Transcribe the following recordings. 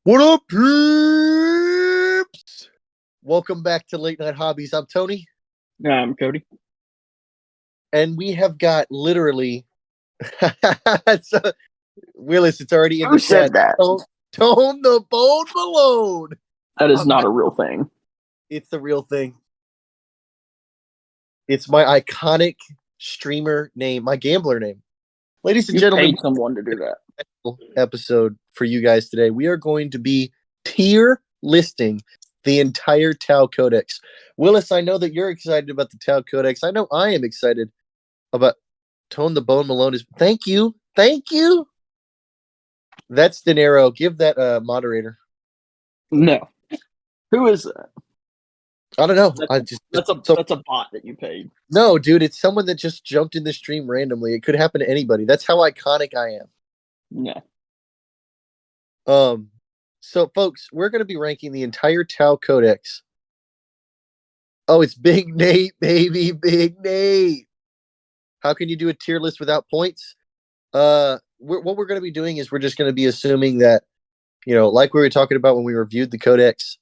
What up, peeps? Welcome back to Late Night Hobbies. I'm Tony. I'm Cody. And we have got literally... so, Willis, it's already in Who the said chat. that? Tone the Bone Malone. That is not a real thing. It's the real thing. It's my iconic streamer name, my gambler name. Ladies and You gentlemen, paid someone to do that. episode for you guys today. We are going to be tier listing the entire Tau Codex. Willis, I know that you're excited about the Tau Codex. I know I am excited about Tone the Bone Malone. Thank you. That's De Niro. Give that moderator. No. Who is that? I don't know. That's a bot that you paid. No, dude, it's someone that just jumped in the stream randomly. It could happen to anybody. That's how iconic I am. Yeah. So folks, we're going to be ranking the entire Tau Codex. Oh, it's Big Nate, baby, Big Nate. How can you do a tier list without points? What we're going to be doing is we're just going to be assuming that, like we were talking about when we reviewed the Codex,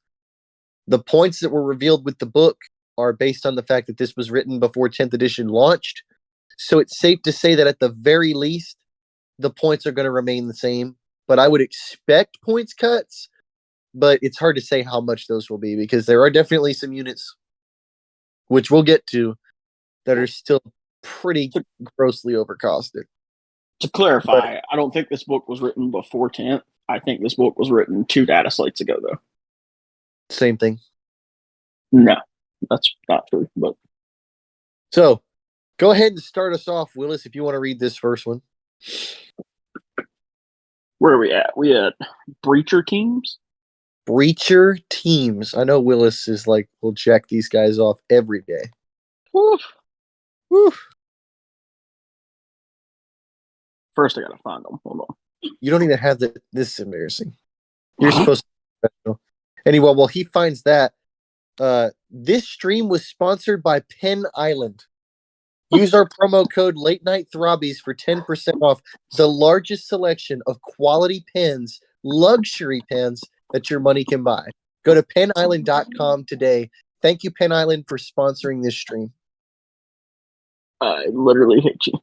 the points that were revealed with the book are based on the fact that this was written before 10th edition launched. So it's safe to say that at the very least, the points are going to remain the same. But I would expect points cuts, but it's hard to say how much those will be because there are definitely some units, which we'll get to, that are still pretty grossly overcosted. To clarify, I don't think this book was written before 10th. I think this book was written 2 data slates ago, though. Same thing. No, that's not true. But so, go ahead and start us off, Willis, if you want to read this first one. Where are we at? We at Breacher Teams? Breacher Teams. I know Willis is like, we'll check these guys off every day. Woof. Woof. First, I gotta find them. Hold on. You don't even have this is embarrassing. You're supposed to be professional. Anyway, while he finds that, this stream was sponsored by Pen Island. Use our promo code Late Night Hobbies for 10% off the largest selection of quality pens, luxury pens that your money can buy. Go to penisland.com today. Thank you, Pen Island, for sponsoring this stream. I literally hate you.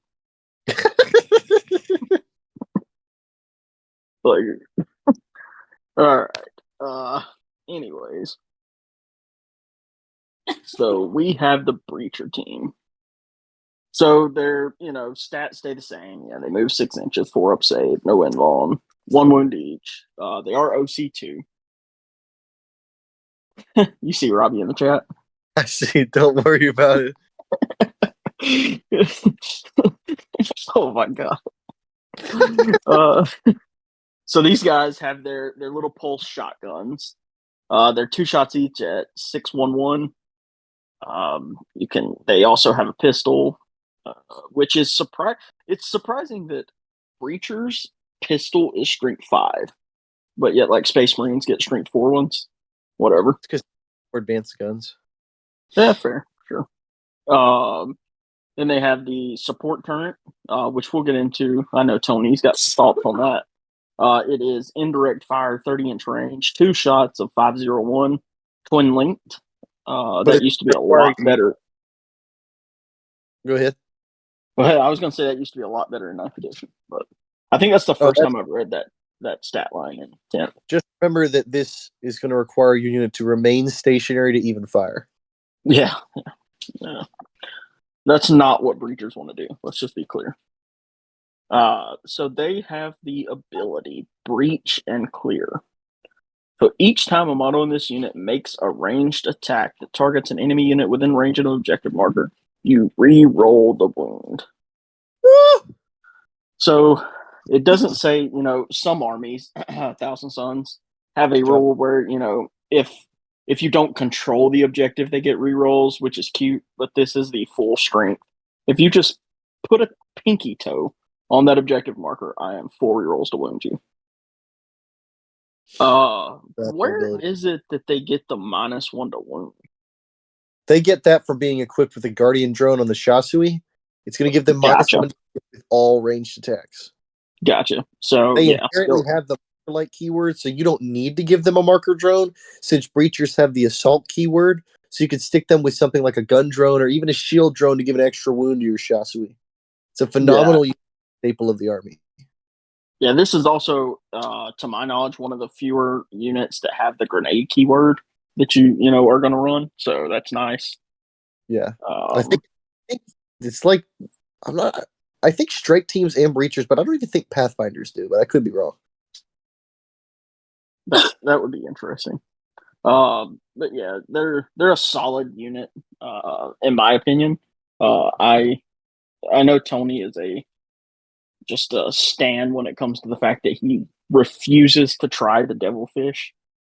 All right. Anyways. So we have the Breacher team. So their, stats stay the same. Yeah, they move 6 inches, 4 up save, no win long, 1 wound each. They are OC2. You see Robbie in the chat? I see. Don't worry about it. Oh my god. So these guys have their little pulse shotguns. They're 2 shots each at 611. They also have a pistol, which is it's surprising that Breacher's pistol is strength 5, but yet like Space Marines get strength 4 ones. Whatever. It's because we're advanced guns. Yeah, fair, sure. Then they have the support turret, which we'll get into. I know Tony's got thoughts on that. It is indirect fire, 30-inch range, 2 shots of 501, twin linked. That used to be a lot better. Go ahead. Well, I was going to say that used to be a lot better in 9th edition, but I think that's the first time I've read that stat line in 10th. Just remember that this is going to require your unit to remain stationary to even fire. Yeah. That's not what Breachers want to do. Let's just be clear. So they have the ability Breach and Clear. So each time a model in this unit makes a ranged attack that targets an enemy unit within range of an objective marker, you re-roll the wound. Woo! So it doesn't say, some armies, Thousand Suns, have a rule where, if you don't control the objective, they get re-rolls, which is cute, but this is the full strength. If you just put a pinky toe on that objective marker, I am 4 re-rolls to wound you. Where is it that they get the -1 to wound? They get that for being equipped with a Guardian drone on the Shasui. It's going to give them -1 with all ranged attacks. Gotcha. So they inherently have the like keyword, so you don't need to give them a marker drone since breachers have the assault keyword. So you can stick them with something like a gun drone or even a shield drone to give an extra wound to your Shasui. It's a phenomenal staple of the army. Yeah, this is also, to my knowledge, one of the fewer units that have the grenade keyword that you know are going to run. So that's nice. Yeah, I think it's like I'm not. I think strike teams and breachers, but I don't even think Pathfinders do. But I could be wrong. That would be interesting. But yeah, they're a solid unit, in my opinion. I know Tony is just a stand when it comes to the fact that he refuses to try the devilfish,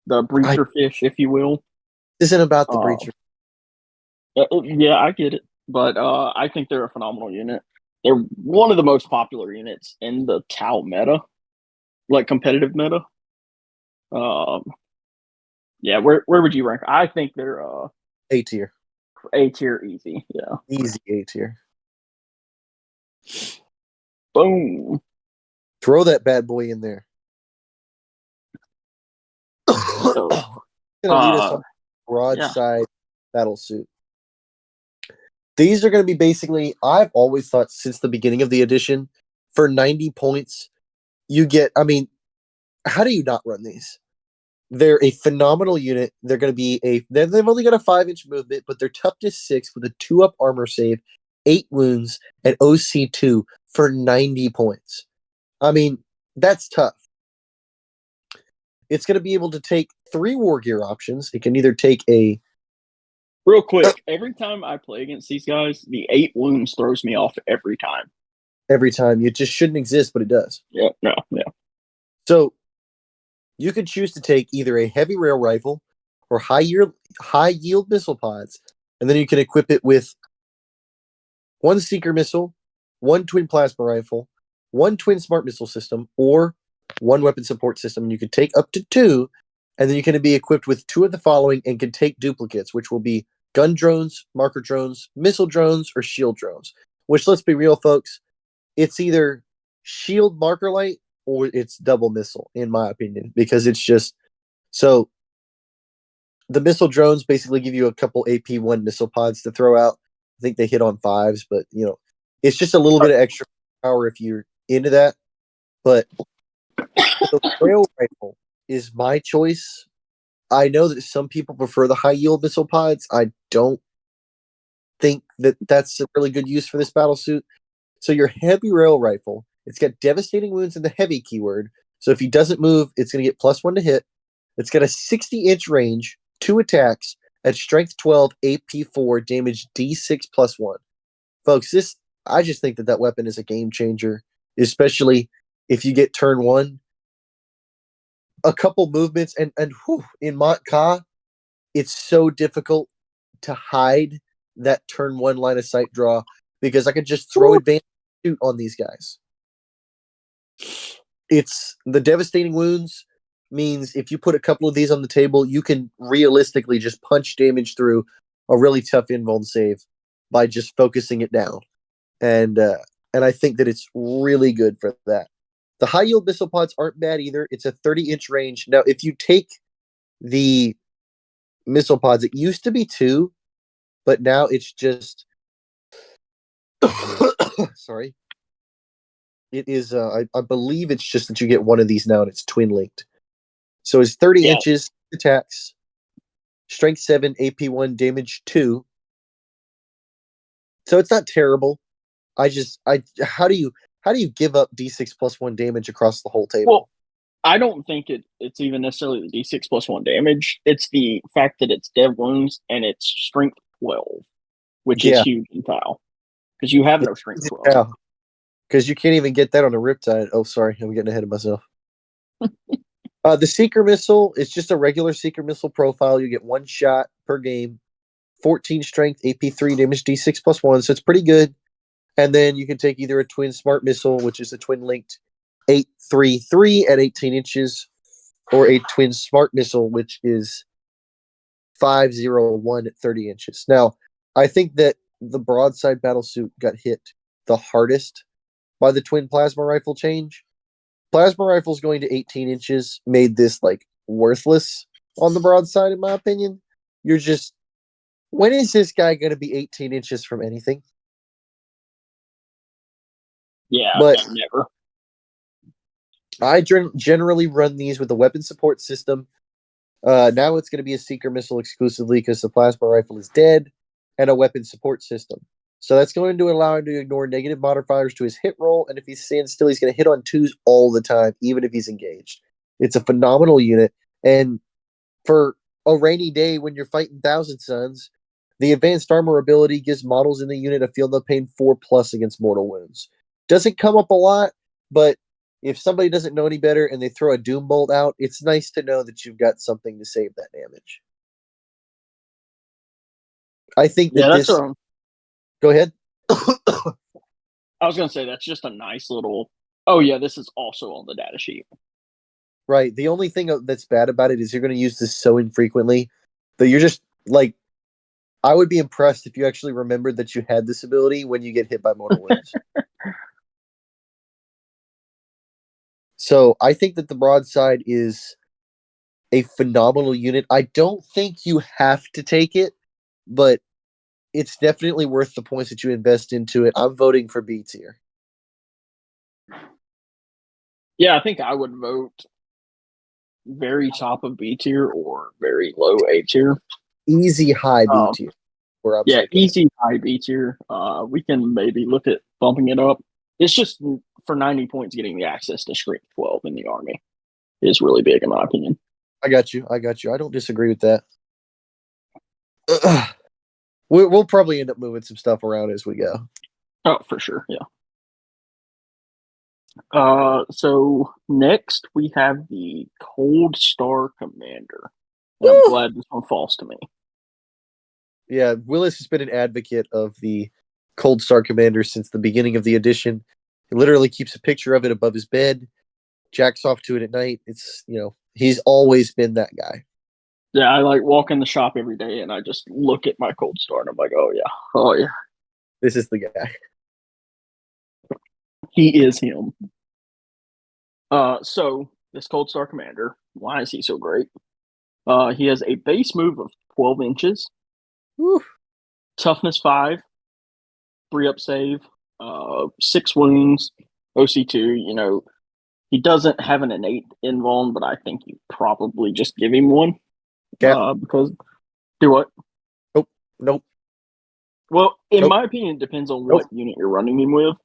the breacher fish, if you will. Isn't about the Uh, breacher. yeah, I get it, but I think they're a phenomenal unit. They're one of the most popular units in the Tau meta, like competitive meta. Um, yeah, where would you rank? I think they're A tier, A tier easy. Yeah, easy A tier. boom. Throw that bad boy in there. So, Gonna lead us on yeah, broadside battle suit. These are going to be basically, I've always thought since the beginning of the edition, for 90 points, you get, I mean, how do you not run these? They're a phenomenal unit. They're going to be they've only got a 5-inch movement, but they're toughness 6 with a 2-up armor save, 8 wounds, and OC2 for 90 points. I mean, that's tough. It's going to be able to take 3 war gear options. It can either take a real quick. Every time I play against these guys, the 8 wounds throws me off every time. every time. It just shouldn't exist, but it does. Yeah, no, yeah. So you can choose to take either a heavy rail rifle or high yield missile pods, and then you can equip it with 1 seeker missile, 1 twin plasma rifle, 1 twin smart missile system, or 1 weapon support system. And you can take up to 2, and then you can be equipped with 2 of the following and can take duplicates, which will be gun drones, marker drones, missile drones, or shield drones. Which, let's be real, folks, it's either shield marker light or it's double missile, in my opinion, because it's just so the missile drones basically give you a couple AP1 missile pods to throw out. I think they hit on 5s, but it's just a little bit of extra power if you're into that. But the rail rifle is my choice. I know that some people prefer the high yield missile pods. I don't think that that's a really good use for this battle suit. So your heavy rail rifle, it's got devastating wounds in the heavy keyword. So if he doesn't move, it's going to get +1 to hit. It's got a 60-inch range, 2 attacks at strength 12, AP4, damage D6 +1. Folks, I just think that weapon is a game changer, especially if you get turn 1. A couple movements, and whew, in Mont Ka, it's so difficult to hide that turn 1 line of sight draw because I could just throw advanced shoot on these guys. It's the devastating wounds means if you put a couple of these on the table, you can realistically just punch damage through a really tough invuln save by just focusing it down. And I think that it's really good for that. The high yield missile pods aren't bad either. It's a 30-inch range. Now, if you take the missile pods, it used to be 2, but now it's just sorry. It is I believe it's just that you get 1 of these now and it's twin linked. So it's 30 inches attacks, strength 7, AP1, damage 2. So it's not terrible. How do you give up D6 +1 damage across the whole table? Well, I don't think it's even necessarily the D6 +1 damage. It's the fact that it's dev wounds and it's strength 12, which is huge in Tau. Because you have no strength 12. Because you can't even get that on a Riptide. Oh, sorry, I'm getting ahead of myself. The Seeker Missile is just a regular Seeker Missile profile. You get 1 shot per game, 14 strength, AP3, damage D6 +1, so it's pretty good. And then you can take either a Twin Smart Missile, which is a twin linked 833 at 18 inches, or a Twin Smart Missile, which is 501 at 30 inches. Now, I think that the broadside battle suit got hit the hardest by the twin plasma rifle change, plasma rifles going to 18 inches made this like worthless on the broadside, in my opinion. You're just, when is this guy going to be 18 inches from anything? Yeah, But no, never. I generally run these with a weapon support system. Now it's going to be a seeker missile exclusively because the plasma rifle is dead, and a weapon support system. So that's going to allow him to ignore negative modifiers to his hit roll, and if he's standing still, he's going to hit on twos all the time, even if he's engaged. It's a phenomenal unit, and for a rainy day when you're fighting Thousand Suns, the advanced armor ability gives models in the unit a field of pain 4+ against mortal wounds. Doesn't come up a lot, but if somebody doesn't know any better and they throw a Doom Bolt out, it's nice to know that you've got something to save that damage. I think Yeah, that that's this. a. Go ahead. I was gonna say that's just a nice little. Oh yeah, this is also on the data sheet. Right. The only thing that's bad about it is you're going to use this so infrequently that you're just like, I would be impressed if you actually remembered that you had this ability when you get hit by mortal wounds. So I think that the broadside is a phenomenal unit. I don't think you have to take it, but it's definitely worth the points that you invest into it. I'm voting for B tier. Yeah, I think I would vote very top of B tier or very low A tier. Easy high B Um, tier. Where I'm yeah, saying easy high B tier. We can maybe look at bumping it up. It's just for 90 points, getting the access to Strength 12 in the Army is really big in my opinion. I got you. I got you. I don't disagree with that. We'll probably end up moving some stuff around as we go. Oh, for sure. Yeah. So next we have the Cold Star Commander. And I'm Woo! glad this one falls to me. Yeah, Willis has been an advocate of the Cold Star Commander since the beginning of the edition. He literally keeps a picture of it above his bed, jacks off to it at night. It's, he's always been that guy. Yeah, I like walk in the shop every day and I just look at my Cold Star and I'm like, oh yeah, oh yeah, This is the guy. he is him. So this Cold Star Commander, why is he so great? He has a base move of 12 inches, Woo. toughness 5, 3-up save, 6 wounds, OC2. He doesn't have an innate invuln, but I think you probably just give him one. Cap. Because do what? Nope. Nope. Well, in Nope. my opinion, it depends on Nope. what unit you're running him with.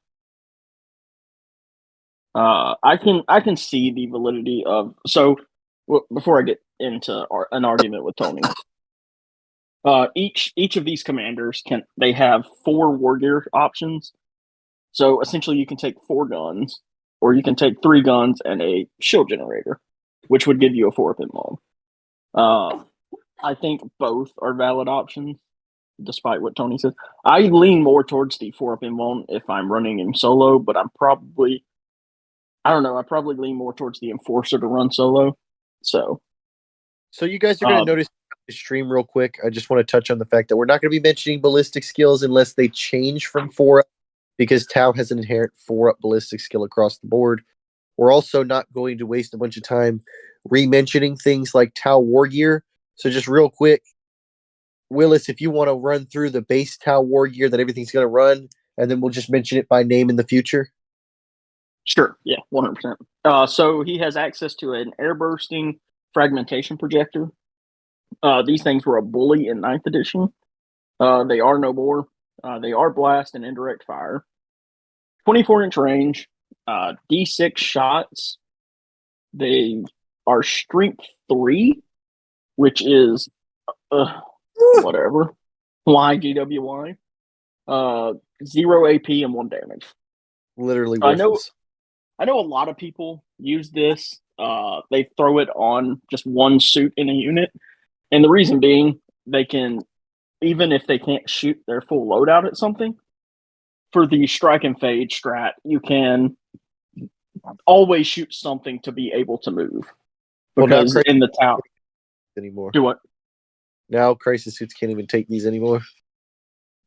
I can see the validity of before I get into an argument with Tony. Each of these commanders they have 4 war gear options. So essentially, you can take 4 guns, or you can take 3 guns and a shield generator, which would give you a 4-up invuln. I think both are valid options, despite what Tony says. I lean more towards the 4-up invuln if I'm running him solo, but I don't know. I probably lean more towards the enforcer to run solo. So you guys are going to notice the stream real quick. I just want to touch on the fact that we're not going to be mentioning ballistic skills unless they change from 4-up, because Tau has an inherent 4-up ballistic skill across the board. We're also not going to waste a bunch of time re-mentioning things like Tau War Gear. So just real quick, Willis, if you want to run through the base Tau War Gear that everything's going to run, and then we'll just mention it by name in the future. Sure, yeah, 100%. So he has access to an air bursting fragmentation projector. These things were a bully in 9th edition. They are no more. They are blast and indirect fire. 24-inch range, D6 shots. They are strength 3, which is whatever. YGWY. 0 AP and 1 damage. Literally worthless. I know a lot of people use this. They throw it on just one suit in a unit. And the reason being, they can, even if they can't shoot their full loadout at something, for the strike and fade strat, you can always shoot something to be able to move. Because in the tower anymore. Do what? Now crisis suits can't even take these anymore.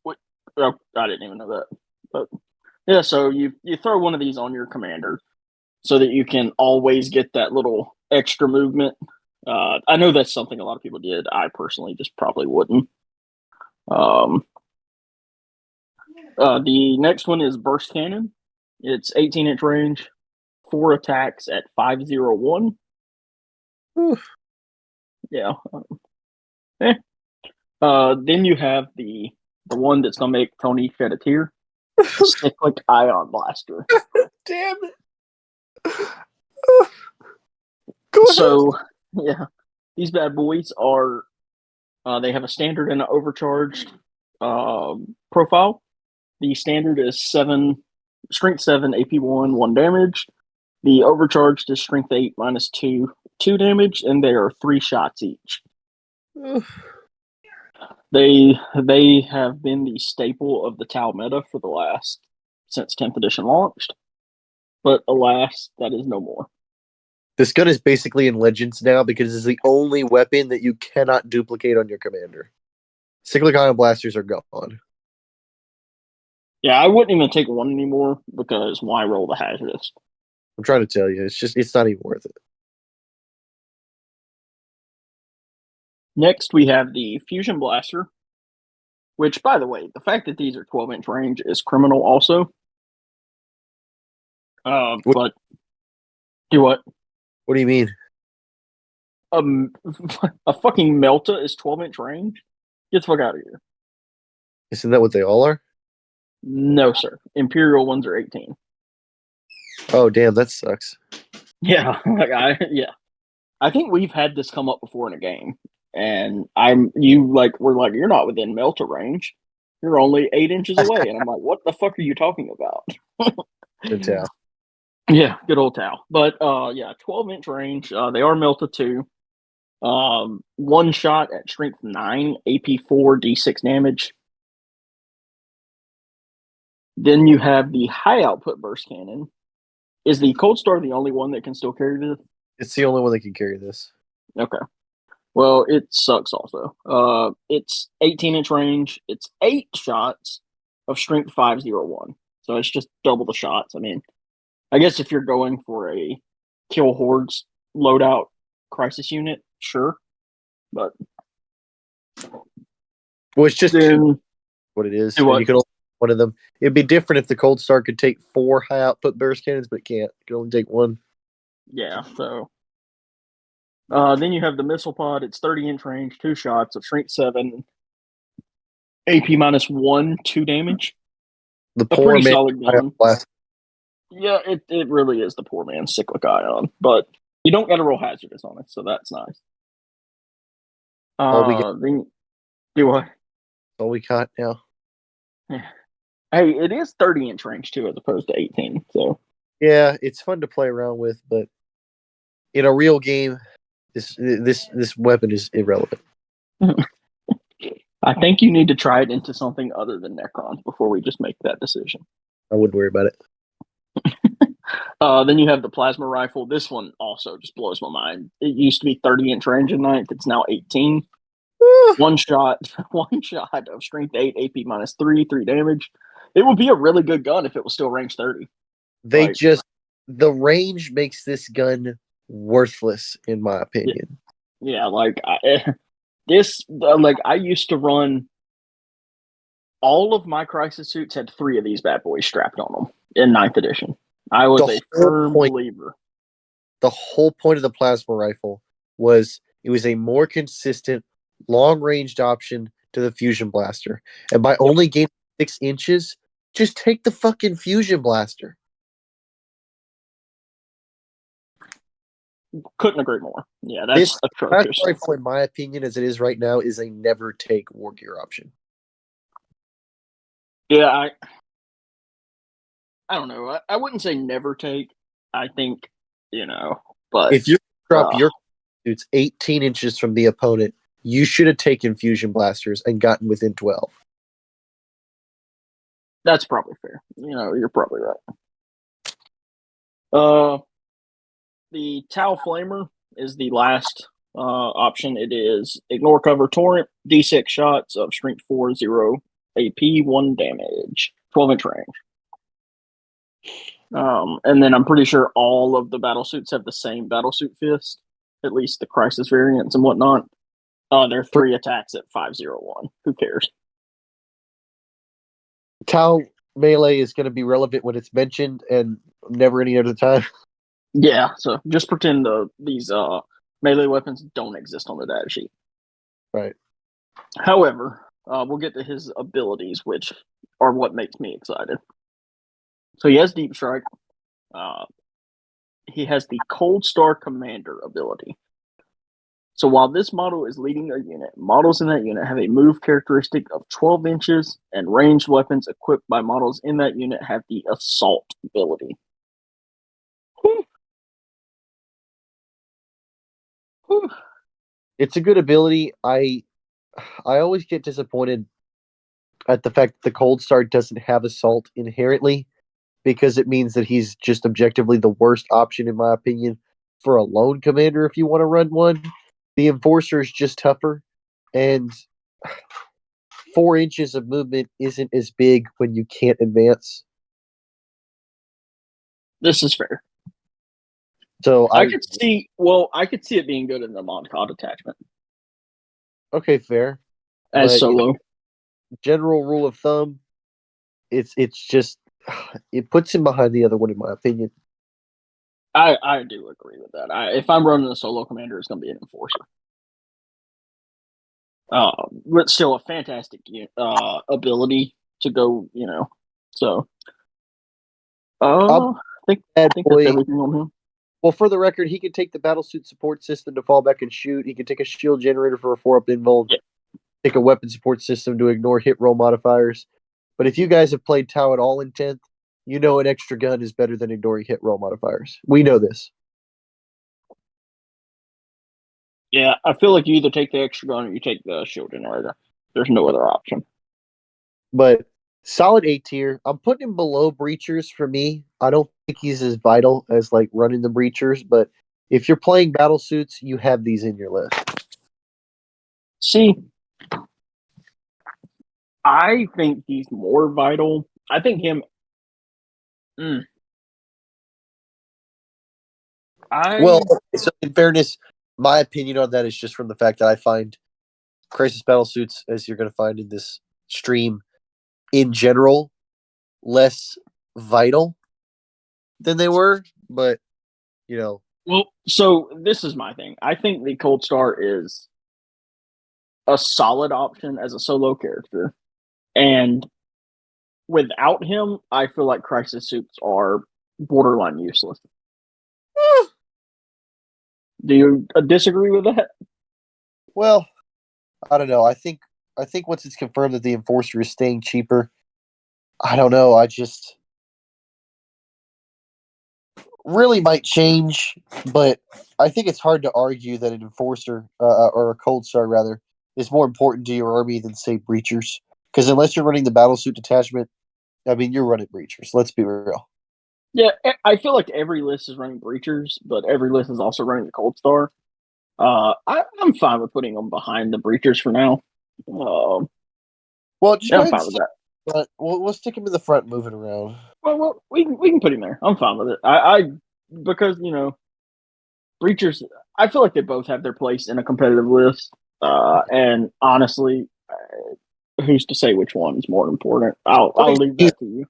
What? Oh, I didn't even know that. But yeah, so you throw one of these on your commander. so that you can always get that little extra movement. I know that's something a lot of people did. I personally just probably wouldn't. The next one is Burst Cannon. It's 18-inch range, 4 attacks at 501. Yeah. Then you have the one that's gonna make Tony shed a tear. Cyclic Ion Blaster. Damn it. So yeah, these bad boys are they have a standard and an overcharged profile. The standard is strength 7, AP 1 damage. The overcharged is strength 8 -2 damage, and they are 3 shots each. They have been the staple of the Tau meta for the last since 10th edition launched, but alas, that is no more. This gun is basically in Legends now because it's the only weapon that you cannot duplicate on your commander. Cyclic Ion Blasters are gone. Yeah, I wouldn't even take one anymore because why roll the hazardous? I'm trying to tell you, it's not even worth it. Next, we have the Fusion Blaster, which, by the way, the fact that these are 12-inch range is criminal also. But do what? What do you mean? A fucking Melta is 12-inch range? Get the fuck out of here. Isn't that what they all are? No, sir. Imperial ones are 18. Oh, damn, that sucks. Yeah, I think we've had this come up before in a game, and we're like, you're not within Melta range. You're only 8 inches away, and I'm like, what the fuck are you talking about? Good tell. Yeah, good old Tau. But 12-inch range. They are Melta 2. One shot at strength 9, AP 4, D6 damage. Then you have the high output burst cannon. Is the Cold Star the only one that can still carry this? It's the only one that can carry this. Okay. Well, it sucks also. It's 18-inch range. It's 8 shots of strength 501. So it's just double the shots. I mean, I guess if you're going for a kill hordes loadout crisis unit, sure. But well, it's just then, what it is. what? You can only one of them. It'd be different if the Cold Star could take 4 high output burst cannons, but it can't. It can only take 1. Yeah, so then you have the missile pod. It's 30-inch range, 2 shots of strength 7, AP -1, 2 damage. The A poor pretty man solid gun. blast. Yeah, it really is the poor man's cyclic ion, but you don't got to roll hazardous on it, so that's nice. Then do what? All we got now. Hey, it is 30-inch range too, as opposed to 18. So yeah, it's fun to play around with, but in a real game, this weapon is irrelevant. I think you need to try it into something other than Necrons before we just make that decision. I wouldn't worry about it. Then you have the plasma rifle. This one also just blows my mind. It used to be 30-inch range in 9th. It's now 18. one shot of strength 8, AP -3, 3 damage. It would be a really good gun if it was still range 30. The range makes this gun worthless, in my opinion. Yeah, I used to run. All of my crisis suits had 3 of these bad boys strapped on them in 9th edition. I was a firm believer. The whole point of the plasma rifle was it was a more consistent, long-ranged option to the fusion blaster. And by only gaining 6 inches, just take the fucking fusion blaster. Couldn't agree more. Yeah, that's atrocious. Plasma rifle, in my opinion, as it is right now, is a never take war gear option. Yeah, I don't know. I wouldn't say never take. I think, but if you drop your suits 18 inches from the opponent, you should have taken fusion blasters and gotten within 12. That's probably fair. You're probably right. The Tau Flamer is the last option. It is ignore cover torrent, D6 shots of strength 4, 0 AP, 1 damage, 12-inch range. And then I'm pretty sure all of the battle suits have the same battle suit fist, at least the crisis variants and whatnot. They're 3 attacks at 501. Who cares? Tau melee is going to be relevant when it's mentioned and never any other time. Yeah, so just pretend these melee weapons don't exist on the data sheet. Right. However, we'll get to his abilities, which are what makes me excited. So he has Deep Strike. He has the Cold Star Commander ability. So while this model is leading a unit, models in that unit have a move characteristic of 12 inches, and ranged weapons equipped by models in that unit have the Assault ability. Whew. Whew. It's a good ability. I always get disappointed at the fact that the Cold Star doesn't have Assault inherently, because it means that he's just objectively the worst option, in my opinion, for a lone commander if you want to run one. The Enforcer is just tougher, and 4 inches of movement isn't as big when you can't advance. This is fair. So I could see it being good in the Mod Cod attachment okay, fair. as But solo. general rule of thumb, it's just it puts him behind the other one, in my opinion. I do agree with that. If I'm running a solo commander, it's going to be an Enforcer. But still a fantastic ability to go, So, I think Bad that's boy. everything on him. Well, for the record, he can take the battlesuit support system to fall back and shoot. He can take a shield generator for a 4-up invuln. Yeah. Take a weapon support system to ignore hit roll modifiers. But if you guys have played Tau at all in 10th, you know an extra gun is better than ignoring hit roll modifiers. We know this. Yeah, I feel like you either take the extra gun or you take the shield generator. There's no other option. But solid A tier. I'm putting him below breachers for me. I don't think he's as vital as like running the breachers, but if you're playing battle suits, you have these in your list. See, I think he's more vital. I think him. Well, so in fairness, my opinion on that is just from the fact that I find crisis battle suits, as you're going to find in this stream, in general, less vital than they were. But Well, so this is my thing. I think the Cold Star is a solid option as a solo character, and without him, I feel like crisis suits are borderline useless. Do you disagree with that? well, I don't know. I think once it's confirmed that the Enforcer is staying cheaper, I don't know. I just really might change, but I think it's hard to argue that an Enforcer or a Cold Star rather is more important to your army than say Breachers. Because unless you're running the Battlesuit detachment, I mean, you're running Breachers. Let's be real. Yeah, I feel like every list is running Breachers, but every list is also running the Cold Star. I'm fine with putting them behind the Breachers for now. Well, just Yeah, go I'm ahead and fine with that. but we'll stick him in the front, moving around. Well, we can put him there. I'm fine with it. I because Breachers. I feel like they both have their place in a competitive list. And honestly, who's to say which one is more important? I'll leave that to you.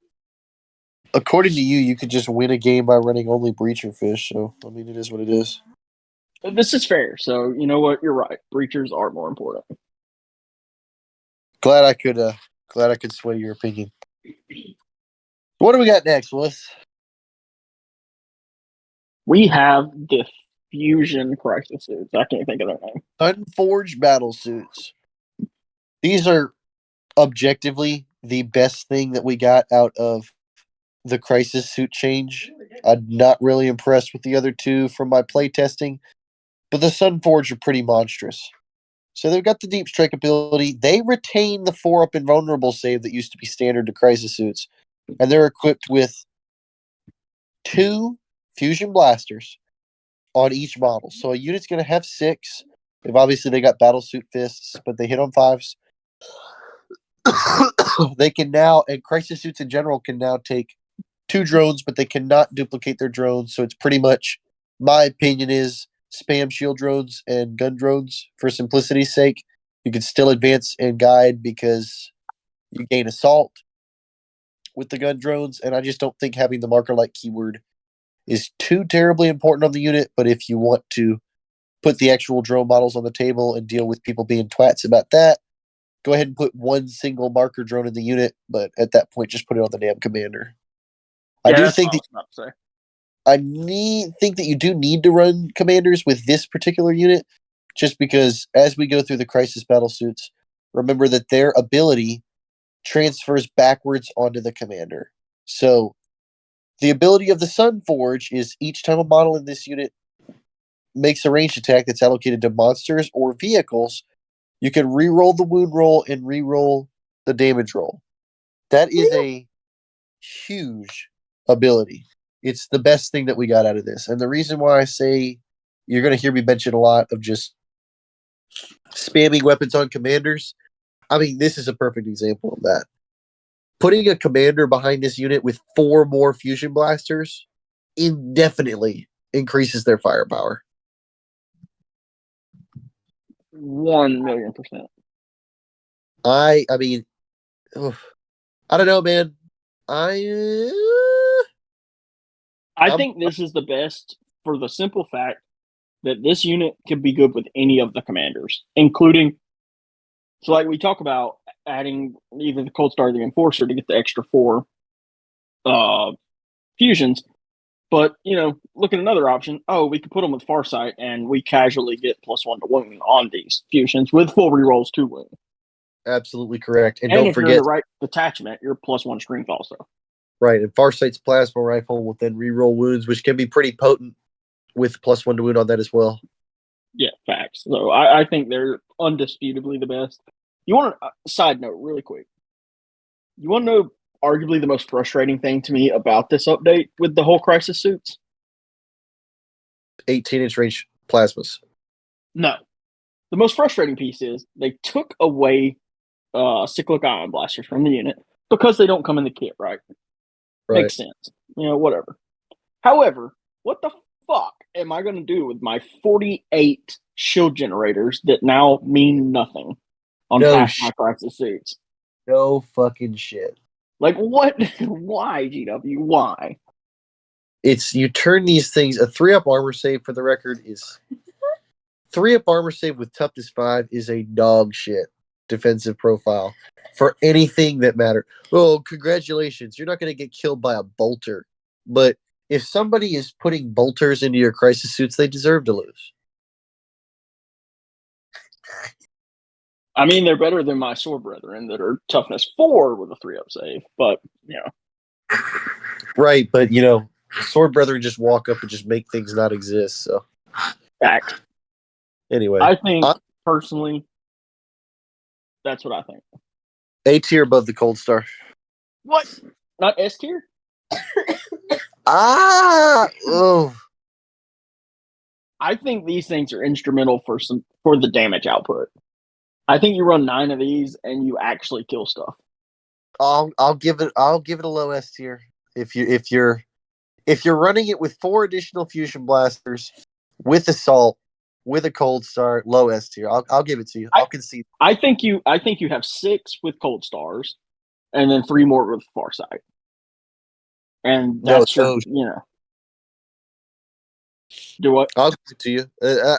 According to you, you could just win a game by running only Breacher Fish. So I mean, it is what it is. This is fair. So you know what? You're right. Breachers are more important. Glad I could sway your opinion. What do we got next, Willis? We have the Fusion Crisis suits. I can't think of their name. Unforged battle suits. These are objectively the best thing that we got out of the Crisis suit change. I'm not really impressed with the other two from my playtesting, but the Sunforged are pretty monstrous. So they've got the deep strike ability. They retain the 4-up invulnerable save that used to be standard to Crisis suits, and they're equipped with 2 fusion blasters on each model. So a unit's going to have 6. Obviously they got battle suit fists, but they hit on 5s. They can now, and crisis suits in general can now take 2 drones, but they cannot duplicate their drones. So it's pretty much, my opinion is, spam shield drones and gun drones for simplicity's sake. You can still advance and guide because you gain assault with the gun drones, and I just don't think having the marker like keyword is too terribly important on the unit. But if you want to put the actual drone models on the table and deal with people being twats about that, go ahead and put one single marker drone in the unit, but at that point, just put it on the damn commander. Yeah, I do that's think what I that was about to say. think that you do need to run commanders with this particular unit, just because as we go through the crisis battle suits, remember that their ability transfers backwards onto the commander. So the ability of the Sun Forge is each time a model in this unit makes a ranged attack that's allocated to monsters or vehicles, you can re-roll the wound roll and re-roll the damage roll. That is a huge ability. It's the best thing that we got out of this. And the reason why I say you're going to hear me mention a lot of just spamming weapons on commanders, I mean, this is a perfect example of that. Putting a commander behind this unit with 4 more fusion blasters indefinitely increases their firepower. 1,000,000%. I mean, I don't know, man. I think this is the best for the simple fact that this unit could be good with any of the commanders, including. So, like we talk about adding either the Cold Star or the Enforcer to get the extra 4 fusions. But, look at another option. Oh, we could put them with Farsight, and we casually get +1 to wound on these fusions with full rerolls to wound. Absolutely correct. And And don't if you're in the forget, right detachment, you're +1 strength also. right, and Farsight's plasma rifle will then reroll wounds, which can be pretty potent with +1 to wound on that as well. Yeah, facts. So I think they're undisputably the best. You want a side note really quick? You want to know arguably the most frustrating thing to me about this update with the whole crisis suits? 18-inch range plasmas. No. The most frustrating piece is they took away cyclic ion blasters from the unit because they don't come in the kit, right? Right. Makes sense. Whatever. However, what the fuck am I going to do with my 48 shield generators that now mean nothing on half my crisis suits? No fucking shit. Like, what? Why, GW? Why? You turn these things, a 3-up armor save for the record is 3-up armor save with toughness 5 is a dog shit defensive profile for anything that matters. Oh, congratulations. You're not going to get killed by a bolter. But if somebody is putting bolters into your crisis suits, they deserve to lose. I mean, they're better than my sword brethren that are toughness 4 with a 3-up save, but, Right, but, sword brethren just walk up and just make things not exist, so. Fact. Anyway. I think, personally, that's what I think. A tier above the Cold Star. What? Not S tier? Oh. I think these things are instrumental for the damage output. I think you run 9 of these and you actually kill stuff. I'll give it a low S tier. If you're running it with 4 additional fusion blasters, with assault, with a Cold Star, low S tier. I'll give it to you. I'll concede. I think you have 6 with Cold Stars, and then 3 more with Farsight. And that's do what? I'll give it to you.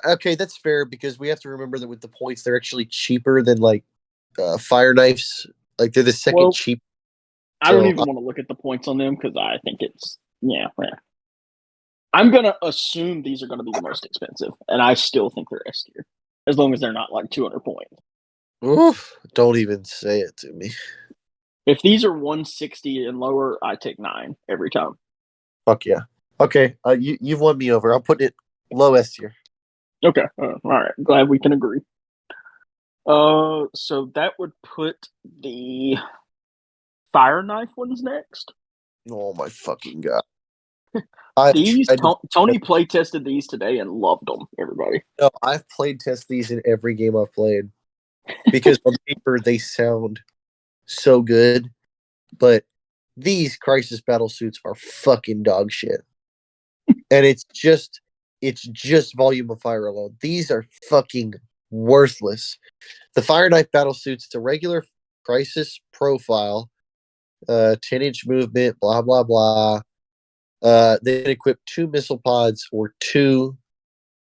Okay, that's fair because we have to remember that with the points, they're actually cheaper than like fire knives. Like they're the second cheap. I don't even want to look at the points on them because I think it's I'm gonna assume these are gonna be the most expensive, and I still think they're S tier, as long as they're not like 200 points. Oof! Don't even say it to me. If these are 160 and lower, I take 9 every time. Fuck yeah. Okay, you've won me over. I'll put it low S tier. Okay, all right. Glad we can agree. So that would put the fire knife ones next. Oh my fucking god! Tony play tested these today and loved them. Everybody. No, I've played test these in every game I've played because on paper they sound so good, but these crisis battle suits are fucking dog shit. And it's just volume of fire alone. These are fucking worthless. The Fire Knife battle suits, it's a regular crisis profile, 10-inch movement, blah blah blah. They can equip 2 missile pods or 2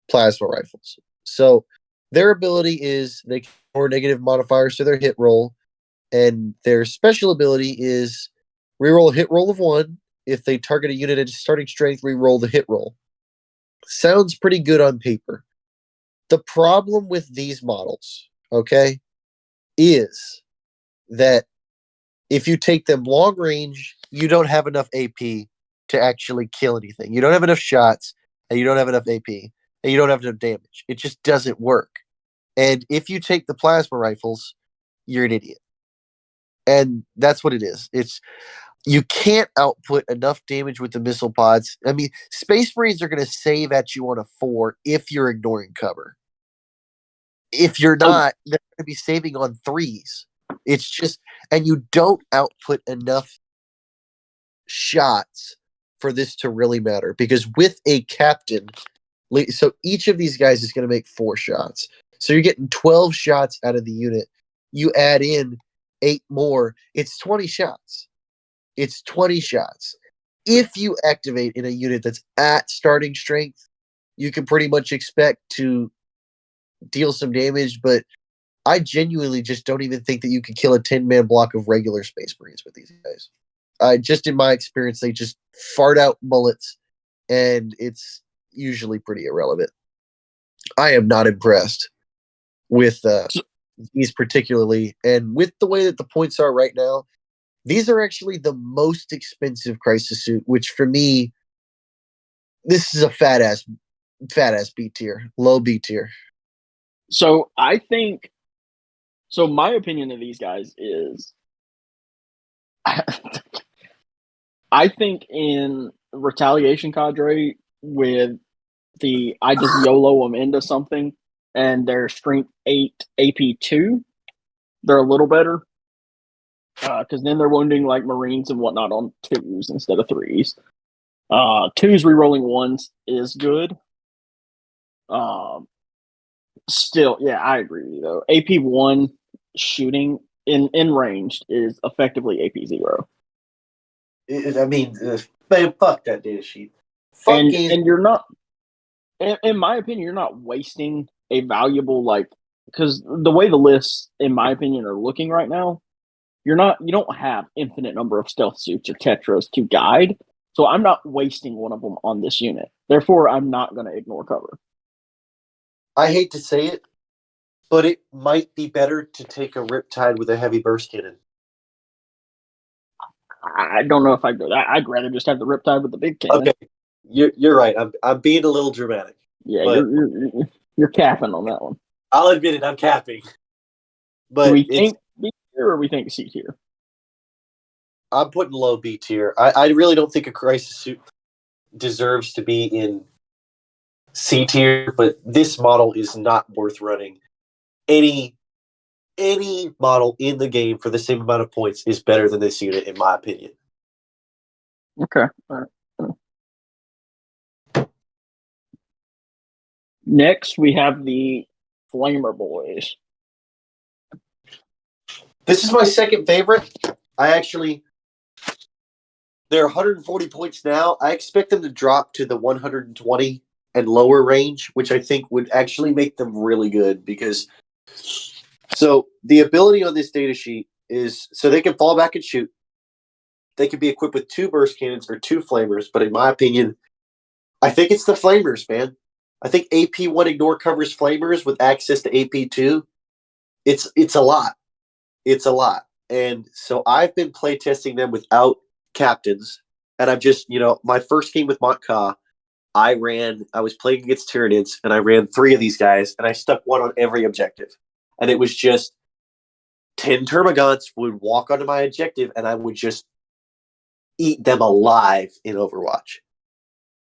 plasma rifles. So their ability is they can ignore negative modifiers to their hit roll, and their special ability is reroll a hit roll of 1. If they target a unit at starting strength, reroll the hit roll. Sounds pretty good on paper. The problem with these models, okay, is that if you take them long range, you don't have enough AP to actually kill anything. You don't have enough shots, and you don't have enough AP, and you don't have enough damage. It just doesn't work. And if you take the plasma rifles, you're an idiot. And that's what it is. It's you can't output enough damage with the missile pods. I mean, Space Marines are going to save at you on a 4 if you're ignoring cover. If you're not, they're going to be saving on 3s. It's just, and you don't output enough shots for this to really matter. Because with a captain, so each of these guys is going to make 4 shots. So you're getting 12 shots out of the unit. You add in 8 more, it's 20 shots. It's 20 shots. If you activate in a unit that's at starting strength, you can pretty much expect to deal some damage, but I genuinely just don't even think that you can kill a 10-man block of regular Space Marines with these guys. Just in my experience, they just fart out bullets, and it's usually pretty irrelevant. I am not impressed with these particularly, and with the way that the points are right now, these are actually the most expensive crisis suit, which for me, this is a fat ass B tier, low B tier. So I think, so my opinion of these guys is, I think in Retaliation Cadre with I just YOLO them into something and their strength 8 AP2, they're a little better. Because then they're wounding like Marines and whatnot on 2s instead of 3s. 2s rerolling 1s is good. Still, yeah, I agree with you though. AP1 shooting in ranged is effectively AP0. I mean, man, fuck that data sheet. And you're not, in my opinion, you're not wasting a valuable, like, because the way the lists, in my opinion, are looking right now, you don't have infinite number of stealth suits or tetras to guide. So I'm not wasting one of them on this unit. Therefore, I'm not going to ignore cover. I hate to say it, but it might be better to take a Riptide with a heavy burst cannon. I don't know if I'd go that. I'd rather just have the Riptide with the big cannon. Okay, you're right. I'm being a little dramatic. Yeah, you're capping on that one. I'll admit it. I'm capping. But do we think B tier or we think C tier? I'm putting low B tier. I really don't think a crisis suit deserves to be in C tier, but this model is not worth running. Any model in the game for the same amount of points is better than this unit, in my opinion. Okay. All right. Next, we have the Flamer Boys. This is my second favorite. They're 140 points now. I expect them to drop to the 120 and lower range, which I think would actually make them really good because so the ability on this data sheet is so they can fall back and shoot. They can be equipped with 2 burst cannons or 2 flamers, but in my opinion, I think it's the flamers, man. I think AP1 ignore covers flamers with access to AP2. It's a lot. It's a lot. And so I've been playtesting them without captains. And I've just, my first game with Montka, I was playing against Tyranids, and I ran 3 of these guys, and I stuck 1 on every objective. And it was just 10 Termagants would walk onto my objective, and I would just eat them alive in Overwatch.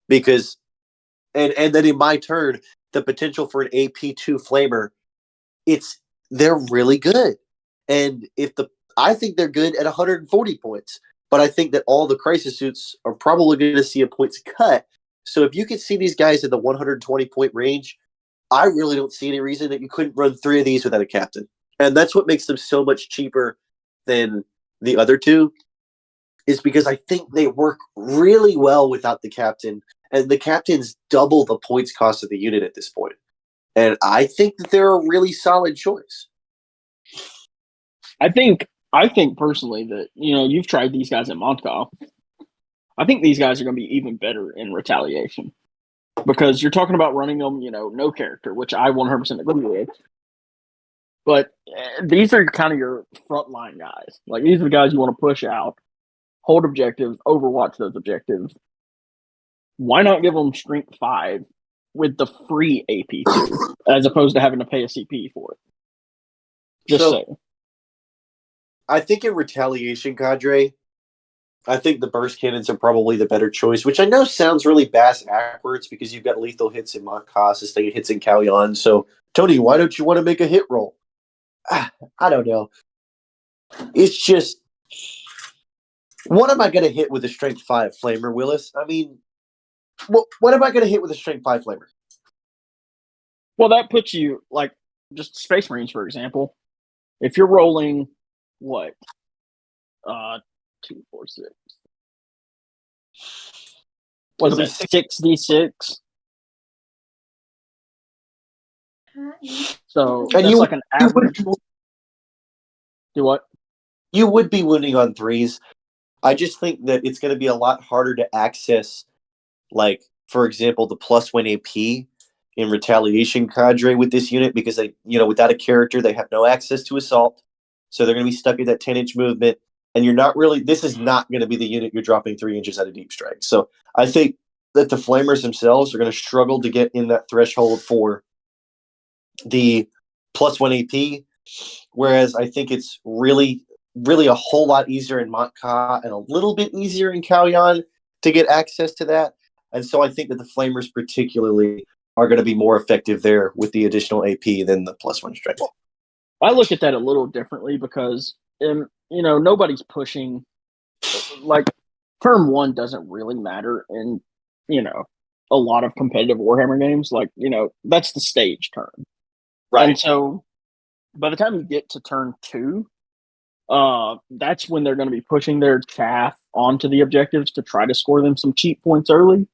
Because, and then in my turn, the potential for an AP2 Flamer, they're really good. And I think they're good at 140 points. but I think that all the crisis suits are probably going to see a points cut. So if you could see these guys in the 120 point range, I really don't see any reason that you couldn't run 3 of these without a captain. And that's what makes them so much cheaper than the other two, is because I think they work really well without the captain. And the captain's double the points cost of the unit at this point. And I think that they're a really solid choice. I think personally that, you've tried these guys at Montcalm. I think these guys are going to be even better in retaliation because you're talking about running them, no character, which I 100% agree with. But these are kind of your frontline guys. Like, these are the guys you want to push out, hold objectives, overwatch those objectives. Why not give them strength 5 with the free AP too, as opposed to having to pay a CP for it? Just saying. I think in retaliation, cadre, I think the burst cannons are probably the better choice, which I know sounds really backwards because you've got lethal hits in Montcalm, sustained hits in Calyon. So, Tony, why don't you want to make a hit roll? I don't know. It's just, what am I going to hit with a strength 5 flamer, Willis? I mean, what am I going to hit with a strength 5 flamer? Well, that puts you, like, just Space Marines, for example. If you're rolling, what? 2, 4, 6. Was that 6d6? So and that's like an average. Do what? You would be wounding on 3s. I just think that it's going to be a lot harder to access, like, for example, the +1 AP in retaliation cadre with this unit because they, without a character, they have no access to assault. So they're going to be stuck in that 10-inch movement. And this is not going to be the unit you're dropping 3 inches out of deep strike. So I think that the flamers themselves are going to struggle to get in that threshold for the +1 AP. Whereas I think it's really, really a whole lot easier in Montcalm and a little bit easier in Calyon to get access to that. And so I think that the flamers particularly are going to be more effective there with the additional AP than the +1 strength. I look at that a little differently because, nobody's pushing. Like, turn 1 doesn't really matter in, a lot of competitive Warhammer games. Like, that's the stage turn. Right. And so by the time you get to turn 2, that's when they're going to be pushing their chaff onto the objectives to try to score them some cheap points early.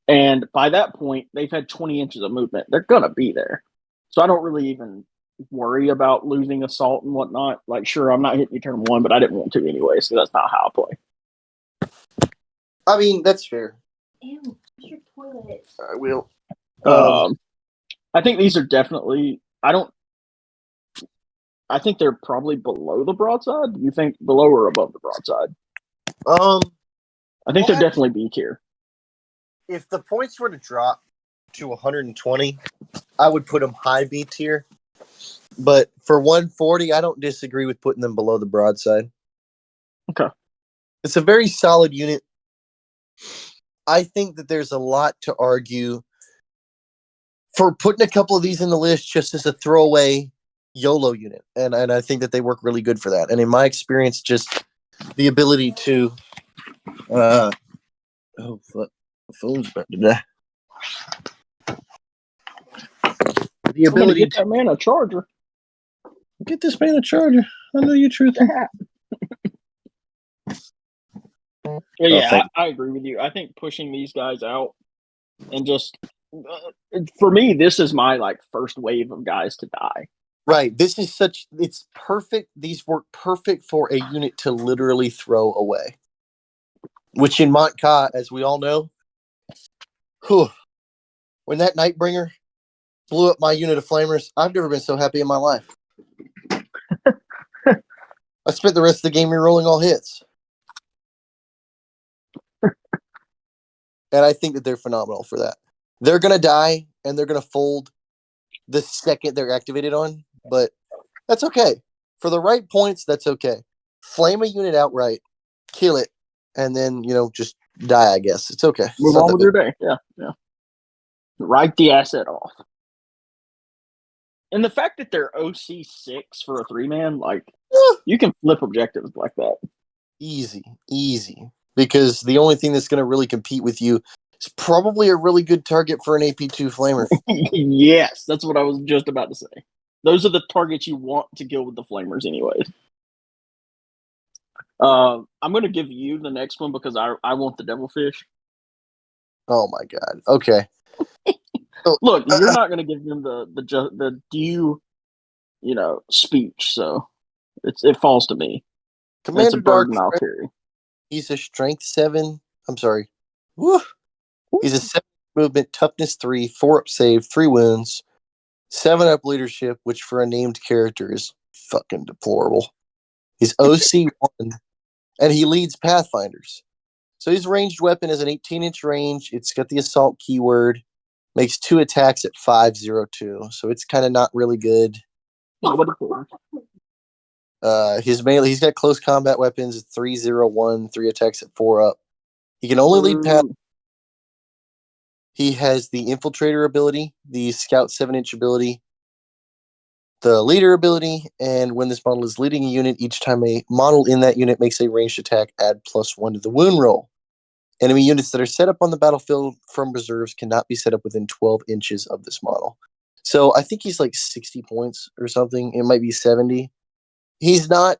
And by that point, they've had 20 inches of movement. They're going to be there. So I don't really even worry about losing assault and whatnot. Like, sure, I'm not hitting you turn 1, but I didn't want to anyway, so that's not how I play. I mean, that's fair. Ew, your toilet. I will. I think these are definitely... I think they're probably below the broadside. Do you think below or above the broadside? I think they're definitely B tier. If the points were to drop to 120, I would put them high B tier. But for 140, I don't disagree with putting them below the broadside. Okay. It's a very solid unit. I think that there's a lot to argue for putting a couple of these in the list just as a throwaway YOLO unit. And I think that they work really good for that. And in my experience, just the ability to phone's about to die. The ability to get that man a charger. Get this man a charger. I know you're truthful. Yeah, I agree with you. I think pushing these guys out and just for me, this is my first wave of guys to die. Right. It's perfect. These work perfect for a unit to literally throw away. Which in Montcalm, as we all know, when that Nightbringer blew up my unit of flamers, I've never been so happy in my life. I spent the rest of the game re-rolling all hits. And I think that they're phenomenal for that. They're going to die, and they're going to fold the second they're activated on, but that's okay. For the right points, that's okay. Flame a unit outright, kill it, and then, just die, I guess. It's okay. Move on with your day. Yeah. Write the asset off. And the fact that they're OC6 for a 3-man, you can flip objectives like that. Easy. Because the only thing that's going to really compete with you is probably a really good target for an AP2 Flamer. Yes, that's what I was just about to say. Those are the targets you want to kill with the Flamers, anyways. I'm going to give you the next one because I want the Devilfish. Oh my god. Okay. So, Look, you're not going to give them the due, speech, so it falls to me. Commander It's a Dark, burden I'll carry. he's a strength 7. I'm sorry. Woo. He's a 7 movement, toughness 3, 4 up save, 3 wounds, 7 up leadership, which for a named character is fucking deplorable. He's OC 1, and he leads Pathfinders. So his ranged weapon is an 18-inch range. It's got the assault keyword. Makes 2 attacks at 502. So it's kind of not really good. His melee, he's got close combat weapons at 301, 3 attacks at 4 up. He can only lead Path. He has the Infiltrator ability, the Scout 7-inch ability, the Leader ability, and when this model is leading a unit, each time a model in that unit makes a ranged attack, add +1 to the wound roll. Enemy units that are set up on the battlefield from reserves cannot be set up within 12 inches of this model. So I think he's like 60 points or something. It might be 70. He's not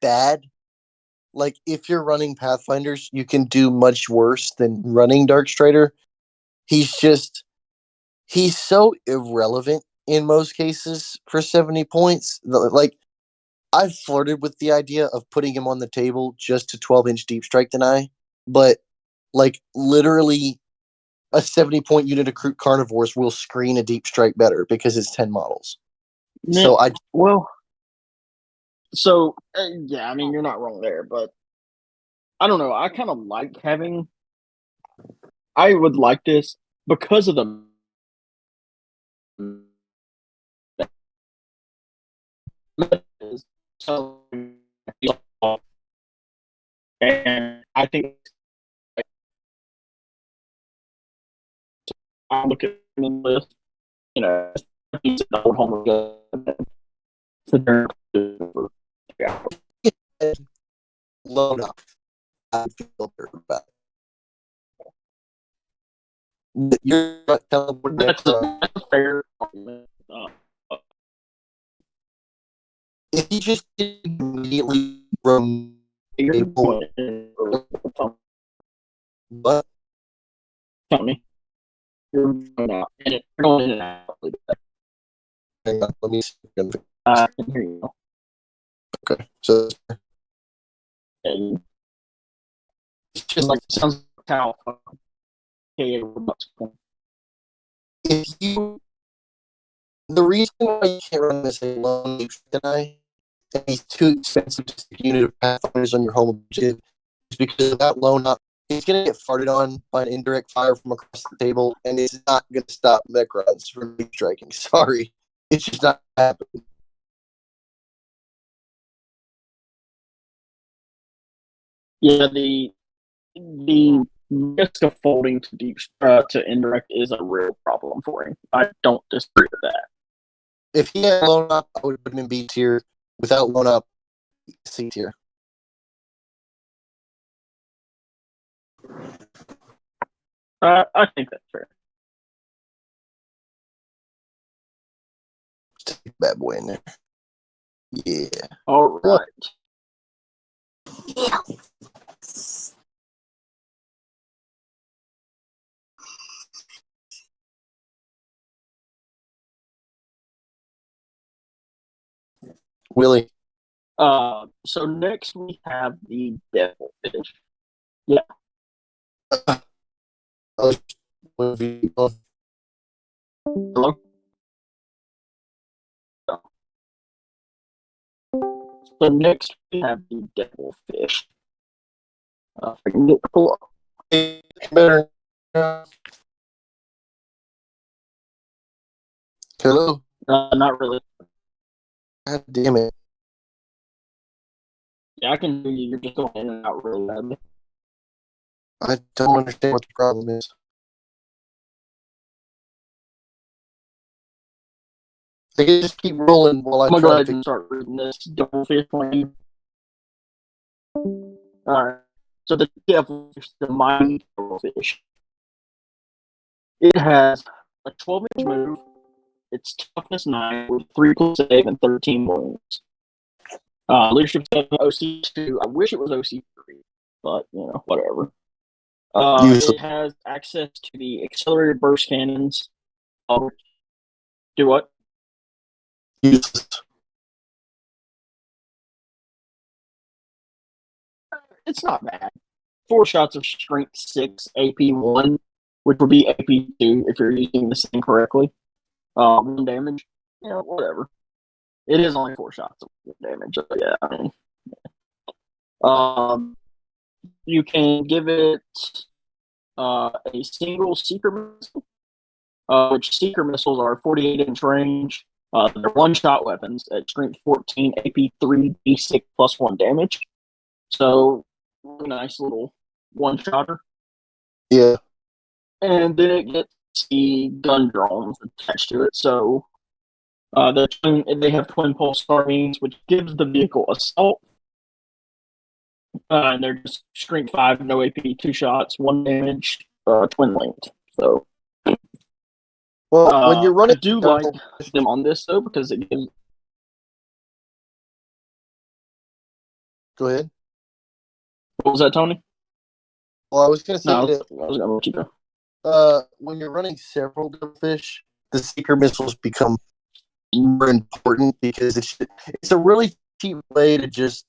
bad. Like, if you're running Pathfinders, you can do much worse than running Darkstrider. He's so irrelevant in most cases for 70 points. Like, I've flirted with the idea of putting him on the table just to 12-inch Deep Strike deny, but like literally a 70-point unit of carnivores will screen a Deep Strike better because it's 10 models. So yeah, I mean, you're not wrong there, but I don't know. I kind of like having. I would like this because of the. And I think I look at the list, he's an old home. load up. I feel better about it. You're not telling what That's a fair argument. if he just immediately from but Tell me. You're going out. You're going in and out. hang on, let me see. I can hear you. Okay, so And it's it's just like, sounds like how if you the reason why you can't run this alone tonight and he's too expensive to stick a unit of Pathfinders on your home objective is because of that loan up. He's going to get farted on by an indirect fire from across the table, and it's not going to stop mech runs from deep striking. Sorry. It's just not happening. Yeah, the risk of folding to deep to indirect is a real problem for him. I don't disagree with that. If he had loan up, I would put him in B tier. Without loan up, C tier. I think that's fair. Stick that bad boy in there. Yeah. All right. Yeah. Willie. So next we have the Devilfish. Yeah. Hello? So next we have the Devilfish. If I can get the pull up. Better. Hello? Not really. God damn it. Yeah, I can hear you. You're just going in and out really badly. I don't understand what the problem is. They can just keep rolling while I I'm going to try go to ahead fix and start reading this Devilfish plan. Alright. So the devilfish, the mighty devilfish, it has a 12-inch move. It's toughness 9 with 3 plus save and 13 wounds. Leadership 7, OC2. I wish it was OC3, but whatever. It has access to the accelerated burst cannons. Do what? Useless. It's not bad. 4 shots of strength 6, AP 1, which would be AP 2 if you're using this thing correctly. 1 damage. Whatever. It is only 4 shots of damage. So yeah, I mean, you can give it a single seeker missile, which seeker missiles are 48-inch range. They're one-shot weapons at strength 14, AP 3, D6 plus 1 damage. So, nice little one-shotter. Yeah. And then it gets the gun drones attached to it. So, they have twin pulse carbines, which gives the vehicle assault. And they're just strength 5, no AP, 2 shots, 1 damage, twin linked. So, well, when you're running, I do like them on this though because it gives. Go ahead. What was that, Tony? Well, I was going to say No, I that was going to let you go. when you're running several devilfish, the seeker missiles become more important because it's a really cheap way to just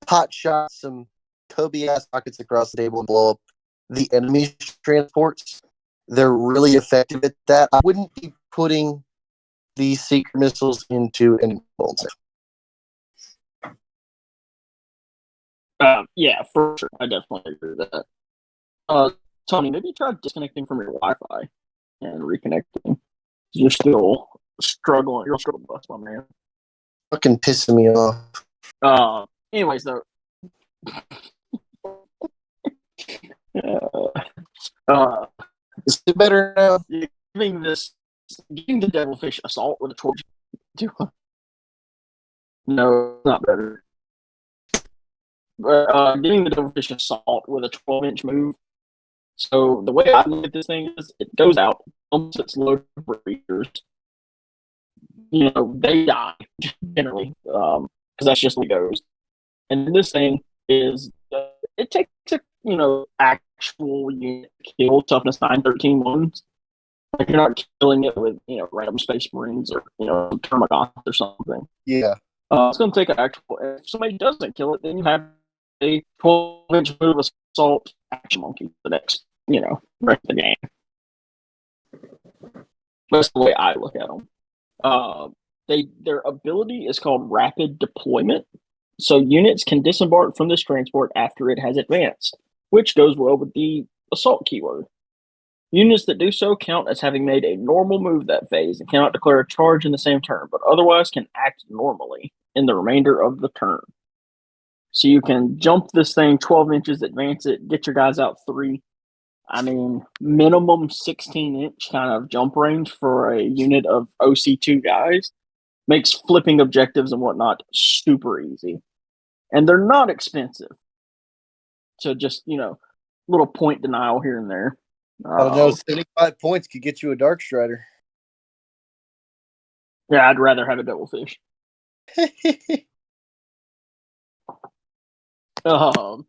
hot shot some Kobe ass rockets across the table and blow up the enemy's transports. They're really effective at that. I wouldn't be putting these seeker missiles into enemy bullets. Yeah, for sure. I definitely agree with that. Tony, maybe try disconnecting from your Wi-Fi and reconnecting. You're still struggling. You're struggling bus, my man. Fucking pissing me off. Anyways, though. Is it better now? Giving the devilfish assault with a 12. No, not better. But getting the devilfish assault with a 12-inch move. So the way I look at this thing is, it goes out once it's loaded for breeders. They die generally because that's just the way it goes. And this thing is, it takes a actual unit kill toughness 9, 13 wounds. Like you're not killing it with random Space Marines or Termagants or something. Yeah. It's going to take an actual. If somebody doesn't kill it, then you have a 12-inch move assault action monkey for the next rest of the game. That's the way I look at them. Their ability is called rapid deployment. So units can disembark from this transport after it has advanced, which goes well with the assault keyword. Units that do so count as having made a normal move that phase and cannot declare a charge in the same turn, but otherwise can act normally in the remainder of the turn. So you can jump this thing 12 inches, advance it, get your guys out 3. I mean, minimum 16-inch kind of jump range for a unit of OC2 guys makes flipping objectives and whatnot super easy. And they're not expensive. So just, little point denial here and there. I don't know, 75 points could get you a Dark Strider. Yeah, I'd rather have a devilfish. But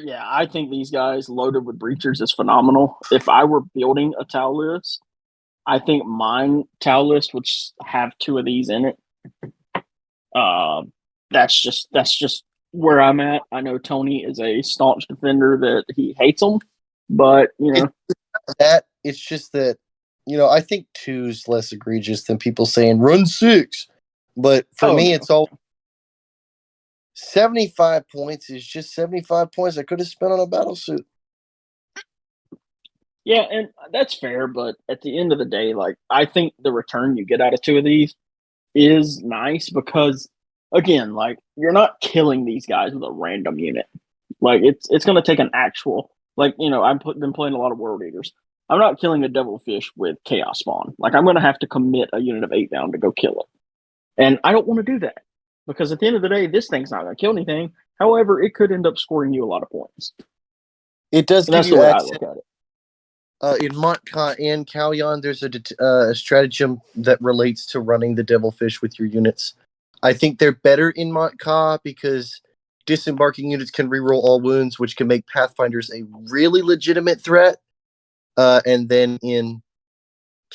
yeah, I think these guys loaded with breachers is phenomenal. If I were building a Tau list, I think mine Tau list would have 2 of these in it. That's just where I'm at. I know Tony is a staunch defender that he hates them, but it's just that I think 2's less egregious than people saying run 6. But for me, it's all 75 points is just 75 points I could have spent on a battle suit. Yeah, and that's fair, but at the end of the day, I think the return you get out of 2 of these is nice because, again, you're not killing these guys with a random unit. It's going to take an actual, I've been playing a lot of World Eaters. I'm not killing a devilfish with Chaos Spawn. I'm going to have to commit a unit of 8 down to go kill it. And I don't want to do that. because at the end of the day, this thing's not going to kill anything. However, it could end up scoring you a lot of points. It does And give that's the you way I access. look at it. In Montcalm and Calyon, there's a stratagem that relates to running the Devilfish with your units. I think they're better in Montcalm because disembarking units can reroll all wounds, which can make Pathfinders a really legitimate threat. And then in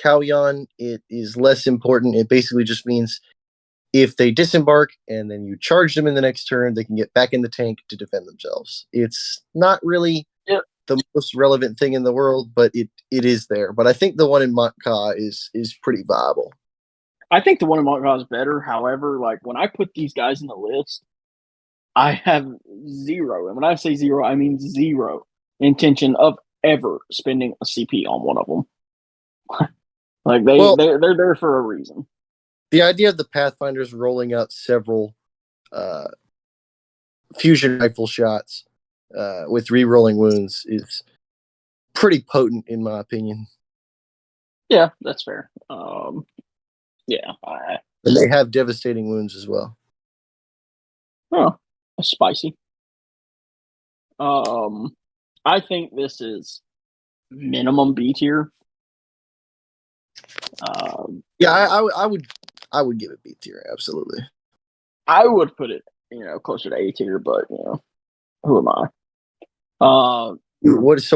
Calyon, it is less important. It basically just means if they disembark and then you charge them in the next turn, they can get back in the tank to defend themselves. It's not really the most relevant thing in the world, but it is there. But I think the one in Montcalm is pretty viable. I think the one in Montcalm is better. However, like when I put these guys in the list, I have zero, and when I say zero, I mean zero intention of ever spending a CP on one of them. Like they're there for a reason. The idea of the Pathfinders rolling out several fusion rifle shots with re-rolling wounds is pretty potent, in my opinion. Yeah, that's fair. Yeah. And they have devastating wounds as well. Oh, that's spicy. I think this is minimum B tier. Yeah, I would give it B tier, absolutely. I would put it, closer to A tier, but who am I? What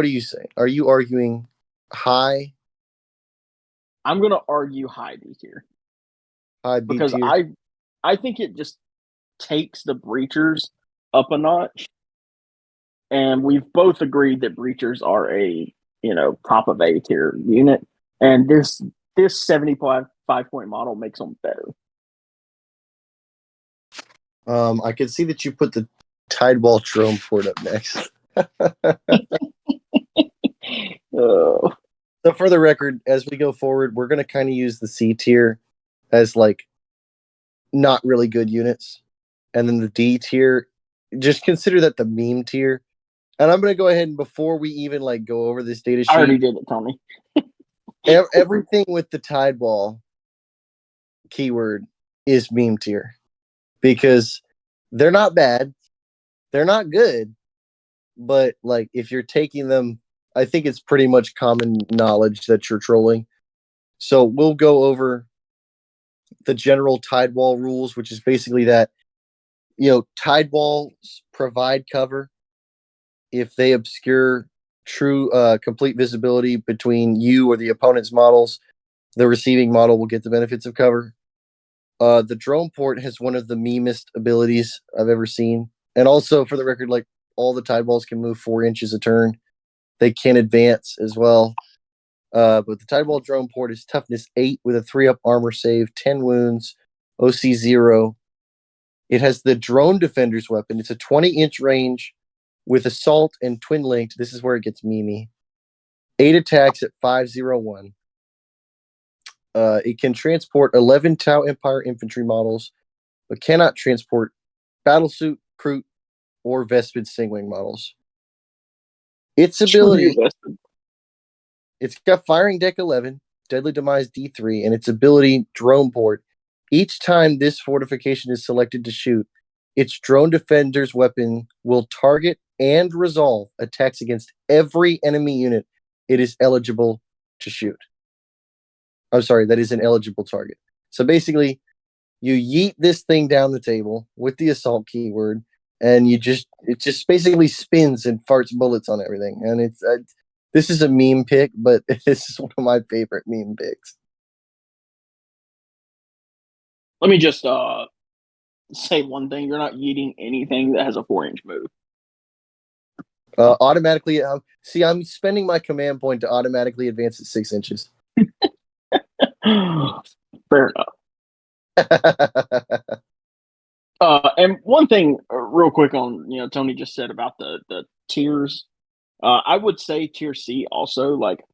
do you say? Are you arguing high? I'm gonna argue high B tier. High B because tier? I think it just takes the breachers up a notch, and we've both agreed that breachers are a top of A tier unit, and this 75 point model makes them better. I can see that you put the Tidewall drone port up next. So for the record, as we go forward, we're going to kind of use the C tier as like not really good units. And then the D tier, just consider that the meme tier. And I'm going to go ahead and before we even like go over this data sheet, I already did it, Tony. Everything with the Tidewall keyword is meme tier because they're not bad. They're not good. But like if you're taking them, I think it's pretty much common knowledge that you're trolling. So we'll go over the general Tidewall rules, which is basically that Tidewalls provide cover if they obscure true complete visibility between you or the opponent's models. The receiving model will get the benefits of cover. The drone port has one of the memest abilities I've ever seen. And also, for the record, like all the Tidewalls can move 4 inches a turn. They can advance as well. But the Tidewall drone port is toughness 8 with a 3-up armor save, 10 wounds, OC 0. It has the drone defender's weapon. It's a 20-inch range with assault and twin linked. This is where it gets memey. 8 attacks at 501. It can transport 11 Tau Empire infantry models, but cannot transport Battlesuit, Kroot, or Vespid Stingwing models. Its ability, it's got Firing Deck 11, Deadly Demise D3, and its ability, Drone Port. Each time this fortification is selected to shoot, its drone defender's weapon will target and resolve attacks against every enemy unit it is eligible to shoot. I'm sorry, that is an eligible target. So basically, you yeet this thing down the table with the assault keyword, and it just basically spins and farts bullets on everything. And this is a meme pick, but this is one of my favorite meme picks. Let me just say one thing: you're not yeeting anything that has a 4-inch move. Automatically, I'm spending my command point to automatically advance at 6 inches. Fair enough. And one thing, real quick on Tony just said about the tiers. I would say tier C also, like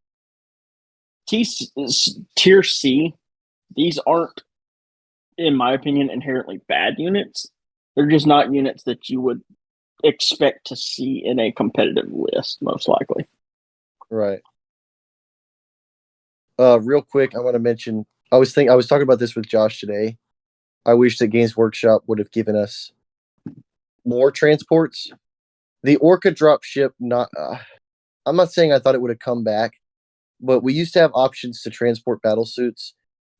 tier C. These aren't, in my opinion, inherently bad units. They're just not units that you would expect to see in a competitive list, most likely. Right. Real quick, I want to mention. I was talking about this with Josh today. I wish that Games Workshop would have given us more transports. The Orca drop ship, I'm not saying I thought it would have come back, but we used to have options to transport battle suits.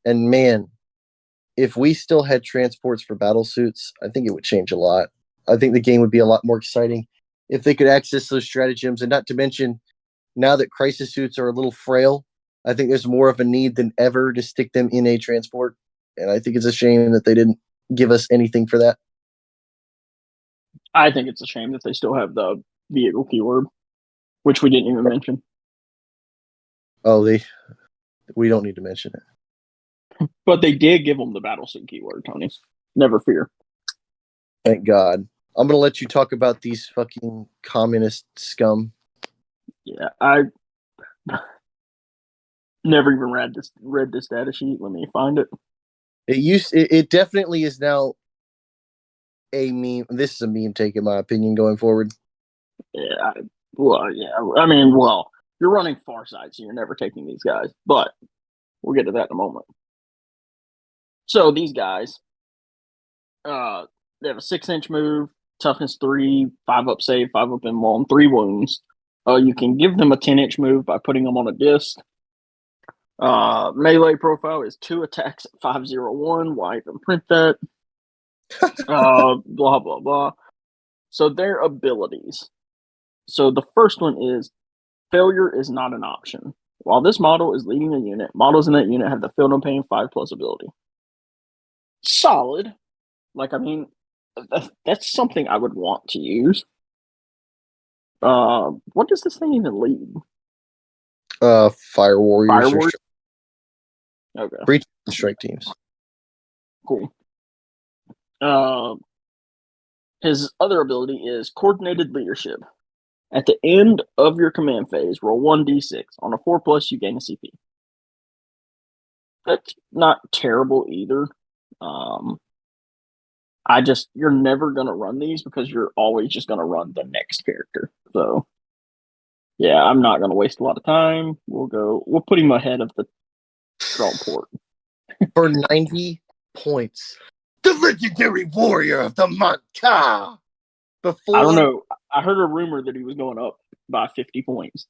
And man, if we still had transports for battle suits, I think it would change a lot. I think the game would be a lot more exciting if they could access those stratagems. And not to mention, now that crisis suits are a little frail, I think there's more of a need than ever to stick them in a transport. And I think it's a shame that they didn't give us anything for that. I think it's a shame that they still have the vehicle keyword, which we didn't even mention. Oh, we don't need to mention it. But they did give them the battlesuit keyword, Tony. Never fear. Thank God. I'm going to let you talk about these fucking communist scum. Yeah, I never even read this data sheet. Let me find it. It definitely is now a meme. This is a meme take, in my opinion, going forward. Yeah, I mean, you're running Farsight, so you're never taking these guys. But we'll get to that in a moment. So these guys, they have a 6-inch move, toughness 3, 5 up save, 5 up in 1, 3 wounds. You can give them a 10-inch move by putting them on a disc. Melee profile is 2 attacks at 501. Why even print that? Blah blah blah. So their abilities. So the first one is failure is not an option. While this model is leading a unit, models in that unit have the Feel No Pain 5+ ability. Solid. Like, I mean, that's something I would want to use. What does this thing even lead? Fire Warriors. Fire Warriors? Okay. Breach strike teams. Cool. His other ability is Coordinated Leadership. At the end of your command phase, roll 1d6. On a 4+, you gain a CP. That's not terrible either. You're never going to run these because you're always just going to run the next character. So, yeah, I'm not going to waste a lot of time. We'll put him ahead of the draw port. For 90 points. The legendary warrior of the Monka. I don't know. I heard a rumor that he was going up by 50 points.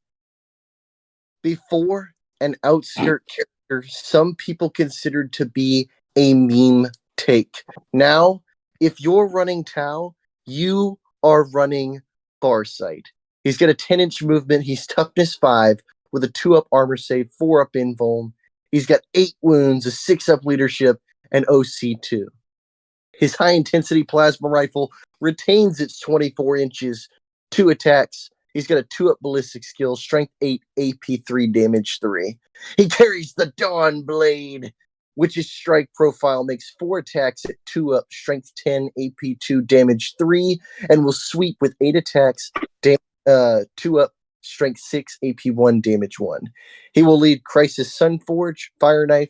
Before an outskirt character, some people considered to be a meme take. Now, if you're running Tau, you are running Farsight. He's got a 10-inch movement. He's toughness 5 with a 2-up armor save, 4-up invuln. He's got 8 wounds, a 6-up leadership, and OC2. His high-intensity plasma rifle retains its 24 inches, 2 attacks. He's got a 2-up ballistic skill, strength 8, AP 3, damage 3. He carries the Dawn Blade, which his strike profile makes 4 attacks at 2-up, strength 10, AP 2, damage 3, and will sweep with 8 attacks, 2-up, strength 6, AP 1, damage 1. He will lead Crisis Sunforge, Fire Knife,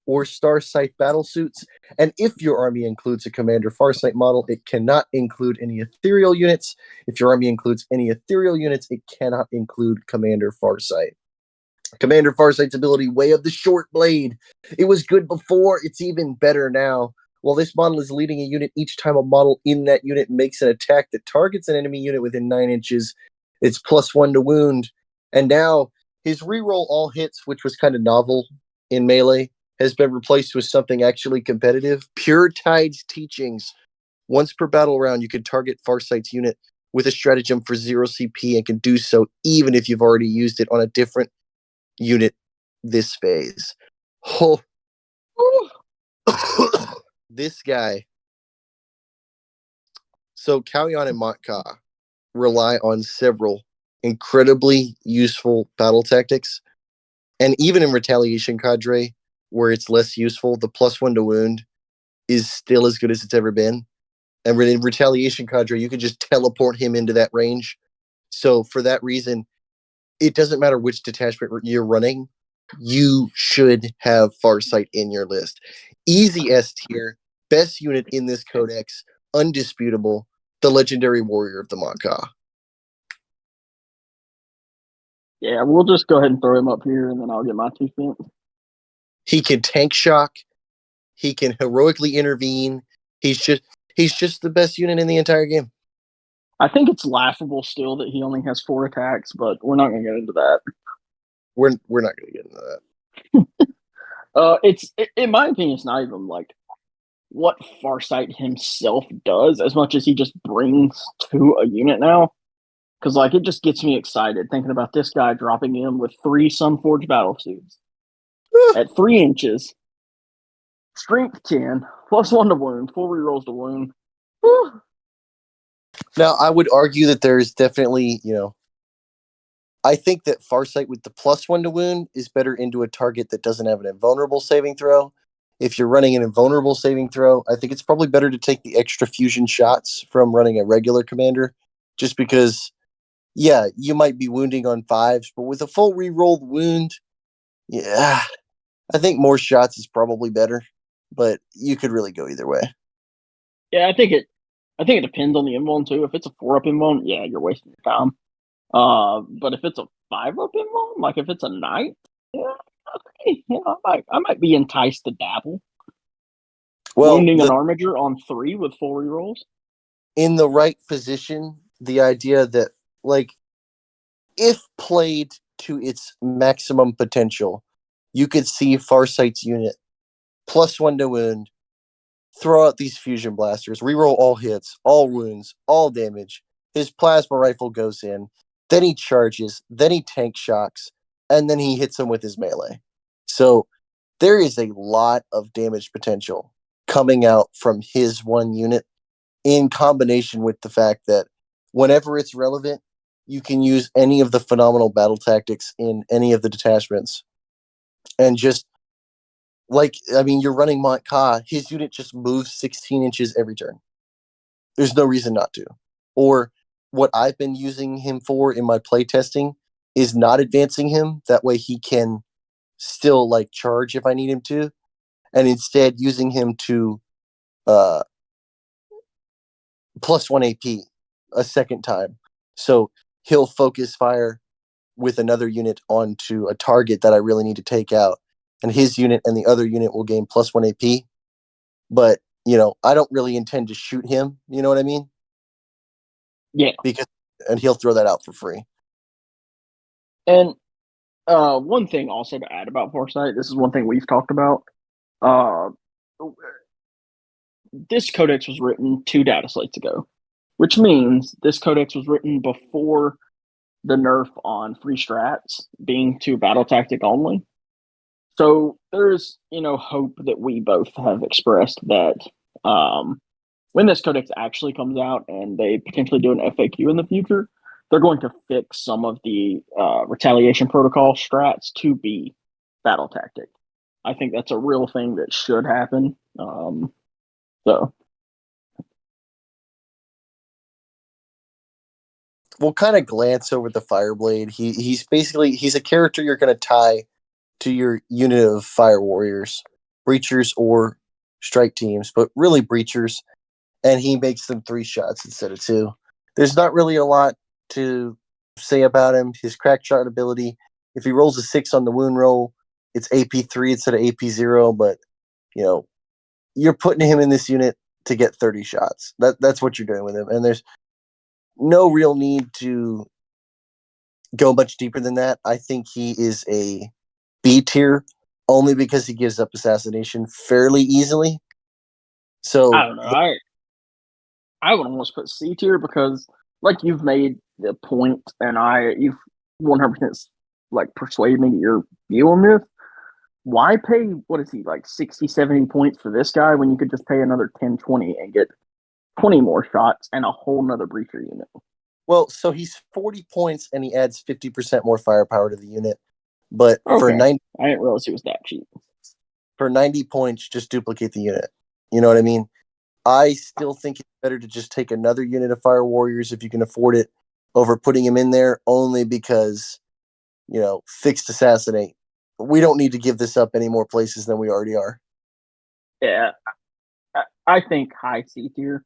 or Starsight battlesuits, and if your army includes a Commander Farsight model, it cannot include any ethereal units. If your army includes any ethereal units, it cannot include Commander Farsight. Commander Farsight's ability, Way of the Short Blade. It was good before, it's even better now. While this model is leading a unit, each time a model in that unit makes an attack that targets an enemy unit within 9 inches, it's +1 to wound. And now, his reroll all hits, which was kind of novel in Melee, has been replaced with something actually competitive. Pure Tide's Teachings. Once per battle round, you can target Farsight's unit with a stratagem for 0 CP and can do so even if you've already used it on a different unit this phase. Oh. This guy. So Kalyan and Matka rely on several incredibly useful battle tactics. And even in Retaliation Cadre, where it's less useful, the +1 to wound is still as good as it's ever been. And in Retaliation Cadre, you can just teleport him into that range. So for that reason, it doesn't matter which detachment you're running, you should have Farsight in your list. Easy S tier, best unit in this codex, undisputable, the legendary warrior of the Macaw. Yeah, we'll just go ahead and throw him up here, and then I'll get my 2 cents. He can tank shock. He can heroically intervene. He's just the best unit in the entire game. I think it's laughable still that he only has 4 attacks, but we're not going to get into that. We're not going to get into that. In my opinion, it's not even like what Farsight himself does as much as he just brings to a unit now. Because like it just gets me excited thinking about this guy dropping in with 3 Sunforged battle suits at 3 inches, strength 10, +1 to wound, 4 rerolls to wound. Whew. Now, I would argue that there's definitely, I think that Farsight with the +1 to wound is better into a target that doesn't have an invulnerable saving throw. If you're running an invulnerable saving throw, I think it's probably better to take the extra fusion shots from running a regular commander, just because, yeah, you might be wounding on 5s, but with a full rerolled wound, yeah, I think more shots is probably better, but you could really go either way. Yeah, I think it depends on the invuln too. If it's a 4-up invuln, yeah, you're wasting your time. But if it's a 5-up invuln, like if it's a knight, yeah, okay, yeah, I might be enticed to dabble. Well, Wounding an armiger on 3 with 4 rerolls. In the right position, the idea that, like, if played to its maximum potential, you could see Farsight's unit +1 to wound, throw out these fusion blasters, reroll all hits, all wounds, all damage. His plasma rifle goes in, then he charges, then he tank shocks, and then he hits him with his melee. So there is a lot of damage potential coming out from his one unit, in combination with the fact that whenever it's relevant, you can use any of the phenomenal battle tactics in any of the detachments. And just, you're running Mont Ka, his unit just moves 16 inches every turn. There's no reason not to. Or what I've been using him for in my playtesting is not advancing him. That way he can still, charge if I need him to. And instead using him to +1 AP a second time. So he'll focus fire with another unit onto a target that I really need to take out. And his unit and the other unit will gain +1 AP. But, I don't really intend to shoot him. You know what I mean? Yeah. And he'll throw that out for free. And one thing also to add about Farsight, this is one thing we've talked about. This codex was written 2 data slates ago, which means this codex was written before the nerf on free strats being to battle tactic only. So there's, hope that we both have expressed that when this codex actually comes out and they potentially do an FAQ in the future, they're going to fix some of the retaliation protocol strats to be battle tactic. I think that's a real thing that should happen. So we'll kind of glance over the Fireblade. He's a character you're going to tie to your unit of fire warriors, breachers or strike teams, but really breachers, and he makes them 3 shots instead of 2. There's not really a lot to say about him. His crack shot ability, if he rolls a 6 on the wound roll, it's AP3 instead of AP0, but you're putting him in this unit to get 30 shots. That's what you're doing with him, and there's no real need to go much deeper than that. I think he is a B tier only because he gives up assassination fairly easily. So I don't know. I would almost put C tier because, like, you've made the point, and you've 100% persuaded me to your view on this. Why pay, what is he, 60, 70 points for this guy when you could just pay another 10, 20 and get 20 more shots and a whole nother breacher unit? Well, so he's 40 points and he adds 50% more firepower to the unit. But for Okay. 90, I didn't realize he was that cheap. for 90 points, just duplicate the unit. You know what I mean? I still think it's better to just take another unit of fire warriors if you can afford it over putting him in there, only because, fixed assassinate. We don't need to give this up any more places than we already are. Yeah. I think high C tier.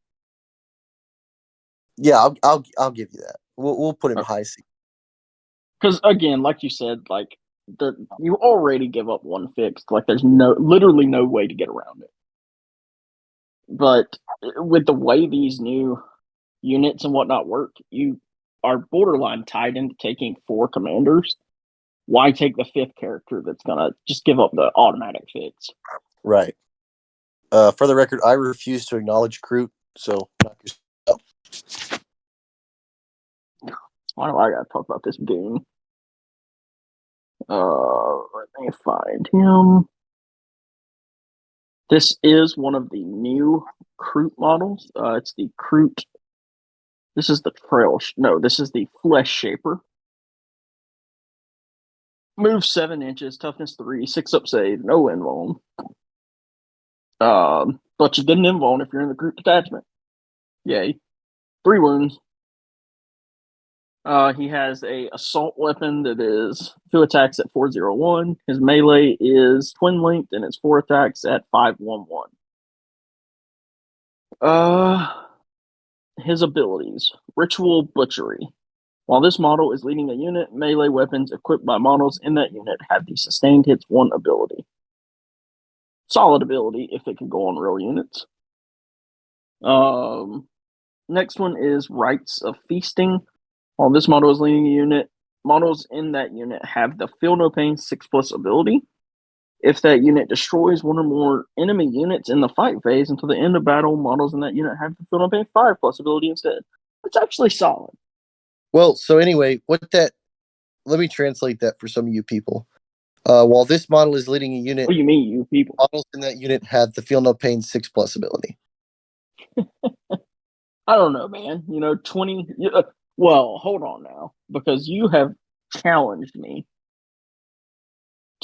Yeah, I'll give you that. We'll put him high C. Because again, like you said, you already give up 1 fixed. There's literally no way to get around it. But with the way these new units and whatnot work, you are borderline tied into taking 4 commanders. Why take the 5th character that's gonna just give up the automatic fix? Right. For the record, I refuse to acknowledge Kroot, so knock yourself. Why do I gotta talk about this goon? Let me find him. This is one of the new Kroot models. It's the Kroot. This is the Trail. No, this is the Flesh Shaper. Move 7 inches, toughness 3, 6 up save, no invuln. But you get an invuln if you're in the Kroot detachment. Yay. 3 wounds. He has a assault weapon that is 2 attacks at 401. His melee is twin linked and it's 4 attacks at 511. His abilities: Ritual Butchery. While this model is leading a unit, melee weapons equipped by models in that unit have the sustained hits 1 ability. Solid ability if it can go on real units. Next one is Rites of Feasting. While this model is leading a unit, models in that unit have the Feel No Pain 6+ ability. If that unit destroys 1 or more enemy units in the fight phase until the end of battle, models in that unit have the Feel No Pain 5+ ability instead. It's actually solid. Well, so anyway, let me translate that for some of you people. While this model is leading a unit, What do you mean, you people? models in that unit have the Feel No Pain 6+ ability. I don't know, man. 20. Well, hold on now, because you have challenged me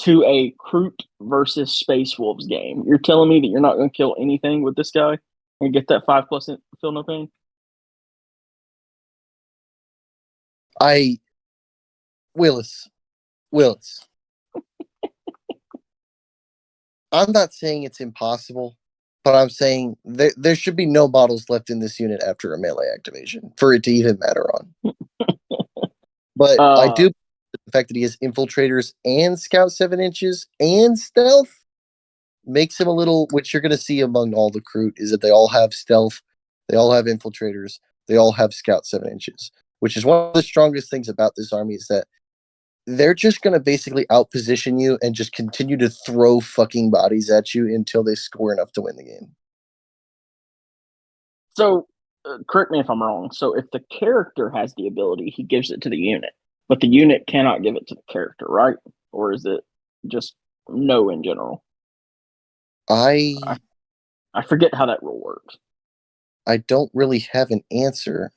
to a Kroot versus Space Wolves game. You're telling me that you're not going to kill anything with this guy and get that 5+ Feel No Pain? Willis. I'm not saying it's impossible, but I'm saying there should be no models left in this unit after a melee activation for it to even matter on. But I do the fact that he has infiltrators and scout 7 inches and stealth makes him a little, which you're going to see among all the Kroot, is that they all have stealth, they all have infiltrators, they all have scout 7 inches, which is one of the strongest things about this army is that they're just going to basically outposition you and just continue to throw fucking bodies at you until they score enough to win the game. So, correct me if I'm wrong. So, if the character has the ability, he gives it to the unit, but the unit cannot give it to the character, right? Or is it just no in general? I forget how that rule works. I don't really have an answer.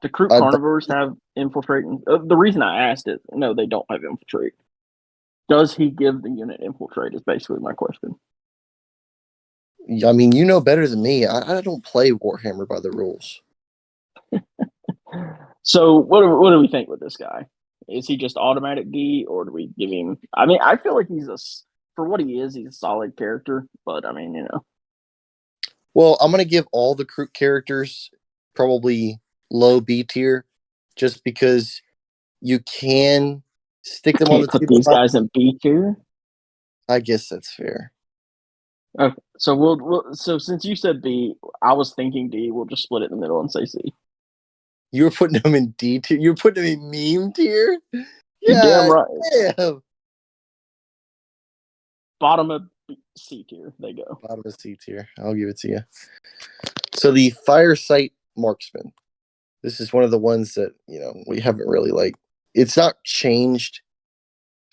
The Kroot carnivores have infiltrate. The reason I asked is, no, they don't have infiltrate. Does he give the unit infiltrate is basically my question. I mean, you know better than me. I don't play Warhammer by the rules. So what do we think with this guy? Is he just automatic D, or do we give him? I mean, I feel like for what he is, he's a solid character. But I mean, Well, I'm gonna give all the Kroot characters probably low B tier, just because you can stick them on the put table. these guys in B tier. I guess that's fair. Okay, so we'll so since you said B, I was thinking D. We'll just split it in the middle and say C. You were putting them in D tier. You were putting them in meme tier. You're damn Yeah, right. damn. Bottom of C tier. They go. Bottom of C tier. I'll give it to you. So the Firesight Marksman. This is one of the ones that we haven't really It's not changed,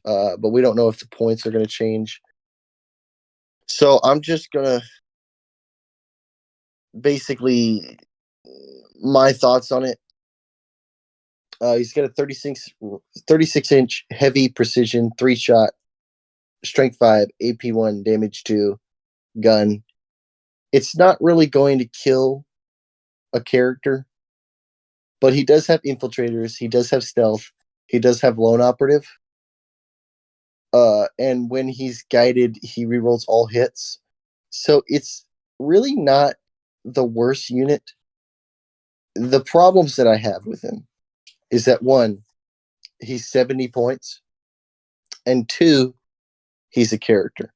but we don't know if the points are going to change. So I'm just gonna basically my thoughts on it. He's got a 36 inch heavy precision 3-shot, strength 5, AP 1, damage 2 gun. It's not really going to kill a character, but he does have infiltrators. He does have stealth. He does have lone operative. And when he's guided, he rerolls all hits. So it's really not the worst unit. The problems that I have with him is that 1, he's 70 points, and 2, he's a character.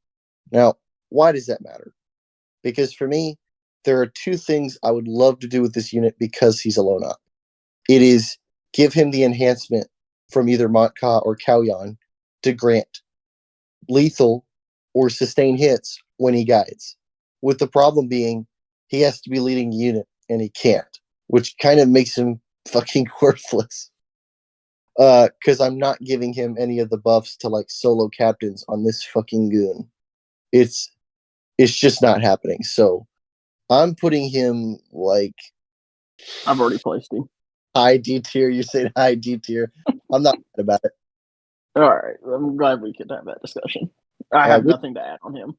Now, why does that matter? Because for me, there are two things I would love to do with this unit because he's a lone op. It is give him the enhancement from either Montka or Kauyon to grant lethal or sustain hits when he guides. With the problem being he has to be leading a unit and he can't, which kind of makes him fucking worthless. Because I'm not giving him any of the buffs to like solo captains on this fucking goon. It's just not happening. So I'm putting him like I've already placed him. high D tier. You're saying high D tier. I'm not mad about it. All right, I'm glad we could have that discussion. I have nothing to add on him.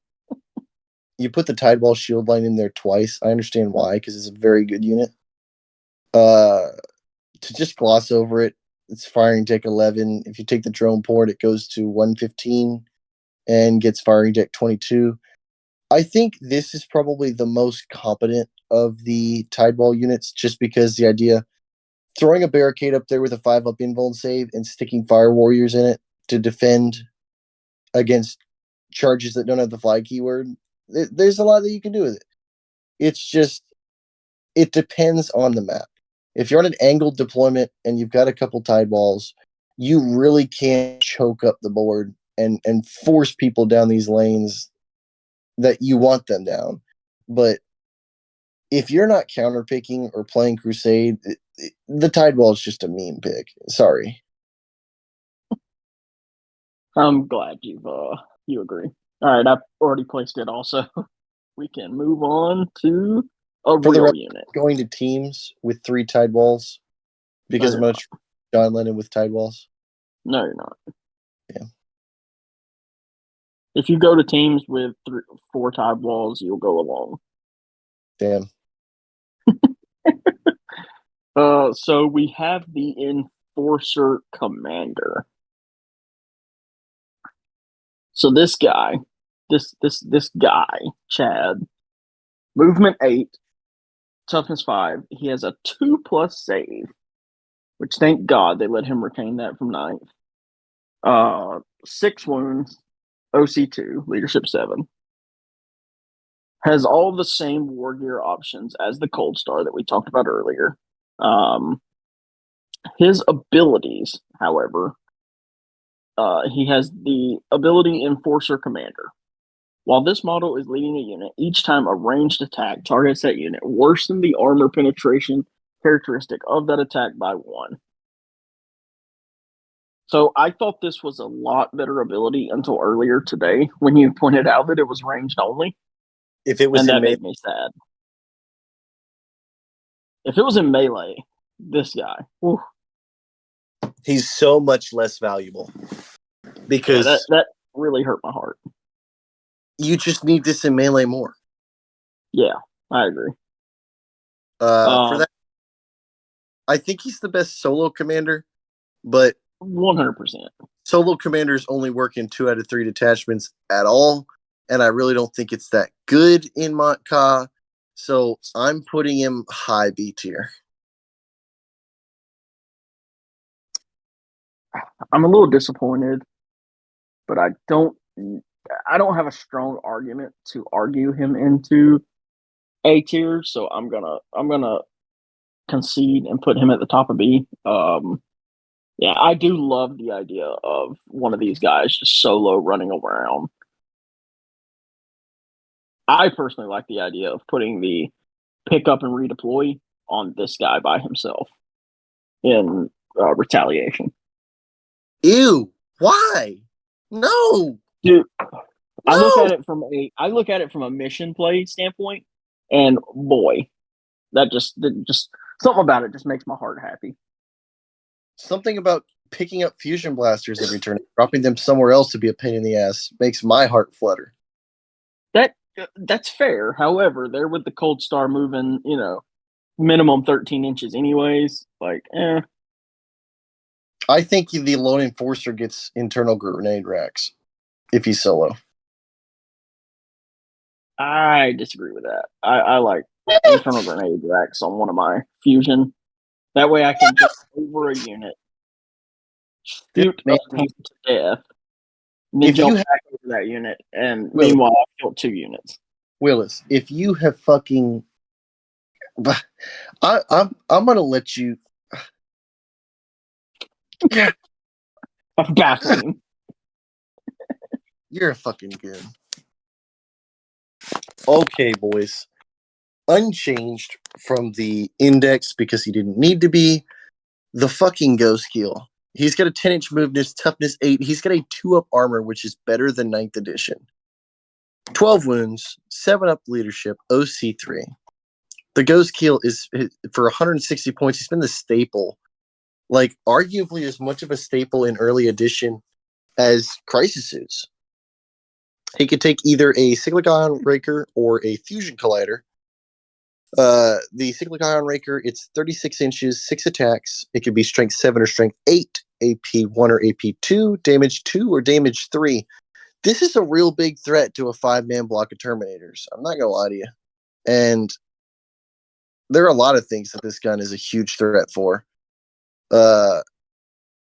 You put the Tidewall shield line in there twice. I understand why, because it's a very good unit. To just gloss over it, it's firing deck 11. If you take the drone port, it goes to 115 and gets firing deck 22. I think this is probably the most competent of the Tidewall units, just because the idea throwing a barricade up there with a 5-up invuln save and sticking Fire Warriors in it to defend against charges that don't have the fly keyword. There's a lot that you can do with it. It's just, it depends on the map. If you're on an angled deployment and you've got a couple tide walls, you really can't choke up the board and force people down these lanes that you want them down. But if you're not counterpicking or playing Crusade, the tide wall is just a meme pick. Sorry. I'm glad you agree. All right, I've already placed it. Also, we can move on to a For the real rest, unit. going to teams with 3 tide walls because I'm going to John Lennon with tide walls. No, you're not. Yeah. If you go to teams with 4 tide walls, you'll go along. Damn. So we have the Enforcer Commander. So this guy, this guy, Chad, movement 8, toughness 5. He has a 2+ save, which thank God they let him retain that from 9th. 6 wounds, OC2, leadership 7. Has all the same war gear options as the Cold Star that we talked about earlier. His abilities, however, he has the ability Enforcer Commander. While this model is leading a unit, each time a ranged attack targets that unit, worsen the armor penetration characteristic of that attack by 1. So I thought this was a lot better ability until earlier today when you pointed out that it was ranged only. If it was and in that made me sad. If it was in melee, this guy, whew, he's so much less valuable because that really hurt my heart. you just need this in melee more. Yeah, I agree. For that, I think he's the best solo commander, but 100%. Solo commanders only work in 2 out of 3 detachments at all, and I really don't think it's that good in Montka. So I'm putting him high B tier. I'm a little disappointed, but I don't have a strong argument to argue him into A tier, so I'm gonna concede and put him at the top of B. Yeah, I do love the idea of one of these guys just solo running around. I personally like the idea of putting the pick up and redeploy on this guy by himself in retaliation. Ew! Why? No, Dude, no. I look at it from a mission play standpoint, and boy, that just something about it just makes my heart happy. Something about picking up fusion blasters every turn, dropping them somewhere else to be a pain in the ass makes my heart flutter. That's fair. However, there with the Cold Star moving, minimum 13 inches anyways, like, I think the lone enforcer gets internal grenade racks if he's solo. I disagree with that. I like internal grenade racks on one of my fusion. That way I can jump over a unit, shoot a tank to death, and then jump back over that unit, and meanwhile I killed 2 units. Willis, if you have fucking, I'm gonna let you. Yeah, I'm baffling him. you're a fucking goon. Okay, boys. Unchanged from the index because he didn't need to be. The fucking ghost skill. He's got a 10-inch moveness, toughness 8. He's got a 2-up armor, which is better than 9th edition. 12 wounds, 7-up leadership, OC3. The ghost skill is for 160 points. He's been the staple, like arguably as much of a staple in early edition as Crisis Suits. He could take either a Cyclic Ion Raker or a Fusion Collider. The Cyclic Ion Raker, it's 36 inches, 6 attacks. It could be Strength 7 or Strength 8, AP 1 or AP 2, Damage 2 or Damage 3. This is a real big threat to a 5-man block of Terminators. I'm not going to lie to you. And there are a lot of things that this gun is a huge threat for.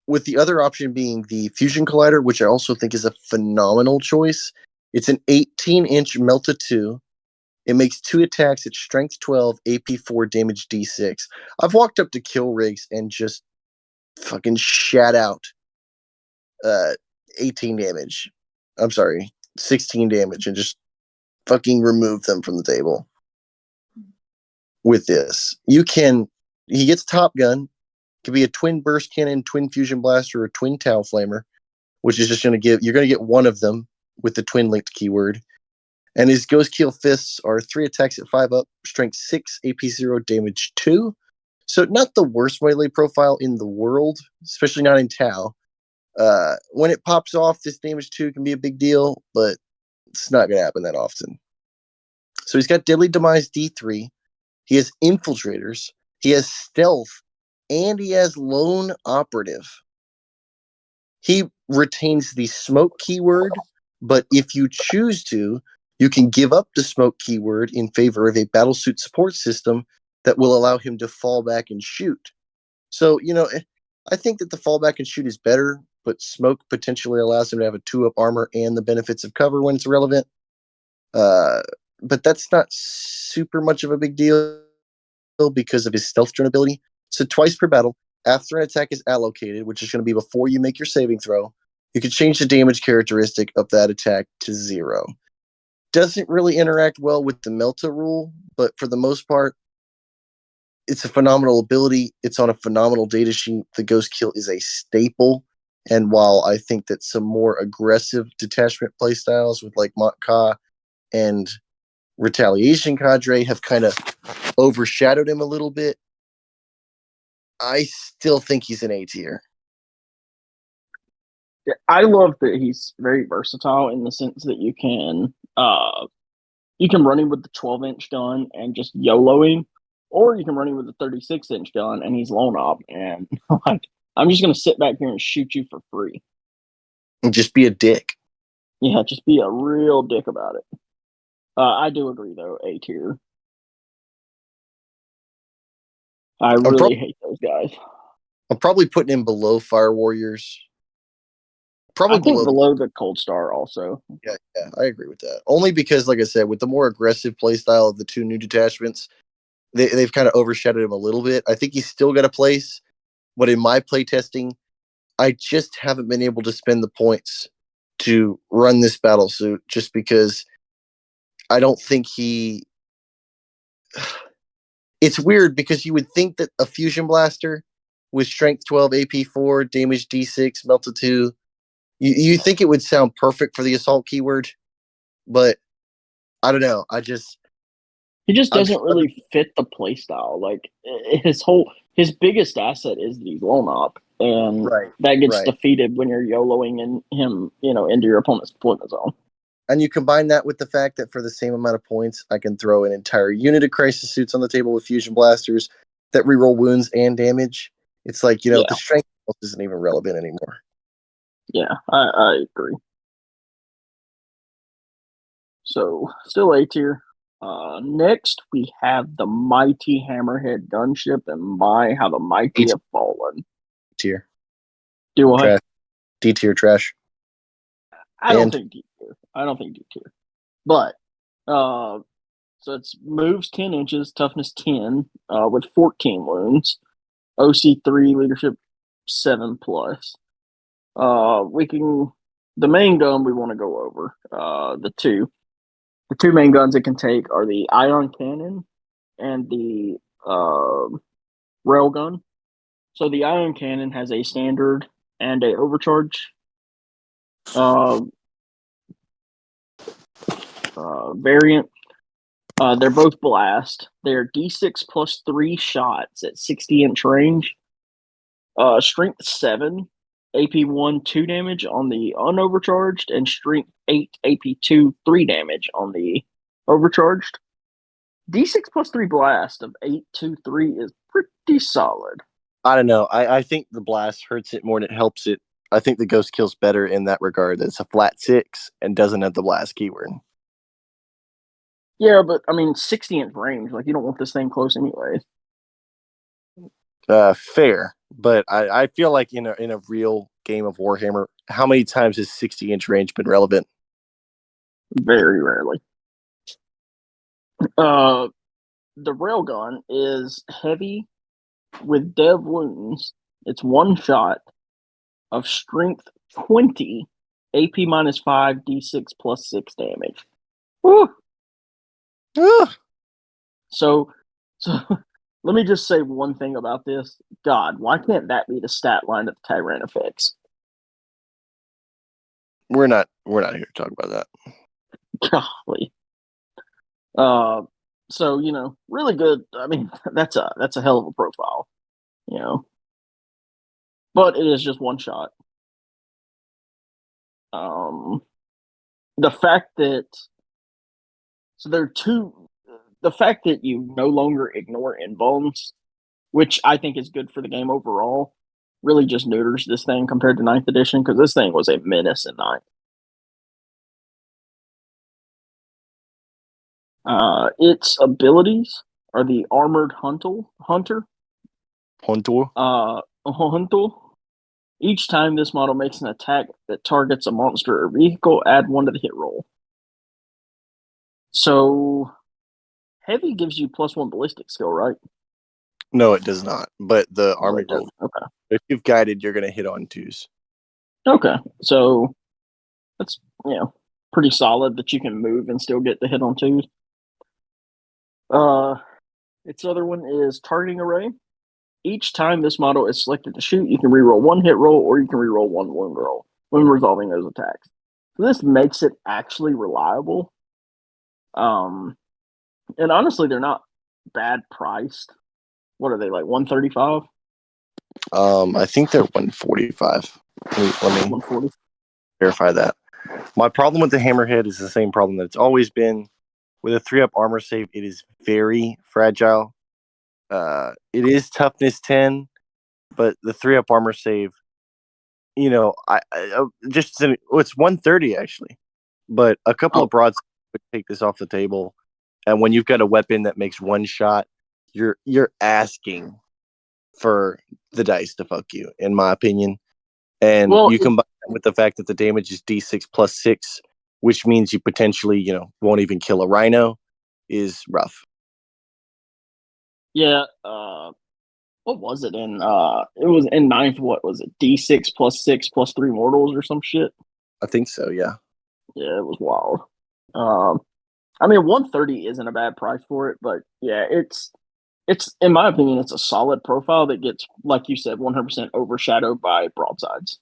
With the other option being the Fusion Collider, which I also think is a phenomenal choice. It's an 18-inch Melta 2. It makes 2 attacks at Strength 12, AP 4, Damage D6. I've walked up to kill rigs and just fucking shat out 18 damage. I'm sorry, 16 damage and just fucking remove them from the table. With this, he gets Top Gun. Could be a twin burst cannon, twin fusion blaster, or twin Tau flamer, which is just going to you're going to get one of them with the twin linked keyword. And his Ghost Keel Fists are 3 attacks at 5 up, strength 6, AP 0, damage 2. So not the worst melee profile in the world, especially not in Tau. When it pops off, this damage 2 can be a big deal, but it's not going to happen that often. So he's got Deadly Demise D3. He has Infiltrators. He has Stealth. And he has Lone Operative. He retains the Smoke keyword, but if you choose to, you can give up the Smoke keyword in favor of a Battlesuit support system that will allow him to fall back and shoot. So, I think that the fallback and shoot is better, but Smoke potentially allows him to have a 2-up armor and the benefits of cover when it's relevant. But that's not super much of a big deal because of his stealth drone ability. So twice per battle, after an attack is allocated, which is going to be before you make your saving throw, you can change the damage characteristic of that attack to 0. Doesn't really interact well with the Melta rule, but for the most part, it's a phenomenal ability. It's on a phenomenal data sheet. The Ghost Kill is a staple. And while I think that some more aggressive detachment playstyles with like Mont-Ka and Retaliation Cadre have kind of overshadowed him a little bit, I still think he's an A tier. I love that he's very versatile in the sense that you can run him with the 12-inch gun and just YOLO him, or you can run him with the 36-inch gun and he's lone op, and like I'm just gonna sit back here and shoot you for free. And just be a dick. Yeah, just be a real dick about it. I do agree though, A tier. I really hate those guys. I'm probably putting him below Fire Warriors. Probably I think below the Cold Star also. Yeah, I agree with that. Only because, like I said, with the more aggressive playstyle of the 2 new detachments, they've kind of overshadowed him a little bit. I think he's still got a place, but in my playtesting, I just haven't been able to spend the points to run this battle suit just because I don't think he... It's weird because you would think that a Fusion Blaster with Strength 12, AP 4, Damage D6, Melta 2, you think it would sound perfect for the Assault keyword, but I don't know. He just doesn't really fit the playstyle. Like his biggest asset is the lone op, and that gets defeated when you're YOLOing him, into your opponent's deployment zone. And you combine that with the fact that for the same amount of points, I can throw an entire unit of Crisis Suits on the table with Fusion Blasters that reroll wounds and damage. It's like, the strength isn't even relevant anymore. Yeah, I agree. So, still A tier. Next, we have the mighty Hammerhead gunship, and how the mighty have fallen. Tier. Do what? Trash. D tier trash. I don't think D tier. But So it's moves 10 inches, toughness 10, with 14 wounds, OC 3, leadership 7 plus. The main gun we want to go over, the two main guns it can take are the ion cannon and the railgun. So the ion cannon has a standard and a overcharge uh, variant. They're both blast. They're D6 plus 3 shots at 60-inch range. Strength 7, AP1 2 damage on the unovercharged, and Strength 8, AP2 3 damage on the overcharged. D6 plus 3 blast of 823 is pretty solid. I don't know. I think the blast hurts it more than it helps it. I think the ghost kill's better in that regard. It's a flat 6 and doesn't have the blast keyword. Yeah, but I mean, 60-inch range. Like, you don't want this thing close anyway. Fair, but I feel like in a real game of Warhammer, how many times has 60-inch range been relevant? Very rarely. The railgun is heavy with dev wounds. It's one shot of strength 20, AP minus 5, D6 plus 6 damage. Woo! So let me just say one thing about this. God, why can't that be the stat line of the Tyrant effects? We're not here to talk about that. Golly. So, really good. I mean, that's a hell of a profile, but it is just one shot. The fact that the fact that you no longer ignore inbones, which I think is good for the game overall, really just neuters this thing compared to 9th edition, because this thing was a menace in 9th. Its abilities are the Armored Hunter. Hunter? Hunter. Each time this model makes an attack that targets a monster or vehicle, add 1 to the hit roll. So, heavy gives you +1 ballistic skill, right? No, it does not. But the armored does. Okay. If you've guided, you're going to hit on 2s. Okay, so that's pretty solid that you can move and still get the hit on 2s. Its other one is targeting array. Each time this model is selected to shoot, you can reroll 1 hit roll or you can reroll 1 wound roll when resolving those attacks. So this makes it actually reliable. And honestly, they're not bad priced. What are they, like 135? I think they're 145. Let me 140. verify that. My problem with the Hammerhead is the same problem that it's always been. With a 3-up armor save, it is very fragile. It is toughness 10, but the 3-up armor save, it's 130 actually, but a couple of broads would take this off the table. And when you've got a weapon that makes 1 shot, you're asking for the dice to fuck you, in my opinion. And you combine that with the fact that the damage is D6 plus 6, which means you potentially, won't even kill a rhino, is rough. Yeah. What was it in? It was in 9th. What was it? D6 plus 6 plus 3 mortals or some shit. I think so. Yeah. Yeah, it was wild. I mean, 130 isn't a bad price for it, but yeah, it's in my opinion, it's a solid profile that gets, like you said, 100% overshadowed by broadsides.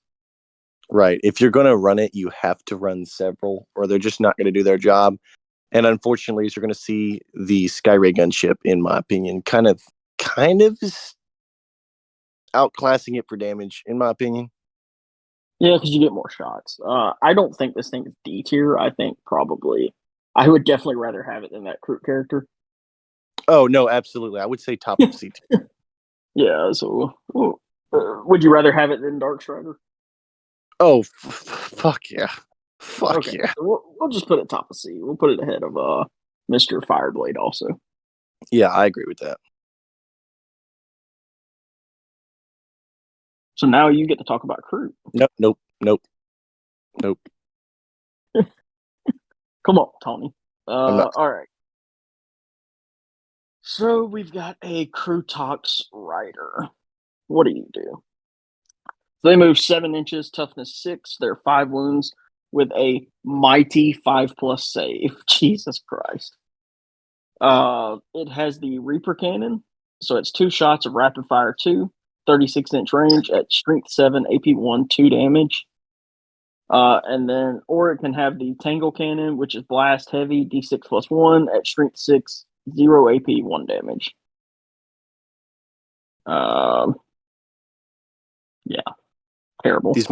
Right. If you're going to run it, you have to run several, or they're just not going to do their job. And unfortunately, you're going to see the Skyray gunship, in my opinion, kind of is outclassing it for damage, in my opinion. Yeah, because you get more shots. I don't think this thing is D tier. I think probably I would definitely rather have it than that Kroot character. Oh, no, absolutely. I would say top of C tier. Yeah, so would you rather have it than Darkstrider? Oh, fuck yeah. Fuck yeah. So we'll just put it top of C. We'll put it ahead of Mr. Fireblade also. Yeah, I agree with that. So now you get to talk about Kroot. Nope. Come on, Tony. not. All right. So we've got a Crutox Rider. What do you do? So they move 7 inches, toughness 6. They're 5 wounds with a mighty 5+ save. Jesus Christ. It has the Reaper Cannon. So it's 2 shots of rapid fire 2, 36-inch range at strength 7, AP 1, 2 damage. And then, or it can have the Tangle Cannon, which is blast heavy, D6 plus 1 at strength 6, 0 AP, 1 damage. Yeah, terrible. These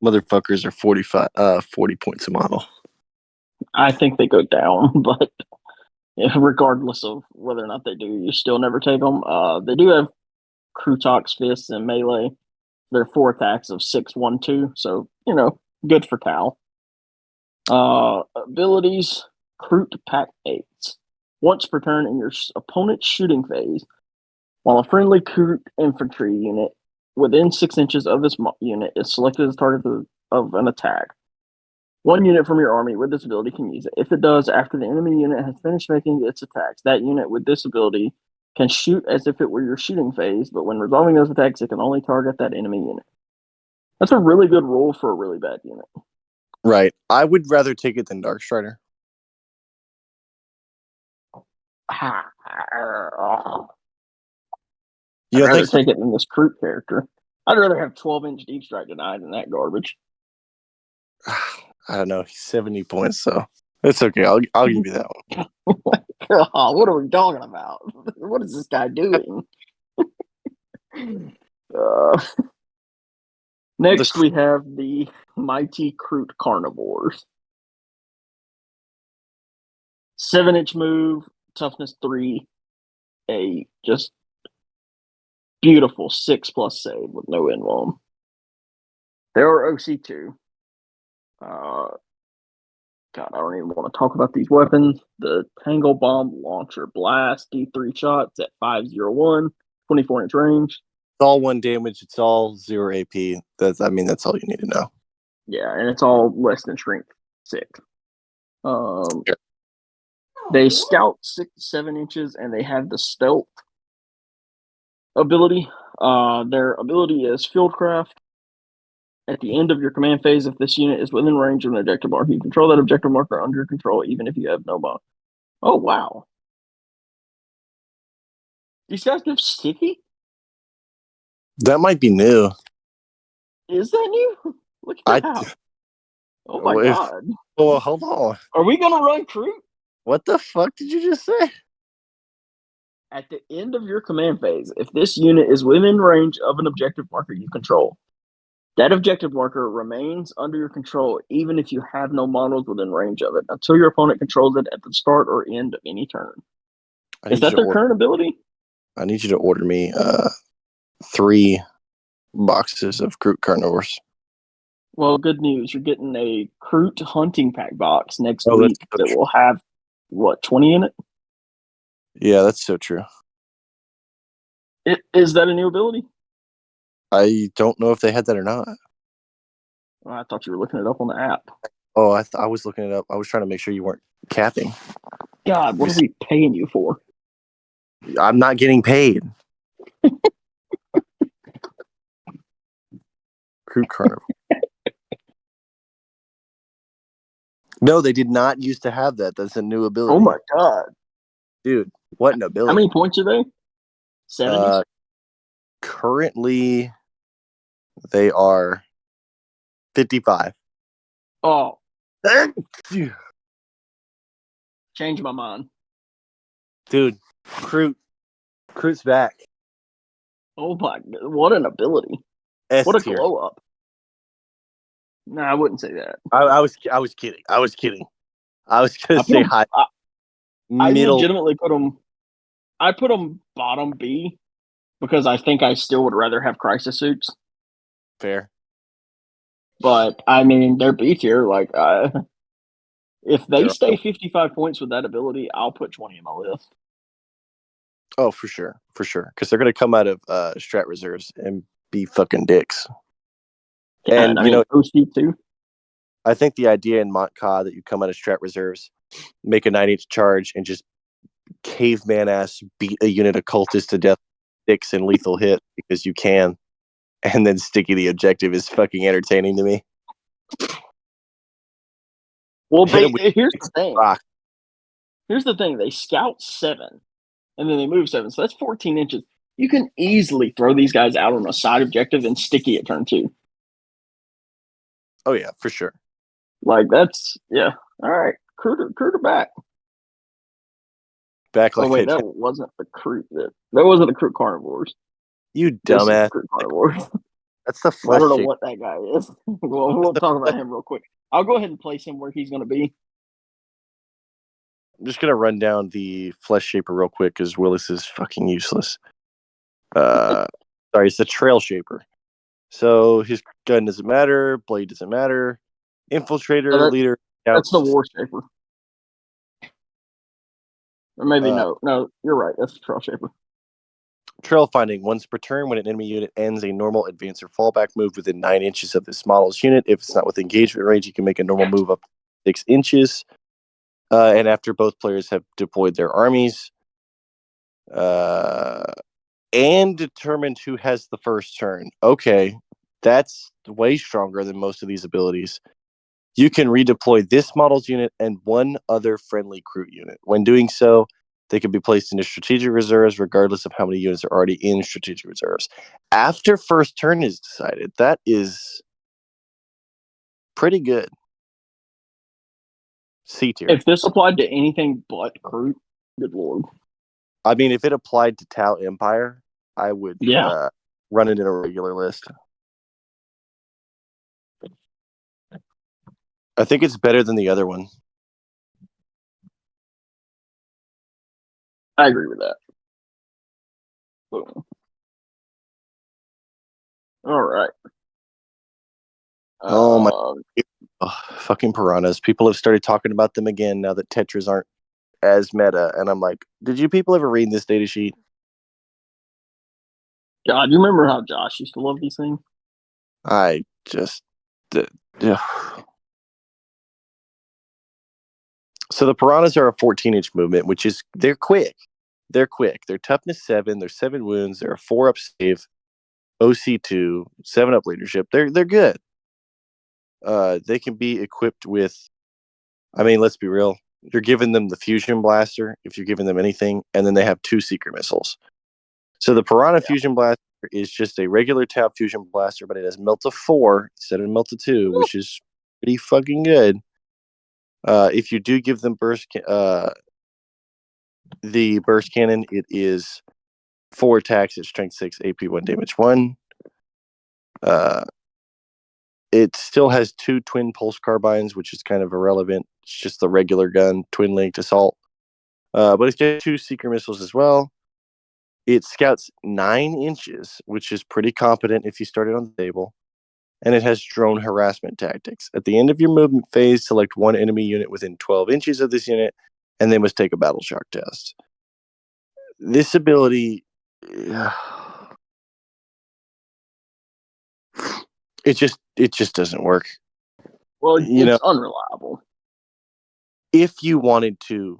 motherfuckers are 40 points a model. I think they go down, but regardless of whether or not they do, you still never take them. They do have Crutox Fists and Melee. They're 4 attacks of 6, 1, 2, so, good for Cal. Abilities, Crute Pack 8. Once per turn in your opponent's shooting phase, while a friendly Crute infantry unit within 6 inches of this unit is selected as target of an attack, 1 unit from your army with this ability can use it. If it does, after the enemy unit has finished making its attacks, that unit with this ability can shoot as if it were your shooting phase, but when resolving those attacks, it can only target that enemy unit. That's a really good rule for a really bad unit. Right. I would rather take it than Dark Strider. I'd You don't rather think so? take it than this Crute character. I'd rather have 12-inch Deep Strike denied than that garbage. I don't know. He's 70 points, so it's okay. I'll give you that one. God, what are we talking about? What is this guy doing? Next, we have the Mighty Crute Carnivores. 7-inch move, toughness 3, a just beautiful 6+ save with no invuln. They are OC2. God, I don't even want to talk about these weapons. The Tangle Bomb Launcher Blast, D3 shots at 501, 24-inch range. It's all 1 damage. It's all 0 AP. That's all you need to know. Yeah, and it's all less than strength 6. They scout 6 to 7 inches, and they have the stealth ability. Their ability is Fieldcraft. At the end of your command phase, if this unit is within range of an objective marker, you control that objective marker under your control, even if you have no bomb. Oh, wow. These guys give sticky? That might be new. Is that new? Look at that. Oh my God. Oh, hold on. Are we going to run Crute? What the fuck did you just say? At the end of your command phase, if this unit is within range of an objective marker you control, that objective marker remains under your control even if you have no models within range of it until your opponent controls it at the start or end of any turn. Is that their current ability? I need you to order me 3 boxes of Crute Carnivores. Well, good news. You're getting a Crute hunting pack box next week that will have, 20 in it? Yeah, that's so true. Is that a new ability? I don't know if they had that or not. Well, I thought you were looking it up on the app. Oh, I was looking it up. I was trying to make sure you weren't capping. God, what are we paying you for? I'm not getting paid. Crute Carnivore. No, they did not used to have that. That's a new ability. Oh my God. Dude, what an ability. How many points are they? 70? Currently, they are 55. Oh. Change my mind. Dude, Crute's back. Oh my God. What an ability. S what a tier. glow up. No, I wouldn't say that. I was kidding. I was going to say high. I legitimately put them. I put them bottom B because I think I still would rather have crisis suits. Fair. But I mean, they're B tier. Like, if they stay 55 points with that ability, I'll put 20 in my list. Oh, for sure, because they're going to come out of strat reserves and be fucking dicks. And OC too. I think the idea in Mont Ka that you come out of strat reserves, make a 9-inch charge and just caveman ass beat a unit of cultists to death, sticks and lethal hit because you can, and then sticky the objective is fucking entertaining to me. Well, Hit 'em with here's the thing. rock. Here's the thing. They scout 7, and then they move 7, so that's 14 inches. You can easily throw these guys out on a side objective and sticky at turn 2. Oh yeah, for sure. Like that's yeah. All right, Cruder back. Back Oh like wait, that. that wasn't the Crute. That wasn't the Crute Carnivores. You This is the dumbass. Crute Carnivores. That's the I flesh don't know shape. what that guy is. We'll talk about him real quick. I'll go ahead and place him where he's going to be. I'm just gonna run down the flesh shaper real quick because Willis is fucking useless. Sorry, it's the trail shaper. So his gun doesn't matter, blade doesn't matter, infiltrator, leader. That's the war shaper. Or maybe no, you're right. That's the trail shaper. Trail finding. Once per turn, when an enemy unit ends a normal advance or fallback move within 9 inches of this model's unit, if it's not with engagement range, you can make a normal move up 6 inches. And after both players have deployed their armies, and determined who has the first turn. Okay, that's way stronger than most of these abilities. You can redeploy this model's unit and one other friendly crew unit. When doing so, they can be placed into strategic reserves regardless of how many units are already in strategic reserves. After first turn is decided, that is pretty good. C tier. If this applied to anything but Crute, good lord. I mean, if it applied to Tau Empire, I would run it in a regular list. I think it's better than the other one. I agree with that. Boom. All right. Oh my! Fucking piranhas. People have started talking about them again now that Tetras aren't as meta, and I'm like, did you people ever read this data sheet? God, you remember how Josh used to love these things? I just... So the piranhas are a 14-inch movement, which is... They're quick. They're toughness 7. They're 7 wounds. They're a 4-up save. OC2. 7-up leadership. They're good. They can be equipped with... I mean, let's be real. You're giving them the fusion blaster, if you're giving them anything, and then they have 2 secret missiles. So the Piranha Fusion Blaster is just a regular tap fusion blaster, but it has melt of 4 instead of melt of 2, which is pretty fucking good. If you do give them the burst cannon, it is 4 attacks at strength 6, AP 1, damage 1. It still has 2 twin pulse carbines, which is kind of irrelevant. It's just the regular gun, twin linked assault. But it's got 2 secret missiles as well. It scouts 9 inches, which is pretty competent if you start it on the table. And it has drone harassment tactics. At the end of your movement phase, select one enemy unit within 12 inches of this unit, and they must take a battle shock test. This ability... It just doesn't work. Well, it's unreliable. If you wanted to,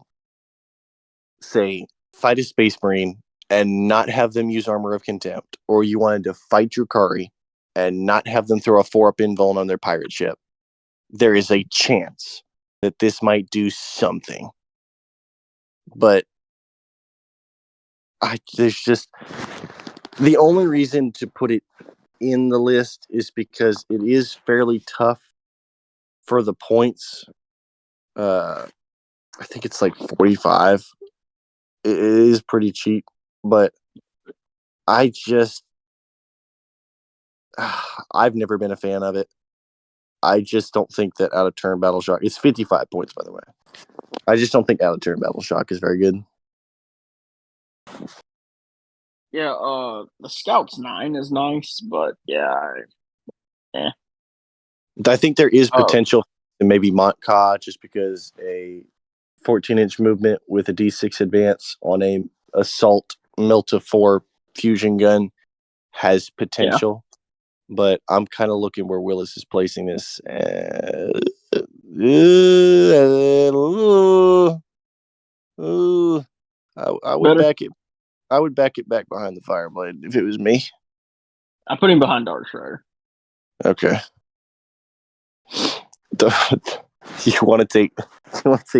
say, fight a Space Marine and not have them use Armor of Contempt, or you wanted to fight Drukhari and not have them throw a 4-up invuln on their pirate ship, there is a chance that this might do something. But there's just... The only reason to put it in the list is because it is fairly tough for the points. I think it's like 45. It is pretty cheap, but I've never been a fan of it. I just don't think that out of turn battle shock... It's 55 points, by the way. I just don't think out of turn battle shock is very good. Yeah, the Scout's 9 is nice, but I think there is potential to maybe Montka, just because a 14-inch movement with a D6 advance on a assault melt of 4 fusion gun has potential. But I'm kind of looking where Willis is placing this. I would Better. back it. I would back it back behind the Fireblade if it was me. I put him behind Dark Strider. Okay. You want to take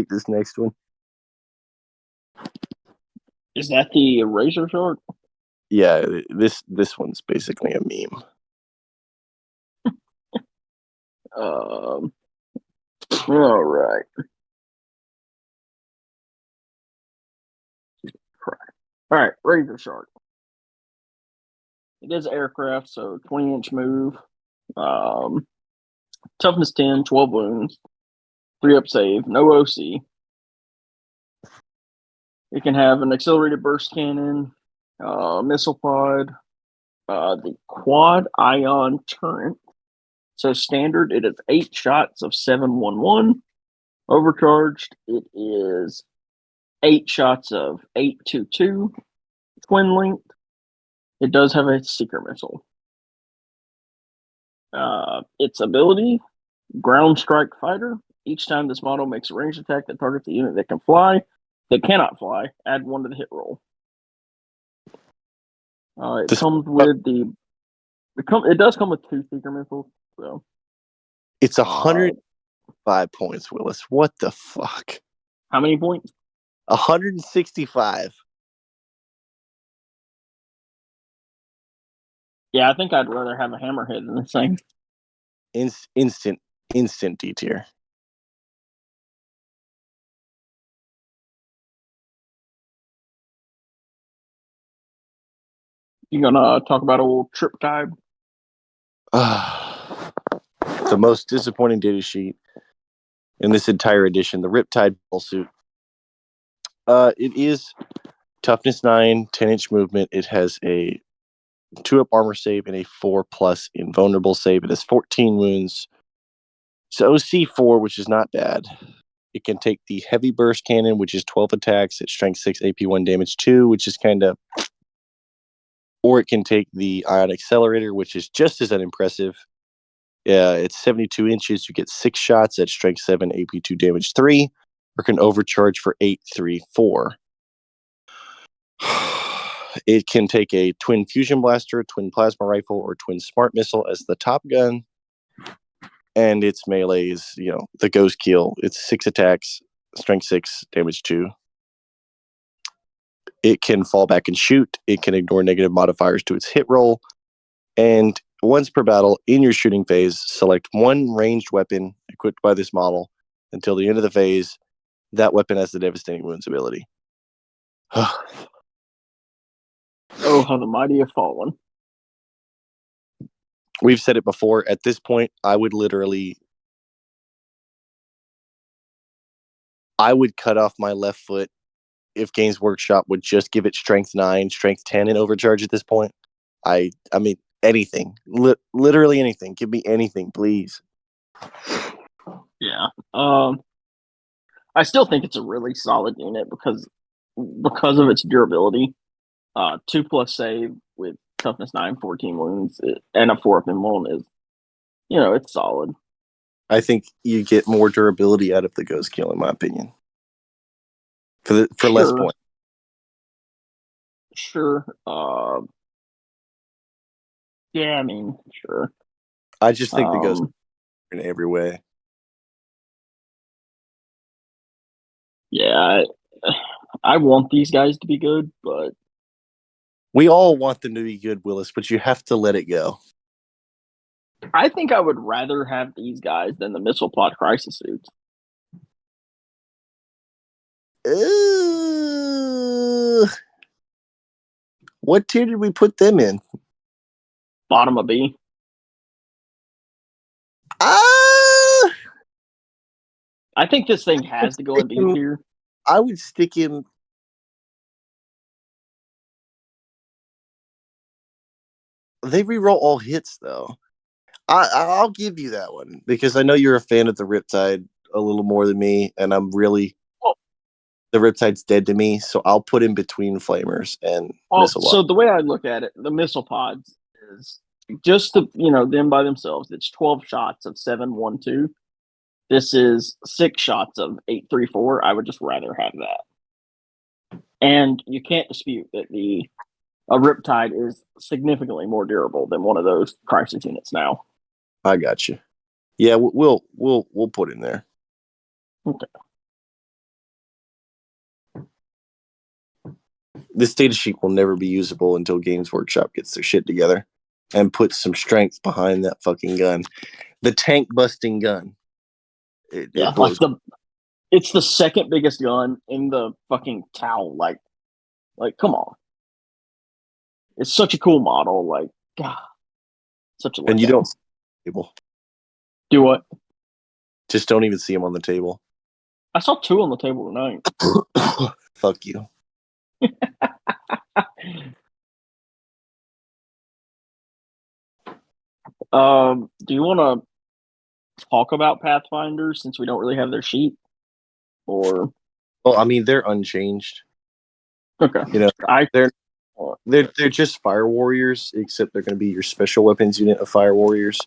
this next one? Is that the Razor Shark? Yeah, this one's basically a meme. All right. All right, Razor Shark. It is aircraft, so 20-inch move. Toughness 10, 12 wounds, 3-up save, no OC. It can have an accelerated burst cannon, missile pod, the quad ion turret. So standard, it is 8 shots of 711. Overcharged, it is 8 shots of 822. Twin linked. It does have a seeker missile. Its ability, ground strike fighter. Each time this model makes a ranged attack that targets a unit that can fly, that cannot fly, add 1 to the hit roll. It comes with it does come with 2 seeker missiles. So it's 105 points, Willis. What the fuck? How many points? 165. Yeah, I think I'd rather have a hammerhead than this thing. Instant D tier. You gonna talk about old Triptide? The most disappointing data sheet in this entire edition, the Riptide ball suit. It is toughness 9, 10-inch movement. It has a 2-up armor save and a 4+ invulnerable save. It has 14 wounds. So OC 4, which is not bad. It can take the heavy burst cannon, which is 12 attacks at strength 6, AP 1, damage 2, which is kind of. Or it can take the ion accelerator, which is just as unimpressive. It's 72 inches. You get 6 shots at strength 7, AP 2, damage 3. Or can overcharge for 8, 3, 4. It can take a twin fusion blaster, twin plasma rifle, or twin smart missile as the top gun. And its melee is, the ghost kill. It's 6 attacks, strength 6, damage 2. It can fall back and shoot. It can ignore negative modifiers to its hit roll. And once per battle, in your shooting phase, select 1 ranged weapon equipped by this model. Until the end of the phase, that weapon has the devastating wounds ability. Oh, how the mighty have fallen. We've said it before. At this point, I would cut off my left foot if Games Workshop would just give it strength 9, strength 10, and overcharge at this point. I mean, anything. Literally anything. Give me anything, please. Yeah. I still think it's a really solid unit because of its durability. 2+ save with toughness 9, 14 wounds, and a 4-up invuln is, it's solid. I think you get more durability out of the ghost kill, in my opinion. For less points. Sure. Yeah, I mean, sure. I just think the ghost in every way. Yeah, I want these guys to be good, but we all want them to be good, Willis, but you have to let it go. I think I would rather have these guys than the missile pod crisis suits. What tier did we put them in? Bottom of B. I think this thing has to go in B tier. I would stick him. They reroll all hits, though. I'll give you that one because I know you're a fan of the Riptide a little more than me, and I'm really the Riptide's dead to me, so I'll put him between Flamers and Missile Pod. So the way I look at it, the Missile Pods is just them by themselves. It's 12 shots of 712. This is 6 shots of 834. I would just rather have that. And you can't dispute that a Riptide is significantly more durable than one of those crisis units now. I got you. Yeah, we'll put in there. Okay. This data sheet will never be usable until Games Workshop gets their shit together and puts some strength behind that fucking gun. The tank busting gun. It blows. It's the second biggest gun in the fucking towel. Like, come on. It's such a cool model. Like, God, such a. And you don't see the table. Do what? Just don't even see them on the table. I saw 2 on the table tonight. Fuck you. Do you want to talk about Pathfinders since we don't really have their sheet? Or Well, I mean, they're unchanged. okay, You know, they're just fire warriors, except they're going to be your special weapons unit of fire warriors.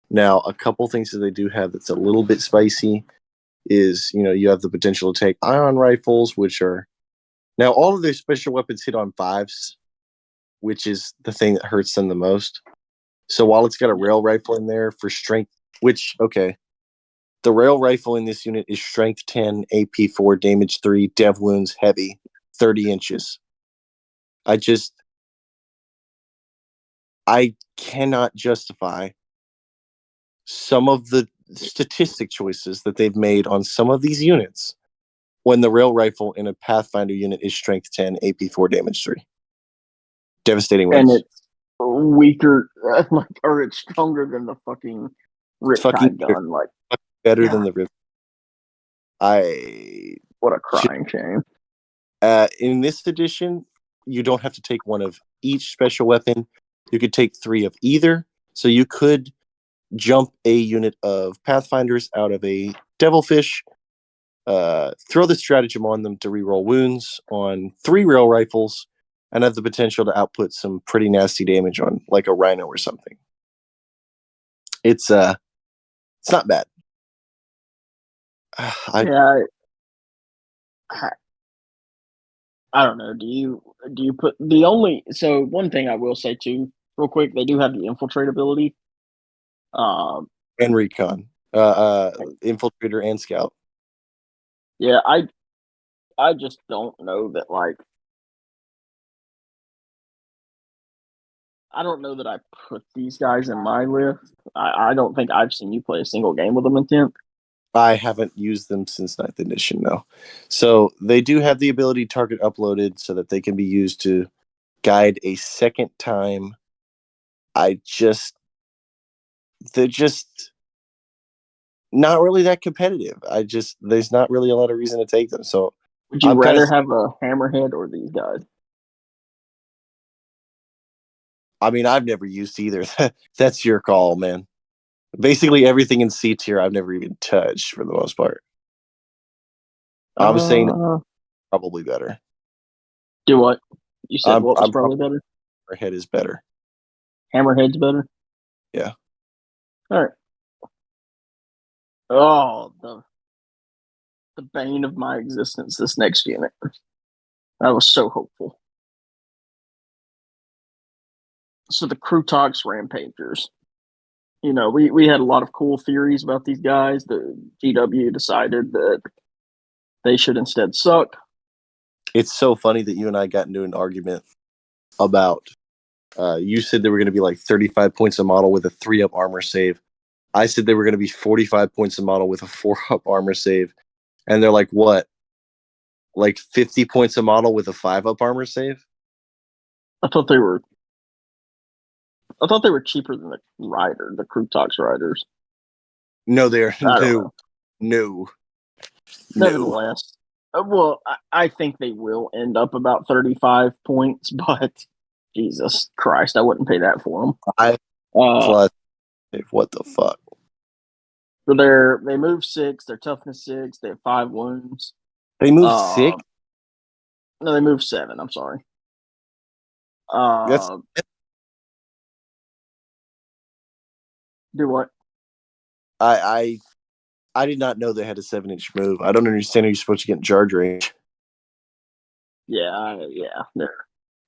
Now, a couple things that they do have that's a little bit spicy is, you have the potential to take ion rifles, which are now all of their special weapons hit on 5s, which is the thing that hurts them the most. So while it's got a rail rifle in there for strength, which, okay, the rail rifle in this unit is strength 10, AP 4, damage 3, dev wounds heavy, 30 inches. I cannot justify some of the statistic choices that they've made on some of these units when the rail rifle in a Pathfinder unit is strength 10, AP 4, damage 3. Devastating wounds. And it's weaker, or it's stronger than the fucking Riptide gun. Like, better than the Rip. What a crying shame. In this edition, you don't have to take one of each special weapon. You could take 3 of either. So you could jump a unit of Pathfinders out of a Devilfish, throw the stratagem on them to reroll wounds on 3 rail rifles, and have the potential to output some pretty nasty damage on like a Rhino or something. It's not bad. I don't know. Do you put the only? So one thing I will say too, real quick, they do have the infiltrate ability. And recon, infiltrator and scout. Yeah, I just don't know that. Like, I don't know that I put these guys in my list. I don't think I've seen you play a single game with them in 10th. I haven't used them since 9th edition, no. So they do have the ability target uploaded so that they can be used to guide a second time. They're just not really that competitive. There's not really a lot of reason to take them. So would you rather have a Hammerhead or these guys? I mean, I've never used either. That's your call, man. Basically, everything in C tier I've never even touched for the most part. I'm saying probably better. Do what? You said what was probably better? Hammerhead is better. Hammerhead's better? Yeah. All right. Oh, the bane of my existence, this next unit. I was so hopeful. So the Crutox Rampagers. We had a lot of cool theories about these guys. The GW decided that they should instead suck. It's so funny that you and I got into an argument about you said they were going to be like 35 points a model with a 3-up armor save. I said they were going to be 45 points a model with a 4-up armor save. And they're like, what? Like 50 points a model with a 5-up armor save? I thought they were cheaper than the Crutox Riders. No, they're no. Nevertheless, well, I think they will end up about 35 points, but Jesus Christ, I wouldn't pay that for them. Plus, what the fuck? So they move 6, they're toughness 6, they have 5 wounds. They move 6? No, they move 7, I'm sorry. Do what? I I did not know they had a 7-inch move. I don't understand how you're supposed to get in charge range. Yeah, they're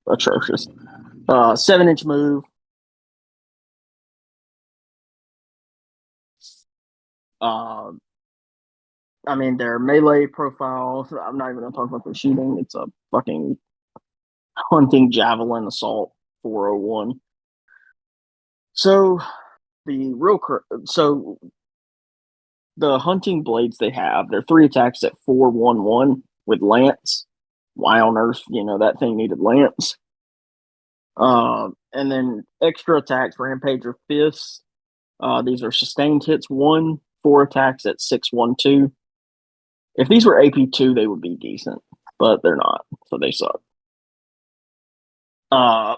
atrocious. 7-inch move. I mean, their melee profile. I'm not even going to talk about the shooting. It's a fucking hunting javelin assault 401. So the hunting blades they have, they're 3 attacks at 411 with lance. Why on earth, that thing needed lance? And then extra attacks, rampage or fists. These are sustained hits 1, 4 attacks at 612. If these were AP2, they would be decent, but they're not, so they suck. The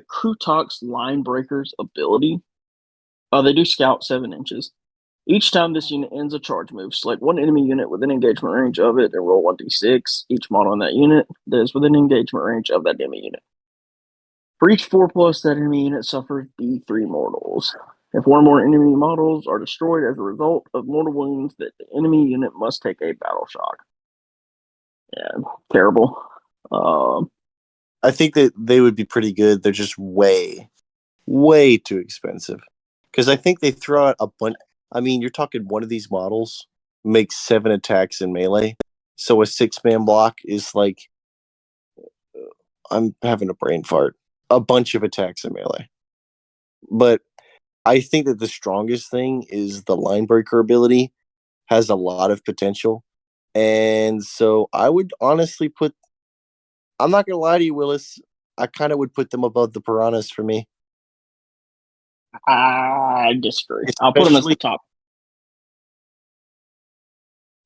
Krutox Line Breakers ability. They do scout 7 inches. Each time this unit ends a charge move, select one enemy unit within engagement range of it and roll 1d6. Each model in that unit that is within engagement range of that enemy unit. For each 4+, that enemy unit suffers D3 mortals. If one or more enemy models are destroyed as a result of mortal wounds, that the enemy unit must take a battle shock. Yeah, terrible. I think that they would be pretty good. They're just way, way too expensive. Because I think they throw out a bunch. I mean, you're talking one of these models makes 7 attacks in melee. So a 6-man block is like, I'm having a brain fart. A bunch of attacks in melee. But I think that the strongest thing is the line breaker ability. Has a lot of potential. And so I would honestly put, I'm not going to lie to you, Willis. I kind of would put them above the piranhas for me. I disagree. I'll put them as the top.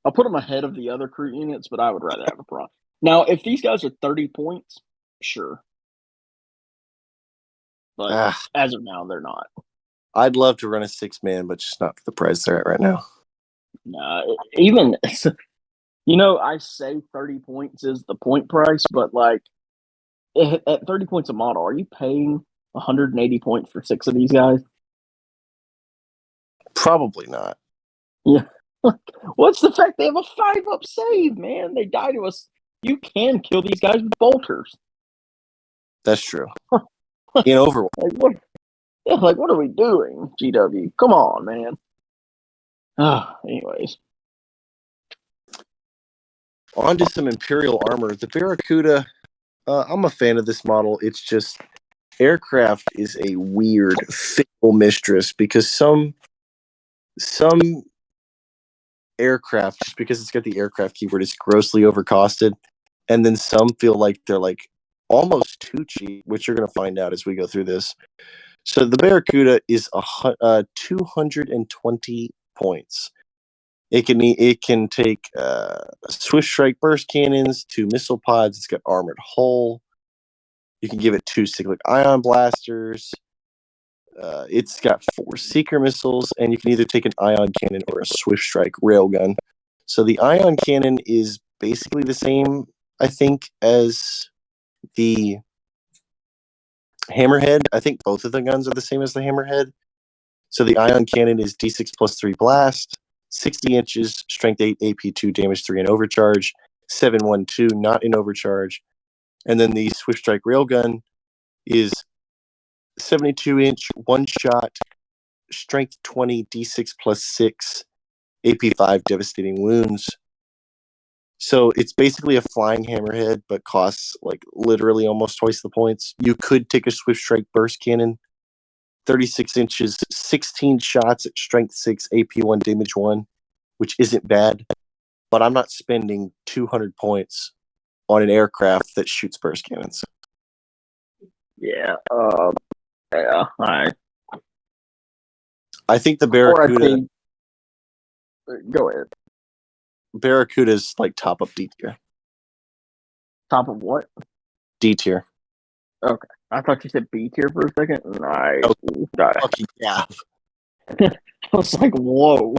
I'll put them ahead of the other crew units, but I would rather have a piranha. Now, if these guys are 30 points, sure. But as of now, they're not. I'd love to run a 6-man, but just not for the price they're at right now. Nah, even, I say 30 points is the point price, but like at 30 points a model, are you paying 180 points for 6 of these guys? Probably not. Yeah. What's the fact they have a 5-up save, man? They die to us. You can kill these guys with bolters. That's true. In Overwatch. What are we doing, GW? Come on, man. Anyways. On to some Imperial armor. The Barracuda, I'm a fan of this model. It's just aircraft is a weird, fickle mistress because some aircraft, just because it's got the aircraft keyword, is grossly overcosted. And then some feel like they're like almost too cheap, which you're going to find out as we go through this. So the Barracuda is 220 points. It can take Swift Strike burst cannons, 2 missile pods. It's got armored hull. You can give it 2 cyclic ion blasters. It's got 4 seeker missiles, and you can either take an ion cannon or a Swift Strike railgun. So the ion cannon is basically the same, I think, as the Hammerhead. I think both of the guns are the same as the Hammerhead. So the ion cannon is D6 plus 3 blast, 60 inches, strength 8, AP2, damage 3 in overcharge, 712, not in overcharge. And then the Swift Strike railgun is 72-inch, one shot, strength 20, D6 plus 6, AP5, devastating wounds. So it's basically a flying hammerhead, but costs like literally almost twice the points. You could take a Swift Strike burst cannon, 36 inches, 16 shots at strength 6, AP1, damage 1, which isn't bad. But I'm not spending 200 points on an aircraft that shoots burst cannons. Yeah. I think the Barracuda. Go ahead. Barracuda's like top of D tier. Top of what? D tier. Okay. I thought you said B tier for a second. Nice. Okay, yeah. I was like, whoa.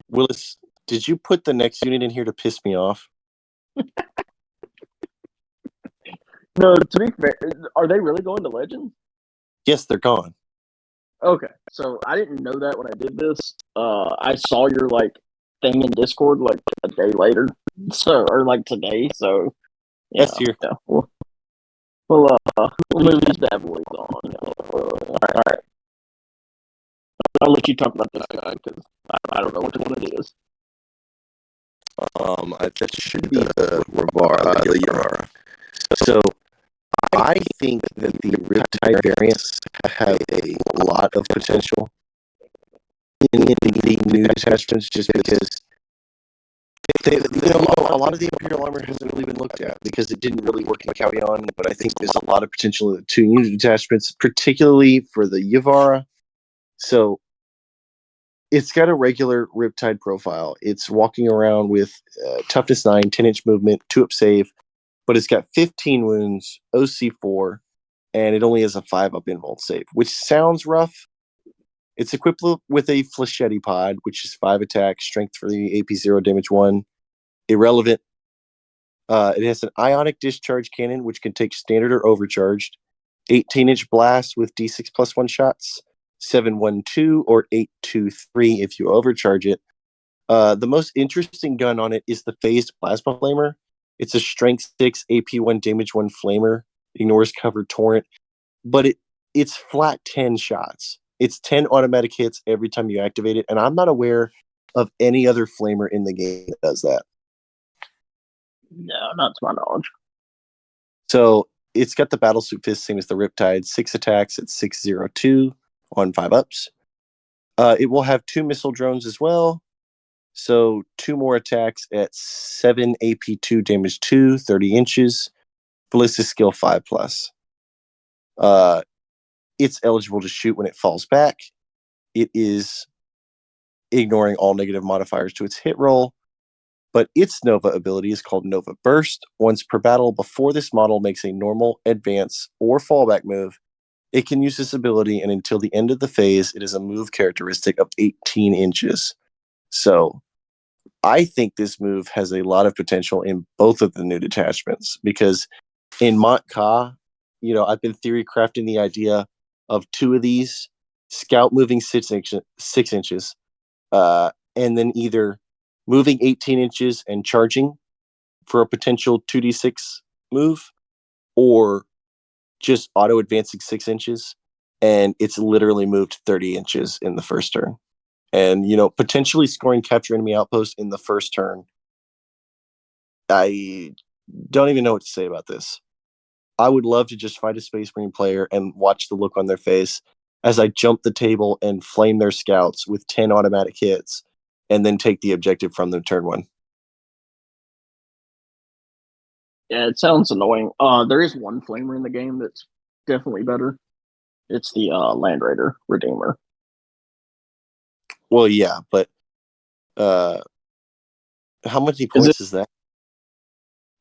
Willis, did you put the next unit in here to piss me off? No, to be fair, are they really going to Legends? Yes, they're gone. Okay, so I didn't know that when I did this. I saw your thing in Discord a day later, or today. So S tier. yeah, we'll move these bad boys on. All right. I'll let you talk about this guy because I don't know which one it is. That should be the Yavara. So I think that the Riptide variants have a lot of potential in the new detachments, just because a lot of the Imperial armor hasn't really been looked at because it didn't really work in Caldeon. But I think there's a lot of potential in the two unit detachments, particularly for the Yavara. So it's got a regular Riptide profile. It's walking around with toughness 9, 10-inch movement, 2-up save, but it's got 15 wounds, OC4, and it only has a 5-up invuln save, which sounds rough. It's equipped with a Flechetti pod, which is 5 attack, strength for the AP 0, damage 1. Irrelevant. It has an ionic discharge cannon, which can take standard or overcharged. 18-inch blast with D6 plus 1 shots. 712 or 823 if you overcharge it. The most interesting gun on it is the phased plasma flamer. It's a strength 6 AP 1 damage 1 flamer. Ignores cover torrent, but it's flat 10 shots. It's 10 automatic hits every time you activate it, and I'm not aware of any other flamer in the game that does that. No, not to my knowledge. So it's got the battlesuit fist, same as the Riptide. 6 attacks at 602 on 5-ups. It will have 2 missile drones as well. So 2 more attacks at 7 AP 2 damage 2, 30 inches. Ballistic skill 5+. It's eligible to shoot when it falls back. It is ignoring all negative modifiers to its hit roll, but its Nova ability is called Nova Burst. Once per battle, before this model makes a normal, advance, or fallback move, it can use this ability, and until the end of the phase, it is a move characteristic of 18 inches. So I think this move has a lot of potential in both of the new detachments, because in Mont Ka, I've been theory crafting the idea of 2 of these, scout moving 6 inches, and then either moving 18 inches and charging for a potential 2d6 move, or just auto advancing 6 inches, and it's literally moved 30 inches in the first turn. And, potentially scoring capture enemy outpost in the first turn. I don't even know what to say about this. I would love to just fight a Space Marine player and watch the look on their face as I jump the table and flame their scouts with 10 automatic hits and then take the objective from them turn 1. Yeah, it sounds annoying. There is one flamer in the game that's definitely better. It's the Land Raider Redeemer. Well, yeah, but how many points is that?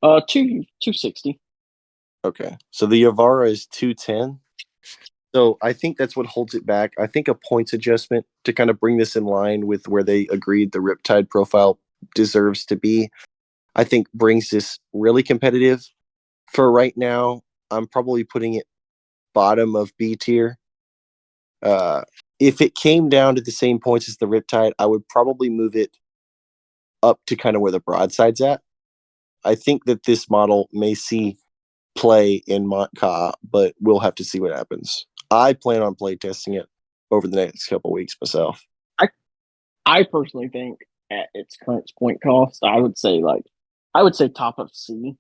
260. Okay, so the Yavara is 210. So I think that's what holds it back. I think a points adjustment to kind of bring this in line with where they agreed the Riptide profile deserves to be, I think brings this really competitive. For right now, I'm probably putting it bottom of B tier. If it came down to the same points as the Riptide, I would probably move it up to kind of where the broadside's at. I think that this model may see play in Mont Ka, but we'll have to see what happens. I plan on play testing it over the next couple of weeks myself. I personally think at its current point cost, I would say top of C,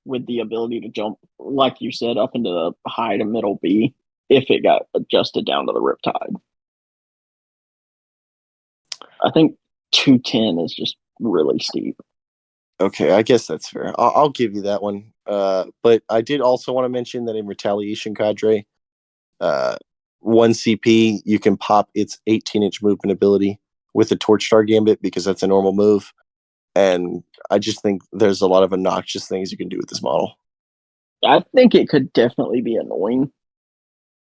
with the ability to jump, like you said, up into the high to middle B if it got adjusted down to the Riptide. I think 210 is just really steep. Okay, I guess that's fair. I'll give you that one. But I did also want to mention that in Retaliation Cadre, 1 CP, you can pop its 18-inch movement ability with the Torch Star Gambit because that's a normal move. And I just think there's a lot of obnoxious things you can do with this model. I think it could definitely be annoying.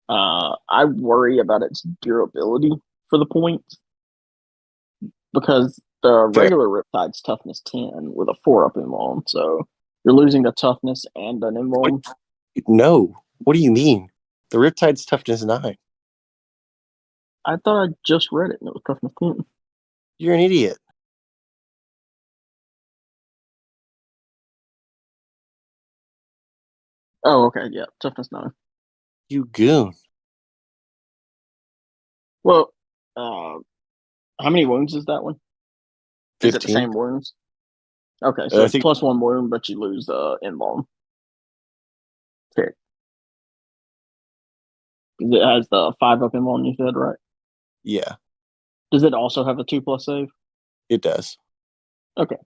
I worry about its durability for the points, because the regular Riptide's toughness 10 with a 4-up invuln, so you're losing the toughness and an invuln. No. What do you mean? The Riptide's toughness 9. I thought I just read it and it was toughness 10. You're an idiot. Oh, okay, yeah, toughness 9. You goon. Well, how many wounds is that one? Is it the 15. same wounds? Okay, so I it's think, plus 1 wound, but you lose invuln. Okay. It has the 5 up invuln, you said, right? yeah, Does it also have a 2+ save? it does. Okay.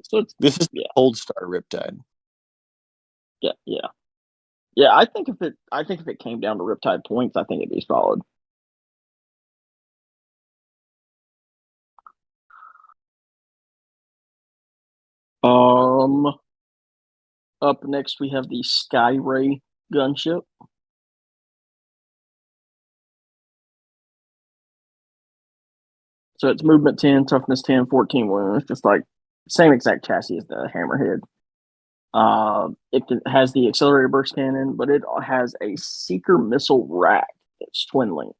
So it's, This is yeah, Cold Star Riptide. yeah. Yeah, I think if it came down to Riptide points, I think it'd be solid. Um, Up next we have the Sky Ray gunship. So it's movement 10, toughness 10, 14 wounds, just like same exact chassis as the Hammerhead. It has the accelerated burst cannon, but it has a seeker missile rack that's twin linked.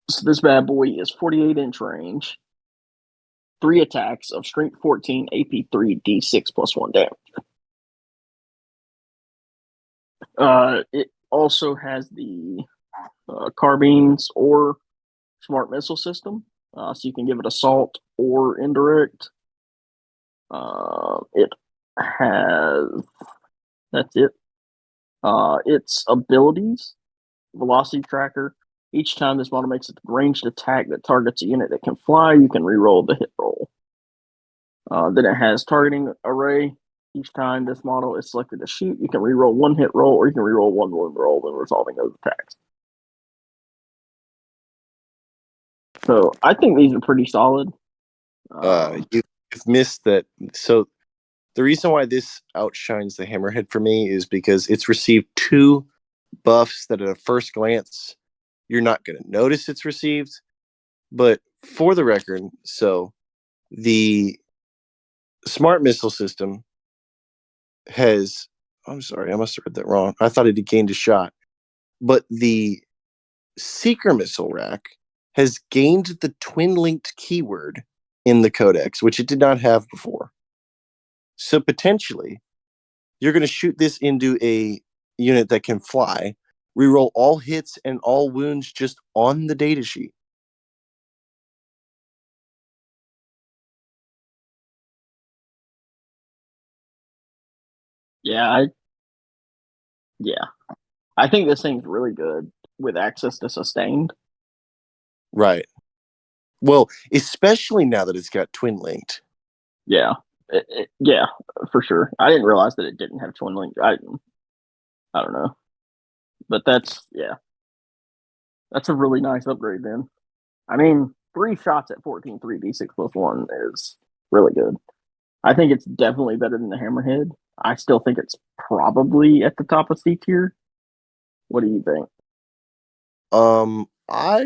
So this bad boy is 48-inch range, 3 attacks of strength 14, AP 3, D6 plus 1 damage. It also has the carbines or smart missile system, so you can give it assault or indirect. It has that's it. Its abilities: velocity tracker. Each time this model makes a ranged attack that targets a unit that can fly, you can reroll the hit roll. Then it has targeting array. Each time this model is selected to shoot, you can reroll 1 hit roll or you can reroll 1 wound roll when resolving those attacks. So I think these are pretty solid. You've missed that. So the reason why this outshines the Hammerhead for me is because it's received 2 buffs that at a first glance you're not going to notice it's received. But for the record, so the smart missile system has, I'm sorry, I must have read that wrong. I thought it had gained a shot. But the seeker missile rack has gained the twin linked keyword in the codex, which it did not have before. So potentially, you're going to shoot this into a unit that can fly, reroll all hits and all wounds just on the datasheet. Yeah, yeah. I think this thing's really good with access to sustained. Right. Well, especially now that it's got twin linked. Yeah, yeah, for sure. I didn't realize that it didn't have twin link. I don't know, but that's a really nice upgrade. Then, I mean, 3 shots at 14, 3d6 plus 1 is really good. I think it's definitely better than the Hammerhead. I still think it's probably at the top of C tier. What do you think? I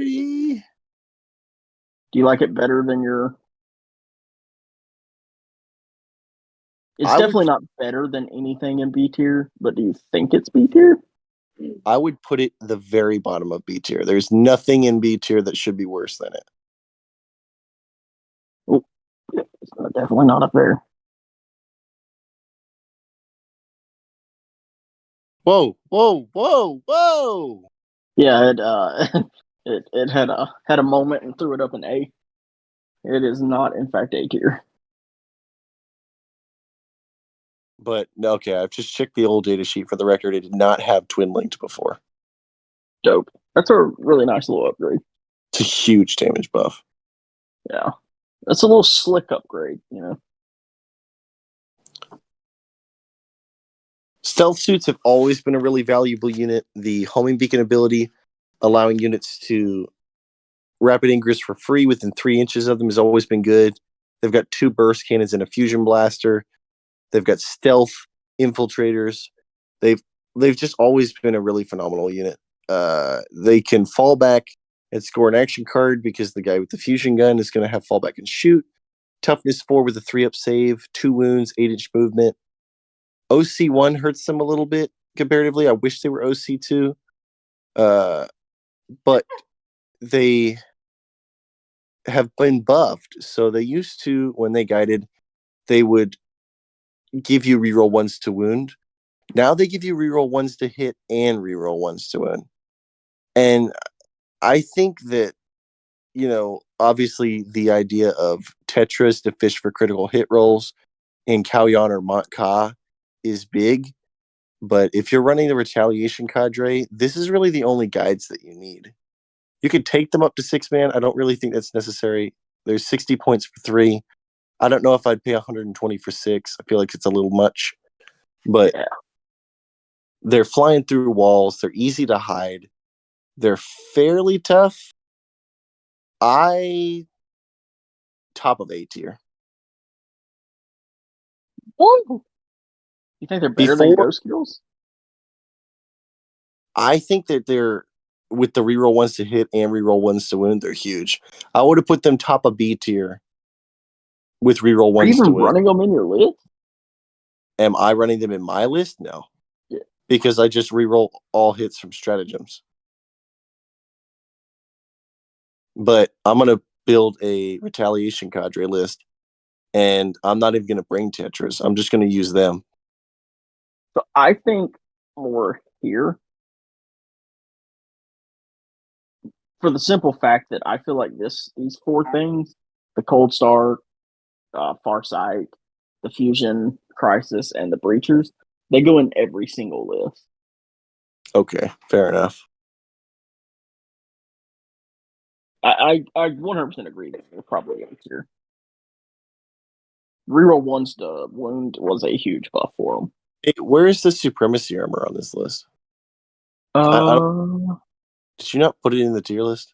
Do you like it better than your? It's I would definitely not better than anything in B tier, but do you think it's B tier? I would put it the very bottom of B tier. There's nothing in B tier that should be worse than it. Oh, it's definitely not up there. Whoa, whoa, whoa, whoa! Yeah, it it had a moment and threw it up an A. It is not, in fact, A tier. But okay, I've just checked the old data sheet for the record. It did not have twin linked before. Dope. That's a really nice little upgrade. It's a huge damage buff. Yeah, that's a little slick upgrade. Stealth suits have always been a really valuable unit. The homing beacon ability, allowing units to rapid ingress for free within 3 inches of them, has always been good. They've got 2 burst cannons and a fusion blaster. They've got stealth infiltrators. They've just always been a really phenomenal unit. They can fall back and score an action card because the guy with the fusion gun is going to have fallback and shoot. Toughness 4 with a 3-up save, 2 wounds, 8-inch movement. OC1 hurts them a little bit comparatively. I wish they were OC2. but they have been buffed. So they used to, when they guided, they would give you reroll ones to wound. Now they give you reroll ones to hit and reroll ones to wound. And I think that, obviously the idea of Tetras to fish for critical hit rolls in Kalyan or Mont Ka is big. But if you're running the retaliation cadre, this is really the only guides that you need. You could take them up to 6-man. I don't really think that's necessary. There's 60 points for 3. I don't know if I'd pay 120 for 6. I feel like it's a little much. But Yeah. they're flying through walls. They're easy to hide. They're fairly tough. Top of A tier. Woo! You think they're better than Ghost Skills? I think that they're, with the reroll ones to hit and reroll ones to wound, they're huge. I would have put them top of B tier with reroll Are you ones to even wound. running them in your list? Am I running them in my list? No. Yeah. Because I just reroll all hits from stratagems. But I'm going to build a retaliation cadre list, and I'm not even going to bring Tetras. I'm just going to use them. So I think more here for the simple fact that I feel like these 4 things, the Cold Star, Farsight, the Fusion, Crisis, and the Breachers, they go in every single list. Okay, fair enough. I 100% agree that they're probably A tier. Reroll ones to wound was a huge buff for them. Hey, where is the supremacy armor on this list? Did you not put it in the tier list?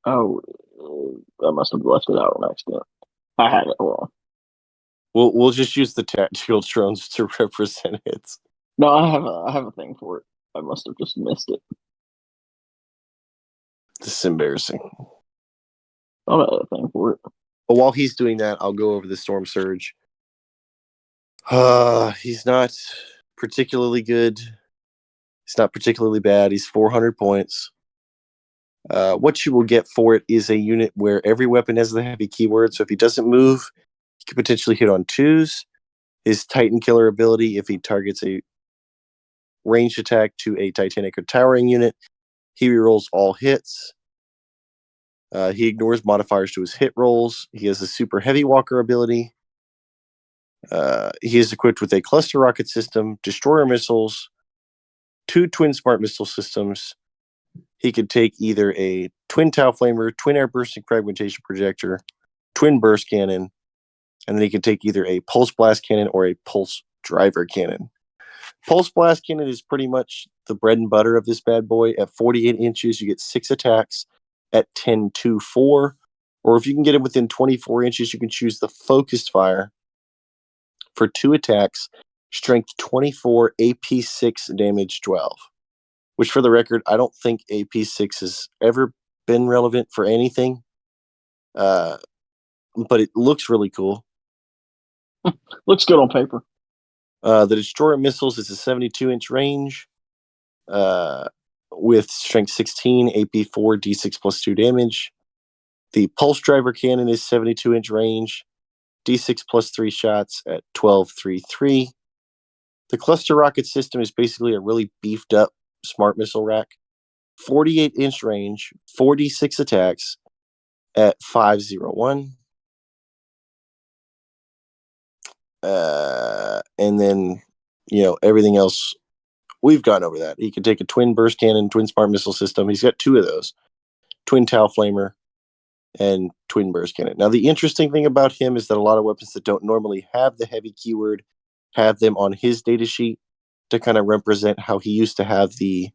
Oh, I must have left it out on accident. I had it wrong. We'll just use the tactical drones to represent it. No, I have a thing for it. I must have just missed it. This is embarrassing. I have a thing for it. But while he's doing that, I'll go over the Storm Surge. He's not particularly good. He's not particularly bad. He's 400 points. What you will get for it is a unit where every weapon has the heavy keyword. So if he doesn't move, he could potentially hit on 2s. His Titan Killer ability, if he targets a ranged attack to a Titanic or Towering unit, he rerolls all hits. He ignores modifiers to his hit rolls. He has a Super Heavy Walker ability. He is equipped with a cluster rocket system, destroyer missiles, 2 twin smart missile systems. He could take either a twin Tau Flamer, twin air bursting fragmentation projector, twin burst cannon, and then he could take either a pulse blast cannon or a pulse driver cannon. Pulse blast cannon is pretty much the bread and butter of this bad boy. At 48 inches, you get 6 attacks at 10-2-4. Or if you can get it within 24 inches, you can choose the focused fire for 2 attacks, strength 24, AP 6, damage 12. Which, for the record, I don't think AP 6 has ever been relevant for anything. But it looks really cool. Looks good on paper. The destroyer missiles is a 72-inch range with strength 16, AP 4, D6 plus 2 damage. The pulse driver cannon is 72-inch range, D6 plus 3 shots at 12-3-3. The cluster rocket system is basically a really beefed up smart missile rack. 48-inch range, 46 attacks at 501. And then, everything else, we've gone over that. He can take a twin burst cannon, twin smart missile system. He's got 2 of those, twin Tau Flamer and twin burst cannon. Now, the interesting thing about him is that a lot of weapons that don't normally have the heavy keyword have them on his data sheet to kind of represent how he used to have the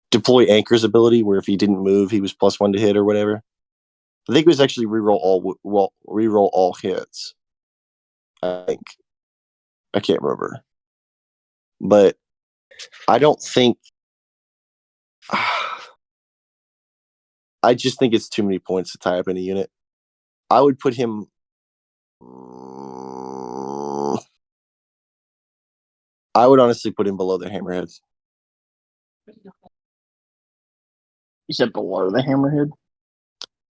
deploy anchors ability, where if he didn't move, he was +1 to hit or whatever. I think it was actually reroll all hits. I think. I can't remember. But I don't think. I just think it's too many points to tie up in a unit. I would put him. I would honestly put him below the Hammerheads. You said below the hammerhead?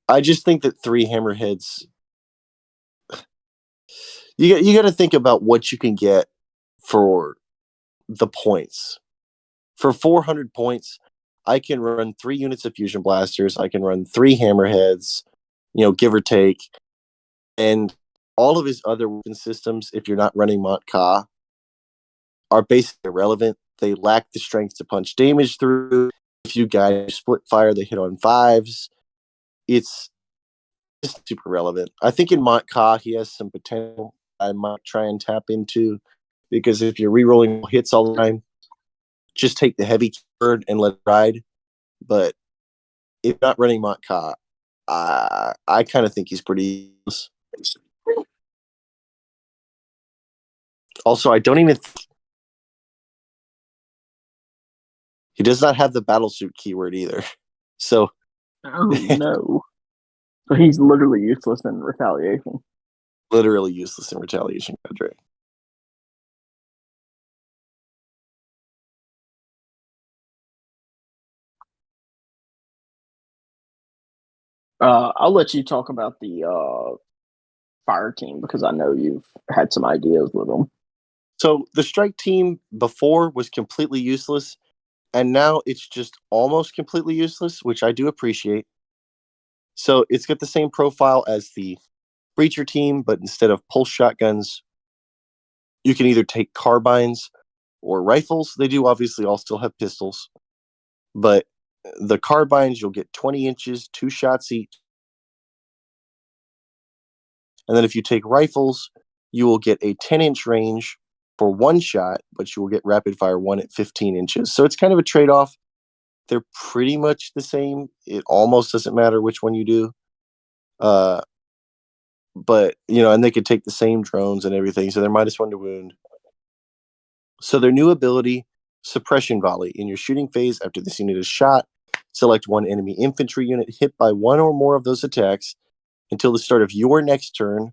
I just think that 3 hammerheads. You got to think about what you can get for the points. For 400 points, I can run 3 units of fusion blasters. I can run 3 hammerheads, give or take, and all of his other weapon systems, if you're not running Mont Ka, are basically irrelevant. They lack the strength to punch damage through. If you guys split fire, they hit on 5s. It's just super relevant. I think in Mont Ka, he has some potential I might try and tap into, because if you're rerolling hits all the time, just take the heavy keyword and let it ride. But if not running Mont Ka, I kind of think he's pretty useless. Also, I don't even he does not have the battlesuit keyword either. So Oh no. So he's literally useless in retaliation. literally useless in retaliation, Cadre. I'll let you talk about the fire team because I know you've had some ideas with them. So the strike team before was completely useless, and now it's just almost completely useless, which I do appreciate. So it's got the same profile as the breacher team, but instead of pulse shotguns, you can either take carbines or rifles. They do obviously all still have pistols, but the carbines, you'll get 20 inches, 2 shots each. And then if you take rifles, you will get a 10-inch range for 1 shot, but you will get rapid fire 1 at 15 inches. So it's kind of a trade-off. They're pretty much the same. It almost doesn't matter which one you do. But, and they could take the same drones and everything. So they're -1 to wound. So their new ability, Suppression Volley. In your shooting phase, after this unit is shot, select 1 enemy infantry unit hit by 1 or more of those attacks until the start of your next turn.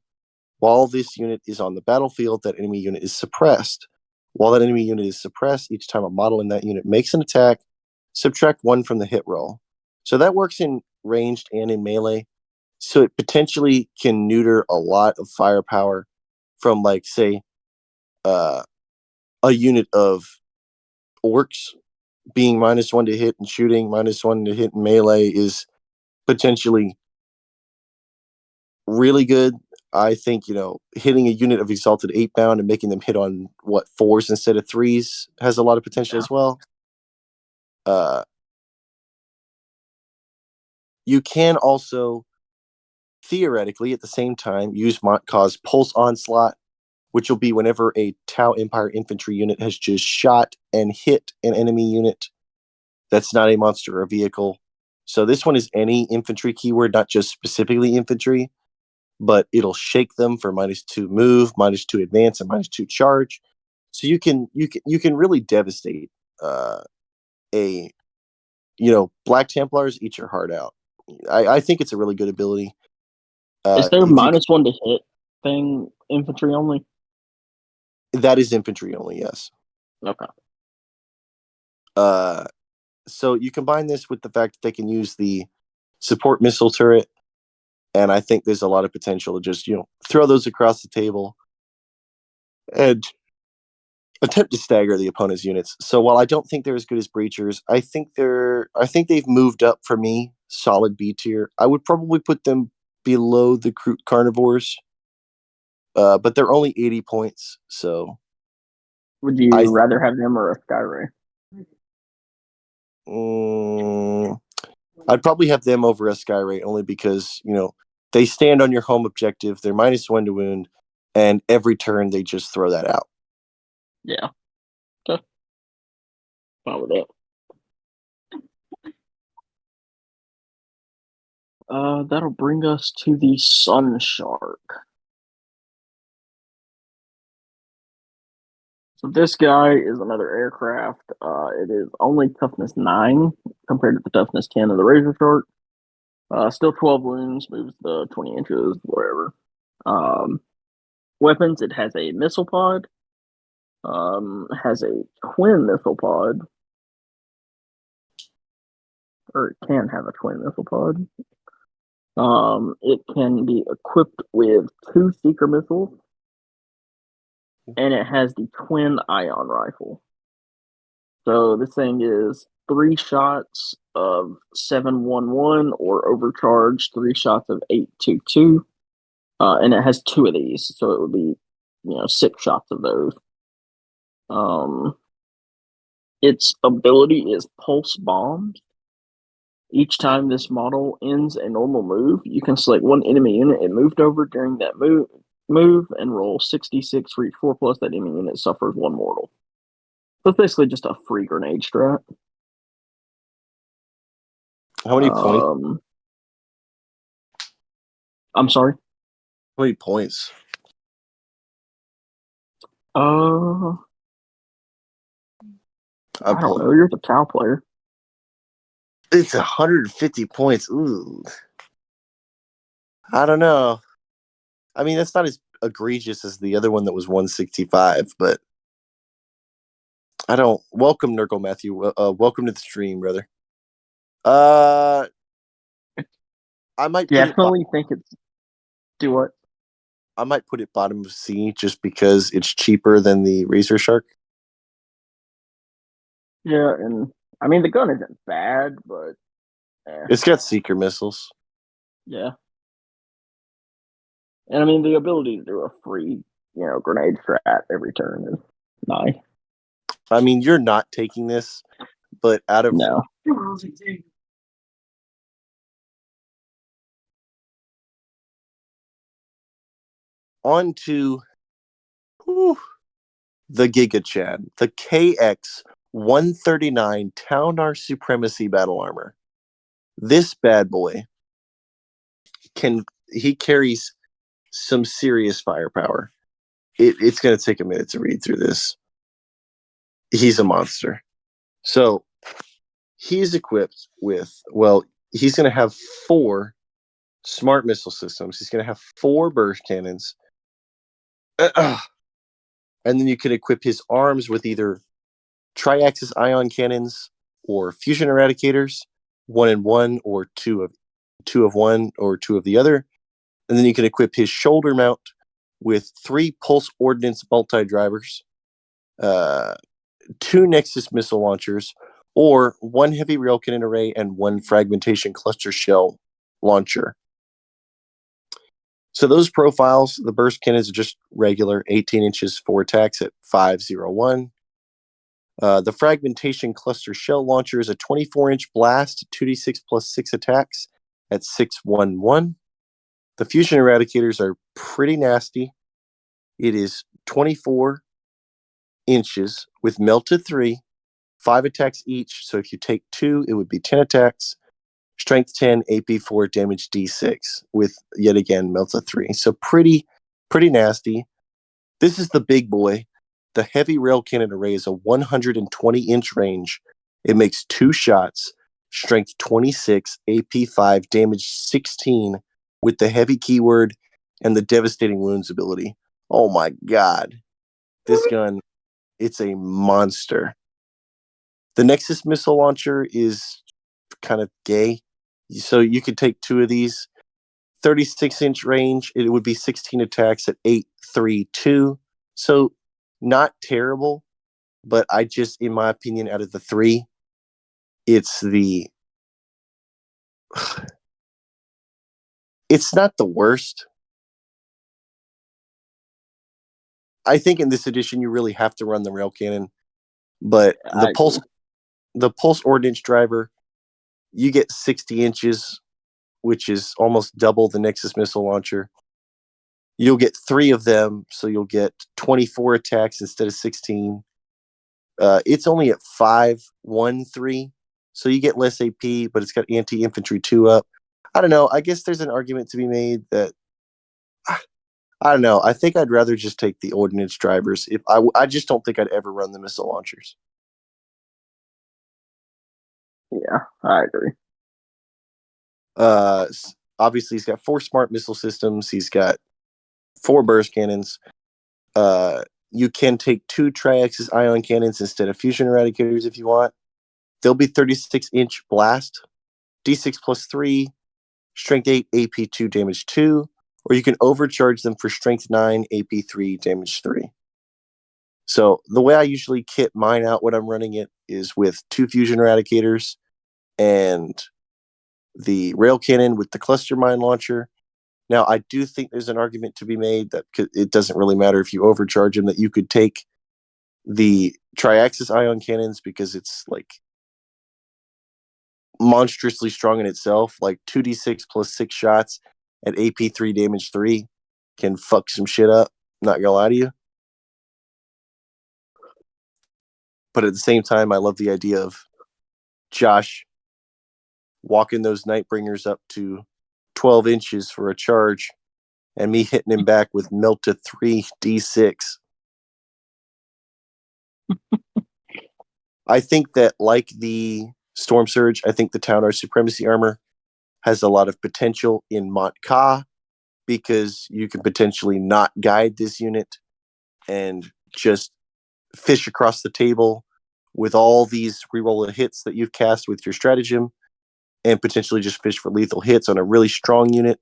While this unit is on the battlefield, that enemy unit is suppressed. While that enemy unit is suppressed, each time a model in that unit makes an attack, subtract 1 from the hit roll. So that works in ranged and in melee. So it potentially can neuter a lot of firepower from, like, say, a unit of orcs being -1 to hit and shooting, -1 to hit in melee is potentially really good. I think, hitting a unit of Exalted 8-bound and making them hit on, 4s instead of 3s has a lot of potential as well. You can also, theoretically, at the same time, use Mont Ka's Pulse Onslaught, which will be whenever a Tau Empire infantry unit has just shot and hit an enemy unit that's not a monster or a vehicle. So this one is any infantry keyword, not just specifically infantry, but it'll shake them for -2 move, -2 advance, and -2 charge. So you can really devastate a Black Templars. Eat your heart out. I think it's a really good ability. Is there If you -1 to hit thing infantry only? that is infantry only, yes. Okay. So you combine this with the fact that they can use the support missile turret, and I think there's a lot of potential to just throw those across the table and attempt to stagger the opponent's units. So while I don't think they're as good as breachers, I think they've moved up for me, solid B tier. I would probably put them below the carnivores, but they're only 80 points. So Would you rather have them or a Skyray? I'd probably have them over a Skyray only because they stand on your home objective. They're -1 to wound, and every turn they just throw that out. Yeah. Okay. Fine with that. That'll bring us to the Sun Shark. So this guy is another aircraft. It is only toughness 9 compared to the toughness 10 of the Razor Shark. Still 12 wounds, moves the 20 inches, whatever. Weapons, it has a missile pod. Has a twin missile pod. or it can have a twin missile pod. It can be equipped with 2 seeker missiles, and it has the twin ion rifle. So this thing is 3 shots of 711 or overcharged, 3 shots of 822, and it has 2 of these, so it would be 6 shots of those. Its ability is pulse bombs. Each time this model ends a normal move, you can select one enemy unit it moved over during that move and roll 66 for each 4 plus that enemy unit suffers 1 mortal. So it's basically just a free grenade strat. How many points? I'm sorry? How many points? I don't know. You're the cow player. It's 150 points. Ooh. I don't know. I mean, that's not as egregious as the other one that was 165, but I don't. Welcome, Nurgle Matthew. Welcome to the stream, brother. I might definitely think it's. Do what? I might put it bottom of C just because it's cheaper than the Razor Shark. Yeah, and I mean the gun isn't bad, but it's got seeker missiles. Yeah, and I mean the ability to do a free, grenade strat every turn is nice. I mean, you're not taking this, but out of no. On to the Giga Chad, the KX 139 Taunar Supremacy Battle Armor. This bad boy carries some serious firepower. It's going to take a minute to read through this. He's a monster. So he's equipped with, he's going to have 4 smart missile systems. He's going to have 4 burst cannons. And then you can equip his arms with either tri-axis ion cannons or fusion eradicators, 1 and 1 or 2 of one or 2 of the other. And then you can equip his shoulder mount with 3 pulse ordnance multi-drivers, 2 Nexus missile launchers, or 1 heavy rail cannon array and 1 fragmentation cluster shell launcher. So those profiles, the burst cannons are just regular 18 inches, 4 attacks at 501. The fragmentation cluster shell launcher is a 24-inch blast, 2d6 plus 6 attacks at 611. The fusion eradicators are pretty nasty. It is 24 inches with melted 3, 5 attacks each. So if you take 2, it would be 10 attacks. Strength 10, AP 4, damage D6 with, yet again, melted 3. So pretty nasty. This is the big boy. The heavy rail cannon array is a 120-inch range. It makes 2 shots, strength 26, AP 5, damage 16 with the heavy keyword and the devastating wounds ability. Oh my god. This gun, it's a monster. The Nexus missile launcher is kind of gay. So you could take 2 of these. 36-inch range, it would be 16 attacks at 832. So not terrible, but I just, in my opinion, out of the 3, it's not the worst. I think in this edition you really have to run the rail cannon, but the pulse ordnance driver, you get 60 inches, which is almost double the Nexus missile launcher. You'll get 3 of them, so you'll get 24 attacks instead of 16. It's only at 513, so you get less AP, but it's got anti-infantry 2 up. I don't know. I guess there's an argument to be made that I don't know. I think I'd rather just take the ordnance drivers. If I just don't think I'd ever run the missile launchers. Yeah, I agree. Obviously, he's got 4 smart missile systems. He's got 4 burst cannons. You can take 2 tri-axis ion cannons instead of fusion eradicators if you want. They'll be 36-inch blast, D6 plus 3, Strength 8, AP 2, damage 2, or you can overcharge them for Strength 9, AP 3, damage 3. So the way I usually kit mine out when I'm running it is with 2 Fusion Eradicators and the Rail Cannon with the Cluster Mine Launcher. Now, I do think there's an argument to be made that it doesn't really matter if you overcharge them, that you could take the Triaxis Ion Cannons because it's like monstrously strong in itself. Like 2d6 plus 6 shots at AP 3, damage 3 can fuck some shit up. Not gonna lie to you. But at the same time, I love the idea of Josh walking those Nightbringers up to 12 inches for a charge and me hitting him back with melt to 3d6. I think that, like the Storm Surge, I think the Town Arch Supremacy Armor has a lot of potential in Mont Ka because you can potentially not guide this unit and just fish across the table with all these reroll hits that you've cast with your stratagem and potentially just fish for lethal hits on a really strong unit.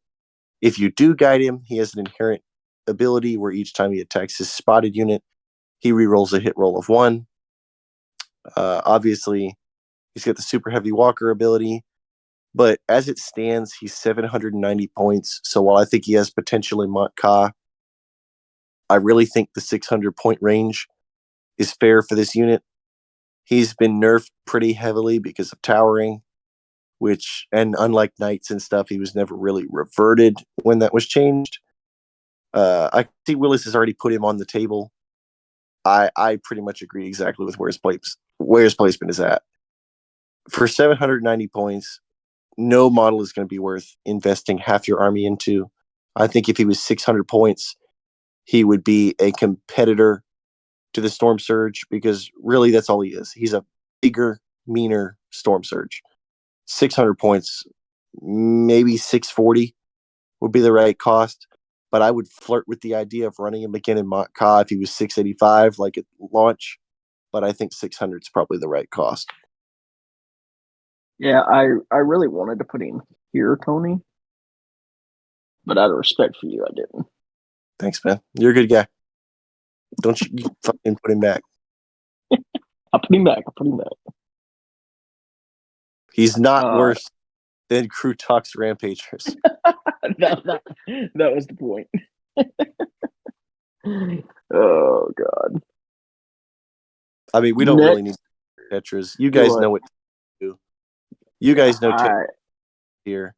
If you do guide him, he has an inherent ability where each time he attacks his spotted unit, he rerolls a hit roll of 1. Obviously, he's got the super heavy walker ability, but as it stands, he's 790 points. So while I think he has potential in Mont Ka, I really think the 600 point range is fair for this unit. He's been nerfed pretty heavily because of towering, and unlike knights and stuff, he was never really reverted when that was changed. I see Willis has already put him on the table. I pretty much agree exactly with where his placement is at. For 790 points, no model is going to be worth investing half your army into. I think if he was 600 points, he would be a competitor to the Storm Surge because really that's all he is. He's a bigger, meaner Storm Surge. 600 points, maybe 640 would be the right cost. But I would flirt with the idea of running him again in Mont Ka if he was 685, like at launch. But I think 600 is probably the right cost. Yeah, I really wanted to put him here, Tony. But out of respect for you, I didn't. Thanks, man. You're a good guy. Don't you fucking put him back. I'll put him back. He's not worse than Crew Talks Rampagers. that was the point. Oh, God. I mean, we don't really need Tetras. You guys know what to do. You guys know Tetras here.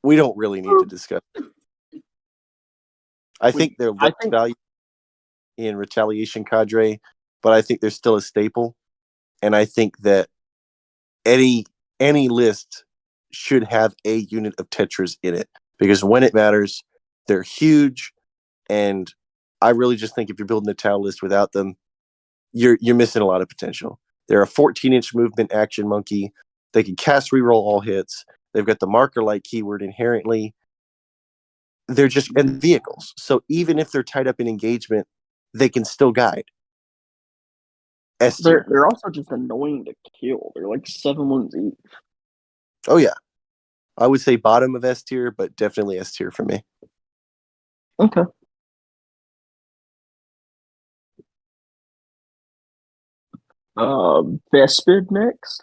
We don't really need to discuss it. I think they're less value in Retaliation Cadre, but I think they're still a staple. And I think that any list should have a unit of Tetras in it because when it matters, they're huge. And I really just think if you're building a Tau list without them, you're missing a lot of potential. They're a 14-inch movement action monkey. They can cast reroll all hits. They've got the marker-like keyword inherently. They're just and vehicles. So even if they're tied up in engagement, they can still guide. They're also just annoying to kill. They're like 7 wounds each. Oh yeah, I would say bottom of S tier, but definitely S tier for me. Okay. Vespid next.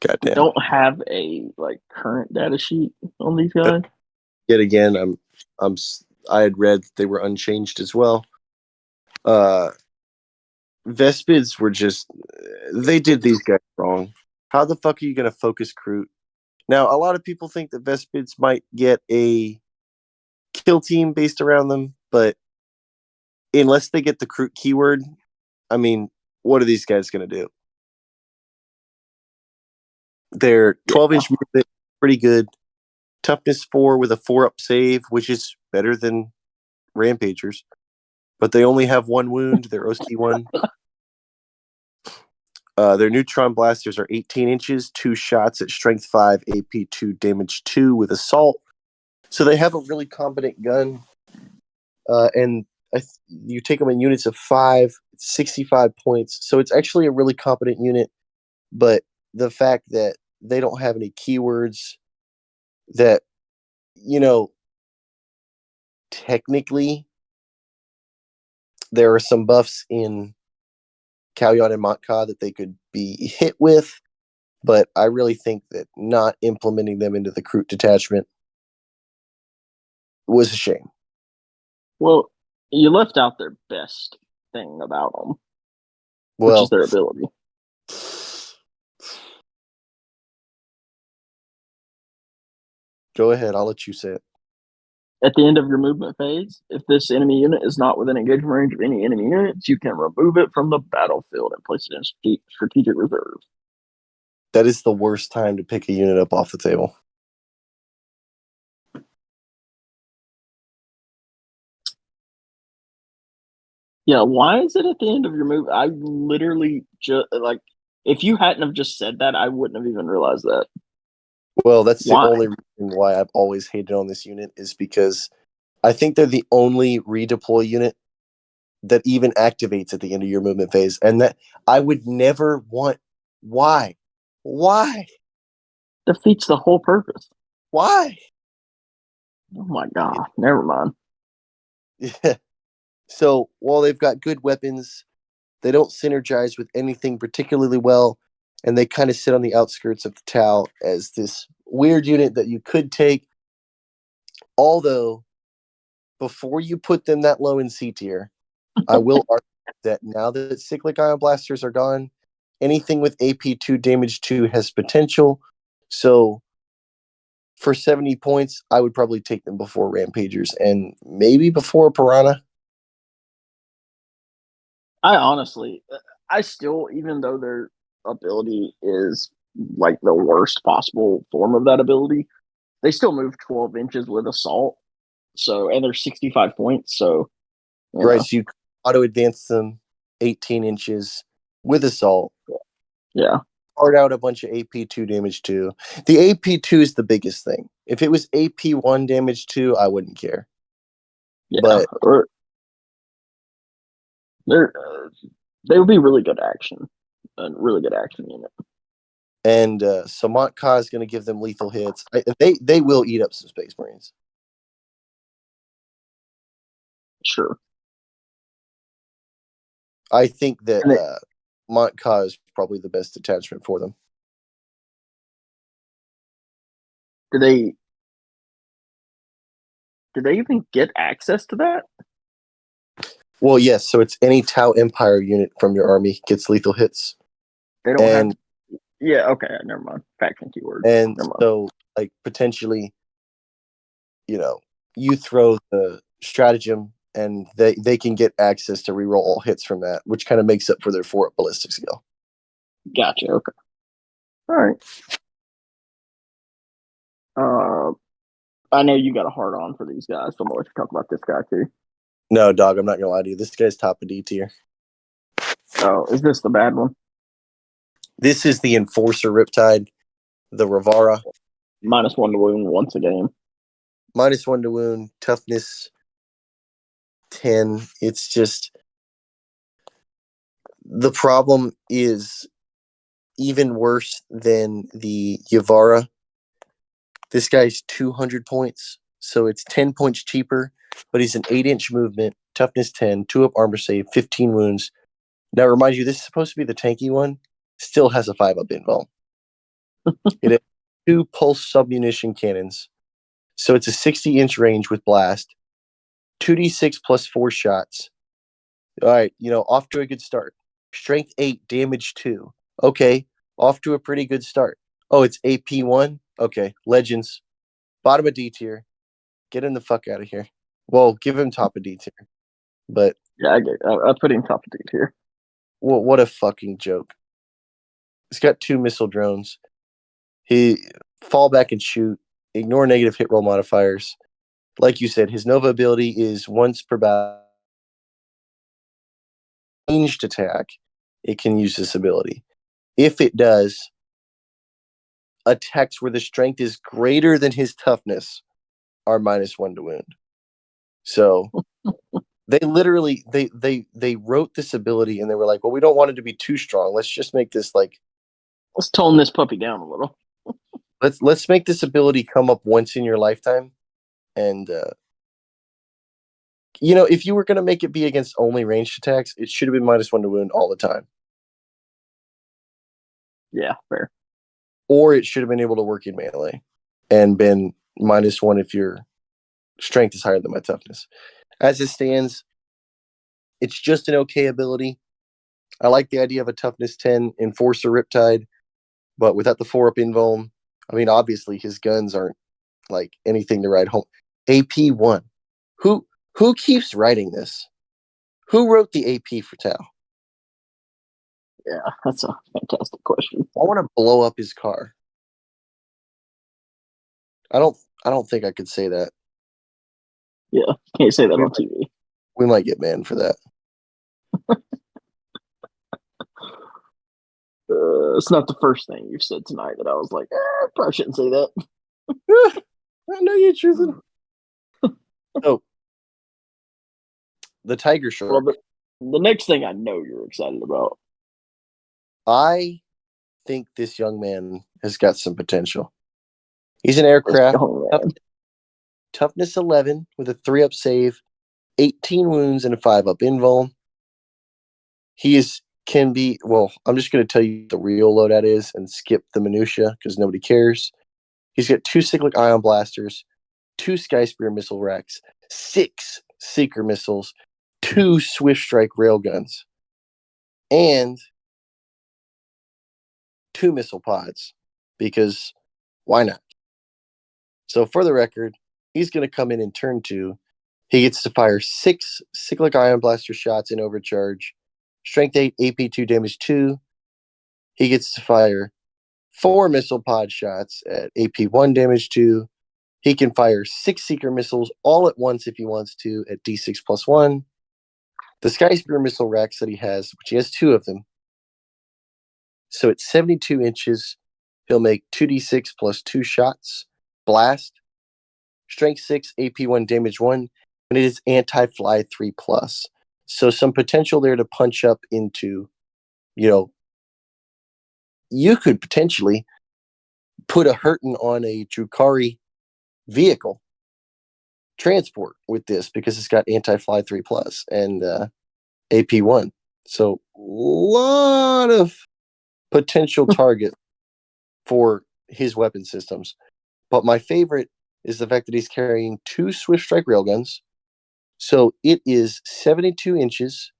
Goddamn. Don't have a current data sheet on these guys. Yet again, I had read they were unchanged as well. Vespids were they did these guys wrong. How the fuck are you going to focus Kroot? Now, a lot of people think that Vespids might get a kill team based around them, but unless they get the Kroot keyword, I mean, what are these guys going to do? They're 12-inch movement, pretty good. Toughness 4 with a 4-up save, which is better than Rampagers. But they only have 1 wound. They're OC1. Their neutron blasters are 18 inches, 2 shots at strength 5, AP 2, damage 2 with assault. So they have a really competent gun. And you take them in units of 5. It's 65 points. So it's actually a really competent unit, but the fact that they don't have any keywords that, technically there are some buffs in Kalyan and Montka that they could be hit with, but I really think that not implementing them into the Kroot detachment was a shame. Well, you left out their best thing about them, which is Well, their ability. go ahead. I'll let you say it. At the end of your movement phase, if this enemy unit is not within engagement range of any enemy units, you can remove it from the battlefield and place it in strategic reserve. That is the worst time to pick a unit up off the table. Yeah, why is it at the end of your move? I literally just if you hadn't have just said that, I wouldn't have even realized that. Well, that's the Why? only reason why I've always hated on this unit is because I think they're the only redeploy unit that even activates at the end of your movement phase. And that I would never want. Why? Why? Defeats the whole purpose. Why? Oh my god, never mind. Yeah. So while they've got good weapons, they don't synergize with anything particularly well, and they kind of sit on the outskirts of the Tau as this weird unit that you could take. Although, before you put them that low in C tier, I will argue that now that cyclic ion blasters are gone, anything with AP2 damage 2 has potential. So for 70 points, I would probably take them before Rampagers and maybe before Piranha. I still, even though their ability is like the worst possible form of that ability, they still move 12 inches with assault. So, and they're 65 points. So, Right, so you auto advance them 18 inches with assault. Yeah. Hard out a bunch of AP2 damage 2. The AP2 is the biggest thing. If it was AP1 damage 2, I wouldn't care. Yeah. But or they would be really good action. A really good action unit. And Samant Ka is going to give them lethal hits. They will eat up some Space Marines. Sure. I think that Montka is probably the best attachment for them. Do they even get access to that? Well, yes. So it's any Tau Empire unit from your army gets lethal hits. They don't have. Yeah. Okay. Never mind. Faction keyword. And so, like, potentially, you throw the stratagem, and they can get access to reroll all hits from that, which kind of makes up for their 4 ballistic skill. Gotcha. Okay. All right. I know you got a hard on for these guys, so I'm gonna let you talk about this guy too. No, dog, I'm not gonna lie to you. This guy's top of D tier. Oh, is this the bad one? This is the Enforcer Riptide, the Ravara. -1 to wound once a game. -1 to wound, toughness 10. It's just the problem is even worse than the Yavara. This guy's 200 points, so it's 10 points cheaper, but he's an 8-inch movement, toughness 10, 2-up armor save, 15 wounds. Now, remind you, this is supposed to be the tanky one. Still has a 5-up invuln. It has 2 pulse submunition cannons, so it's a 60-inch range with blast. 2d6 plus 4 shots. All right, off to a good start. Strength 8, damage 2. Okay, off to a pretty good start. Oh, it's AP 1? Okay, Legends. Bottom of D tier. Get him the fuck out of here. Well, give him top of D tier. But yeah, I put him top of D tier. What a fucking joke. He's got 2 missile drones. He fall back and shoot. Ignore negative hit roll modifiers. Like you said, his Nova ability is once per battle. Ranged attack, it can use this ability. If it does, attacks where the strength is greater than his toughness are -1 to wound. So They literally they wrote this ability and they were like, well, we don't want it to be too strong. Let's just make this like Let's tone this puppy down a little. let's make this ability come up once in your lifetime. And if you were gonna make it be against only ranged attacks, it should have been -1 to wound all the time. Yeah, fair. Or it should have been able to work in melee and been -1 if your strength is higher than my toughness. As it stands, it's just an okay ability. I like the idea of a toughness 10 Enforcer Riptide, but without the 4-up invuln, I mean, obviously his guns aren't like anything to ride home. AP 1. Who keeps writing this? Who wrote the AP for Tau? Yeah, that's a fantastic question. I want to blow up his car. I don't think I could say that. Yeah, can't say that on TV. We might get banned for that. It's not the first thing you've said tonight that I was like, probably shouldn't say that. I know you're choosing. Oh, the Tiger Shark. Well, the next thing I know you're excited about. I think this young man has got some potential. He's an aircraft. Toughness 11 with a 3-up save, 18 wounds, and a 5-up invuln. I'm just going to tell you the real loadout is and skip the minutia because nobody cares. He's got 2 cyclic ion blasters, 2 Sky Spear missile racks, 6 Seeker missiles, 2 Swift Strike railguns, and 2 missile pods because why not? So for the record, he's going to come in turn 2. He gets to fire 6 cyclic ion blaster shots in overcharge, strength 8, AP 2, damage 2. He gets to fire 4 missile pod shots at AP 1, damage 2. He can fire 6 Seeker missiles all at once if he wants to at D6 plus 1. The Sky Spear missile racks that he has, which he has 2 of them. So at 72 inches, he'll make 2d6 plus 2 shots. Blast. Strength 6, AP 1, damage 1. And it is anti-fly 3+. So some potential there to punch up into, you could potentially put a hurting on a Drukari vehicle transport with this because it's got anti-fly 3+ and AP 1. So a lot of potential target for his weapon systems. But my favorite is the fact that he's carrying 2 Swift Strike railguns. So it is 72 inches.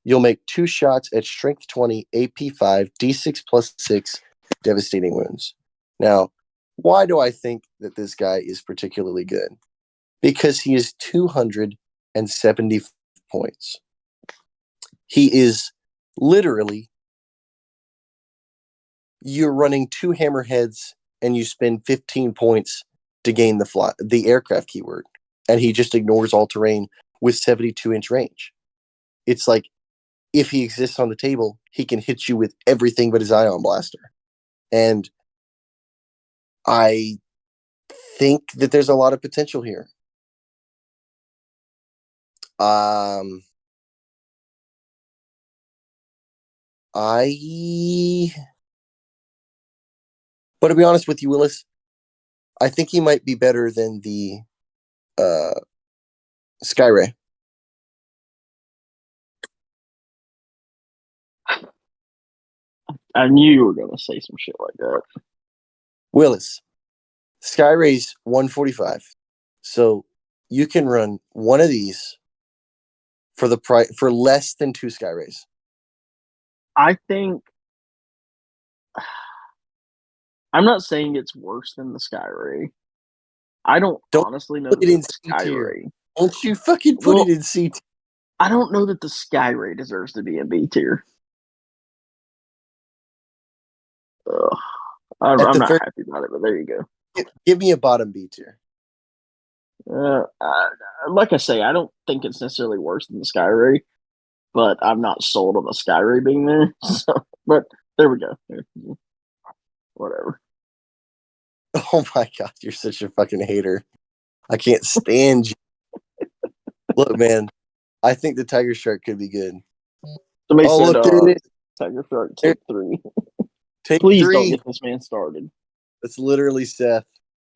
You'll make 2 shots at strength 20, AP 5, D6 plus 6, devastating wounds. Now, why do I think that this guy is particularly good? Because he is 270 points. He is literally, you're running 2 hammerheads and you spend 15 points to gain the aircraft keyword. And he just ignores all terrain with 72-inch range. It's like, if he exists on the table, he can hit you with everything but his ion blaster. And I think that there's a lot of potential here. But to be honest with you, Willis, I think he might be better than the Skyray. I knew you were going to say some shit like that. Willis, Skyray's 145. So you can run one of these for for less than 2 Skyrays. I think I'm not saying it's worse than the Skyray. I don't honestly know put that it in the C tier. Skyray. Don't you fucking put it in C tier. I don't know that the Skyray deserves to be in B tier. I'm not happy about it, but there you go. Give me a bottom B tier. Like I say, I don't think it's necessarily worse than the Skyray, but I'm not sold on the Skyray being there. So, but there we go. Whatever. Oh my god, you're such a fucking hater. I can't stand you. Look, man, I think the tiger shark could be good. Somebody Oh, said, look, there it is. Tiger Shark, take 3. Take Please 3. don't get this man started. That's literally Seth.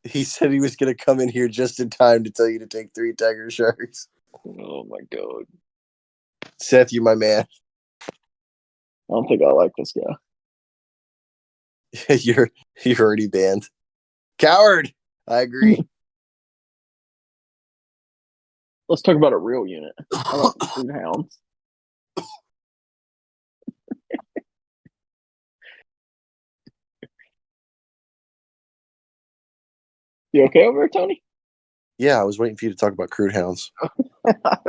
He said he was going to come in here just in time to tell you to take 3 tiger sharks. Oh my god. Seth, you're my man. I don't think I like this guy. you're already banned. Coward. I agree. Let's talk about a real unit. I like the Crude Hounds. You okay over there, Tony? Yeah, I was waiting for you to talk about crude hounds.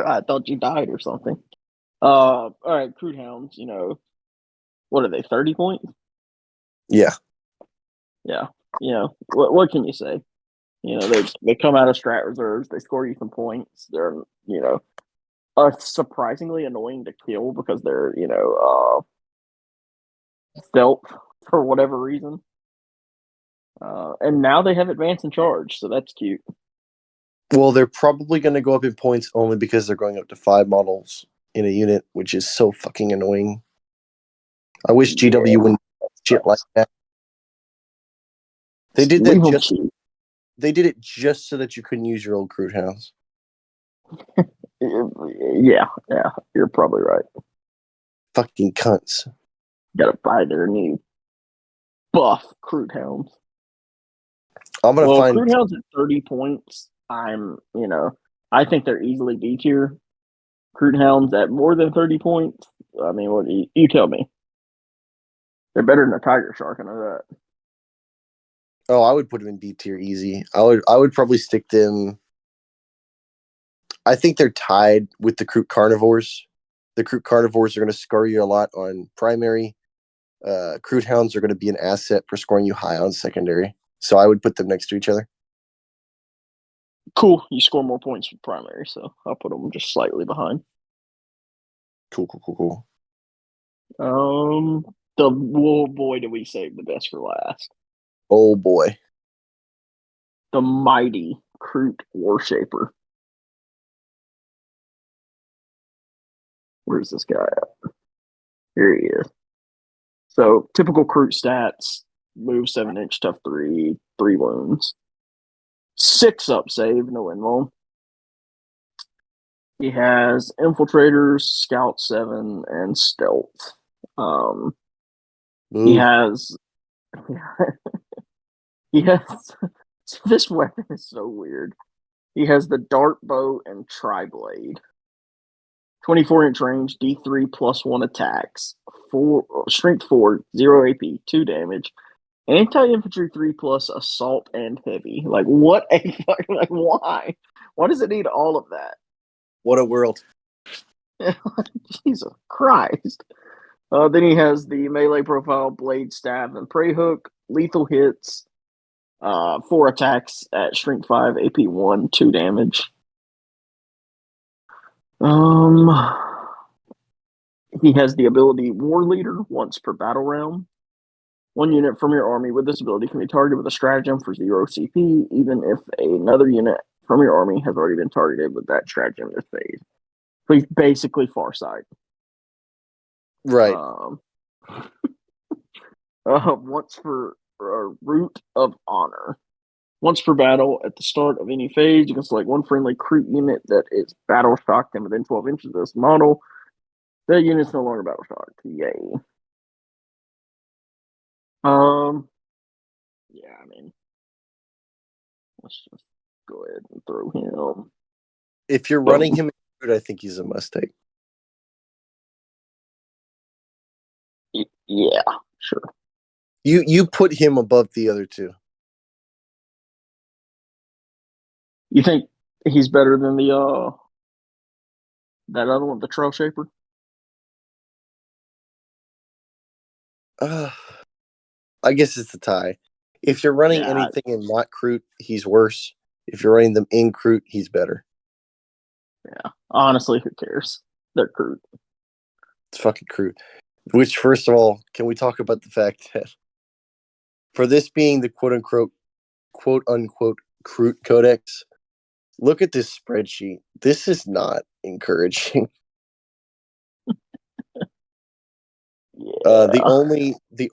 I thought you died or something. All right, Crude Hounds, what are they, 30 points? Yeah. Yeah. What can you say? They come out of strat reserves, they score you some points. They're, surprisingly annoying to kill because they're, stealth for whatever reason. And now they have advance and charge, so that's cute. Well, they're probably going to go up in points only because they're going up to 5 models in a unit, which is so fucking annoying. I wish GW wouldn't shit like that. They did that just. They did it just so that you couldn't use your old crude hounds. Yeah, you're probably right. Fucking cunts. Gotta buy their new buff Crude Hounds. I'm gonna find Crude Hounds at 30 points. I think they're easily B tier. Crude Hounds at more than 30 points. I mean, what do you tell me? They're better than a Tiger Shark, I know that. Oh, I would put them in B tier easy. I would probably stick them. I think they're tied with the Crude Carnivores. The Crude Carnivores are going to score you a lot on primary. Crude Hounds are going to be an asset for scoring you high on secondary. So I would put them next to each other. Cool. You score more points with primary, so I'll put them just slightly behind. Cool. Boy, do we save the best for last. Oh boy. The mighty Crude Warshaper. Where's this guy at? Here he is. So typical Crude stats: move 7-inch, tough 3, 3 wounds, 6 up save, no invuln. He has infiltrators, scout 7, and stealth. He has. He has. This weapon is so weird. He has the dart bow and tri-blade. 24-inch range, D3 +1 attacks, 4 strength 4, 0 AP, 2 damage, anti-infantry 3 plus assault and heavy. Like what a fucking why? Why does it need all of that? What a world. Jesus Christ. Then he has the melee profile, blade, staff, and prey hook, lethal hits, 4 attacks at strength 5, AP 1, 2 damage. He has the ability War Leader once per battle round. 1 unit from your army with this ability can be targeted with a stratagem for 0 CP, even if another unit from your army has already been targeted with that stratagem this phase. So he's basically Farsight. Right. Once for Root of Honor. Once per battle, at the start of any phase, you can select 1 friendly Crete unit that is battle shocked and within 12 inches of this model. That unit is no longer battle shocked. Yay. Yeah, I mean, let's just go ahead and throw him. If you're running him, I think he's a must take. Yeah, sure. You put him above the other 2. You think he's better than the that other one, the Trail Shaper? I guess it's a tie. If you're running anything in not Crute, he's worse. If you're running them in Crute, he's better. Yeah. Honestly, who cares? They're Crute. It's fucking Crute. Which, first of all, can we talk about the fact that for this being the quote unquote Crute Codex, Look at this spreadsheet. This is not encouraging. Yeah. The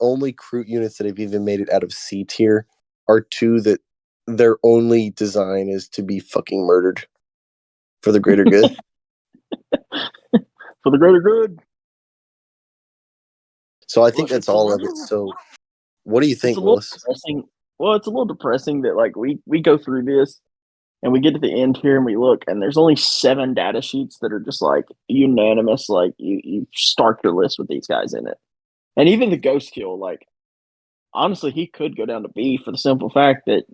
only recruit units that have even made it out of C tier are two that their only design is to be fucking murdered for the greater good. For the greater good. So I think Well, that's all of it. So what do you It's think, a little Willis? depressing. Well, it's a little depressing that like we go through this and we get to the end here and we look and there's only 7 data sheets that are just like unanimous. Like you start your list with these guys in it, and even the ghost kill. Like honestly, he could go down to B for the simple fact that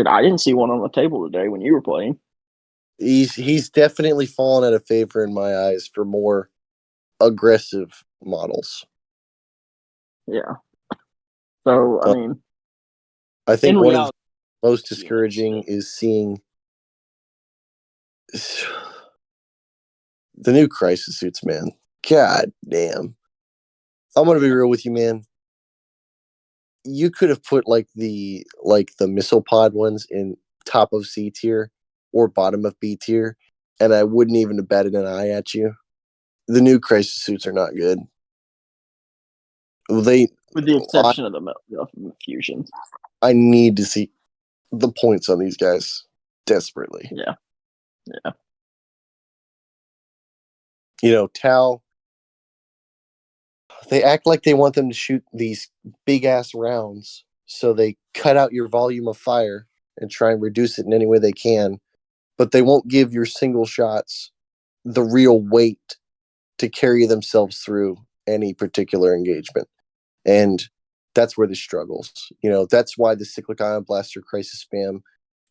I didn't see one on the table today when you were playing. He's definitely fallen out of favor in my eyes for more aggressive models. Yeah. So I mean, I think in one of the reality, most discouraging is seeing the new crisis suits, man. God damn. I'm gonna be real with you, man. You could have put like the missile pod ones in top of C tier or bottom of B tier, and I wouldn't even have batted an eye at you. The new crisis suits are not good. They with the exception of the fusions. I need to see the points on these guys desperately. Yeah. Yeah. You know, Tau, they act like they want them to shoot these big ass rounds, so they cut out your volume of fire and try and reduce it in any way they can, but they won't give your single shots the real weight to carry themselves through any particular engagement. And that's where the struggles. You know, that's why the cyclic ion blaster crisis spam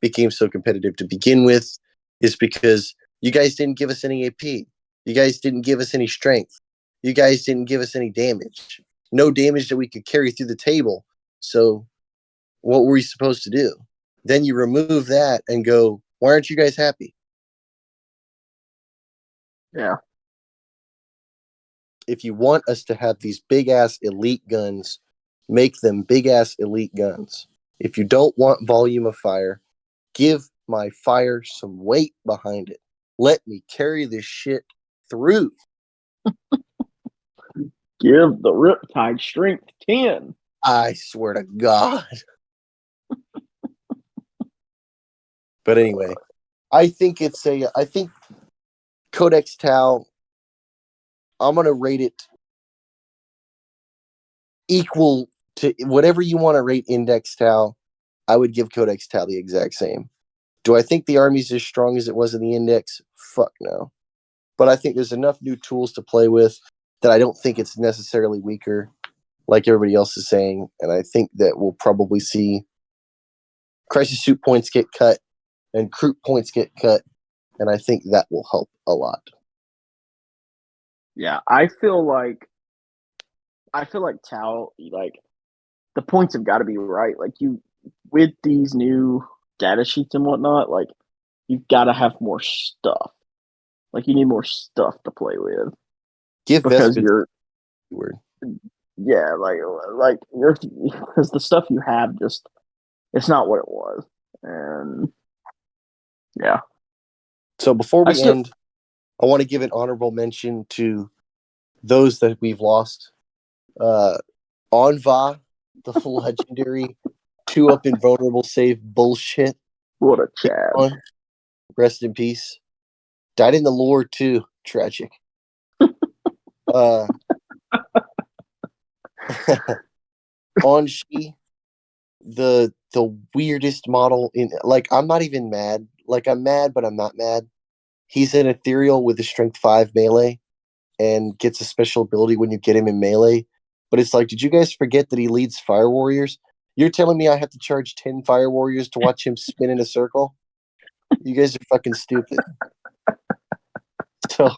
became so competitive to begin with, is because you guys didn't give us any AP. You guys didn't give us any strength. You guys didn't give us any damage. No damage that we could carry through the table. So what were we supposed to do? Then you remove that and go, why aren't you guys happy? Yeah. If you want us to have these big ass elite guns, make them big ass elite guns. If you don't want volume of fire, give my fire some weight behind it. Let me carry this shit through. Give the Riptide strength 10. I swear to God. But anyway, I think Codex Tau, I'm gonna rate it equal to whatever you want to rate Index Tau. I would give Codex Tau the exact same. Do I think the army's as strong as it was in the Index? Fuck no. But I think there's enough new tools to play with that I don't think it's necessarily weaker, like everybody else is saying. And I think that we'll probably see crisis suit points get cut and crew points get cut. And I think that will help a lot. Yeah, I feel like Tao, like the points have got to be right. Like you, with these new data sheets and whatnot, like you've got to have more stuff. Like you need more stuff to play with Give because Vespin you're, word. yeah, like you're because the stuff you have just it's not what it was, and yeah, So before I we still end, I want to give an honorable mention to those that we've lost. Onva, the legendary 2-up invulnerable save bullshit. what a Chad. Rest in peace. Died in the lore too. Tragic. Uh, Onshi, the weirdest model in, like, I'm not even mad. Like, I'm mad, but I'm not mad. He's an ethereal with a strength 5 melee and gets a special ability when you get him in melee. But it's like, did you guys forget that he leads fire warriors? You're telling me I have to charge 10 fire warriors to watch him spin in a circle? You guys are fucking stupid. So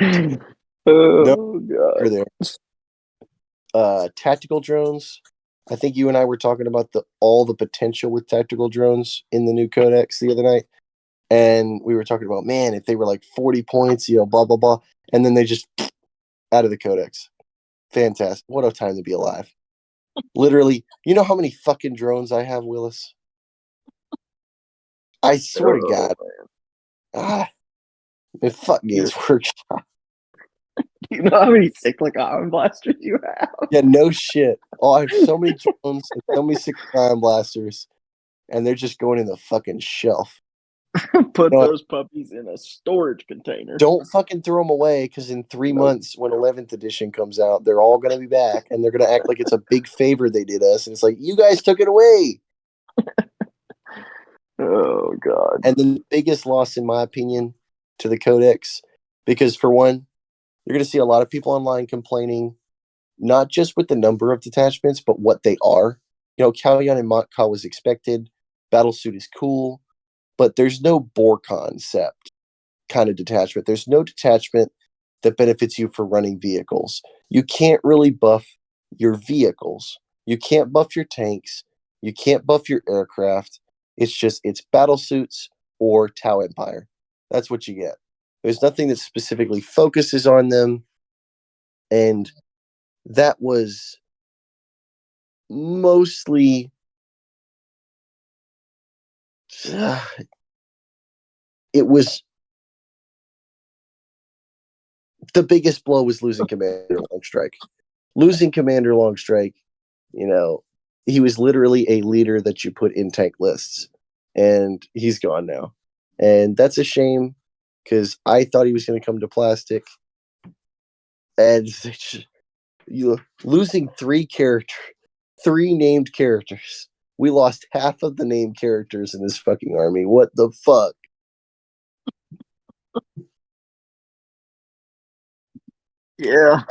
no, Oh god. there. Tactical drones. I think you and I were talking about all the potential with tactical drones in the new codex the other night, and we were talking about, man, if they were like 40 points, blah blah blah, and then they just out of the codex. Fantastic! What a time to be alive. Literally, you know how many fucking drones I have, Willis? I swear to God. Man. Fuck Games Workshop. You know how many cyclic iron blasters you have? Yeah, no shit. Oh, I have so many drones and so many 6 iron blasters, and they're just going in the fucking shelf. Put those puppies in a storage container. Don't fucking throw them away, because in 3 months, when 11th edition comes out, they're all going to be back, and they're going to act like it's a big favor they did us, and it's like, you guys took it away. Oh, God. And then the biggest loss, in my opinion, to the Codex, because for one, you're going to see a lot of people online complaining, not just with the number of detachments, but what they are. You know, Kalyan and Motka was expected. Battlesuit is cool, but there's no bore concept kind of detachment. There's no detachment that benefits you for running vehicles. You can't really buff your vehicles. You can't buff your tanks. You can't buff your aircraft. It's battlesuits or Tau Empire. That's what you get. There's nothing that specifically focuses on them. And that was mostly it was the biggest blow was losing Commander Longstrike. Losing Commander Longstrike, you know, he was literally a leader that you put in tank lists, and he's gone now. And that's a shame, because I thought he was going to come to plastic. And losing 3 named characters. We lost half of the named characters in this fucking army. What the fuck? Yeah.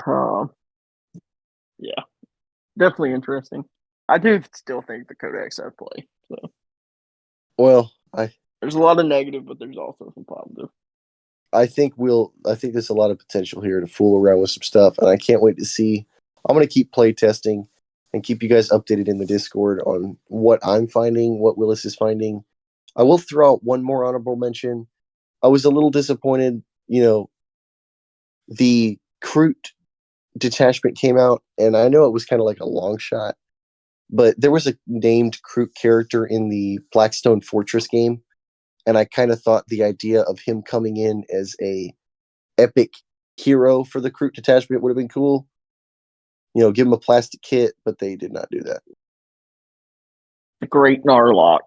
Yeah. Definitely interesting. I do still think the Codex have play. So Well, there's a lot of negative, but there's also some positive. I think there's a lot of potential here to fool around with some stuff, and I can't wait to see. I'm going to keep play testing and keep you guys updated in the Discord on what I'm finding, what Willis is finding. I will throw out one more honorable mention. I was a little disappointed, the Kroot detachment came out, and I know it was kind of like a long shot, but there was a named Kroot character in the Blackstone Fortress game, and I kind of thought the idea of him coming in as a epic hero for the Kroot detachment would have been cool. Give him a plastic kit, but they did not do that. The Great Narlock.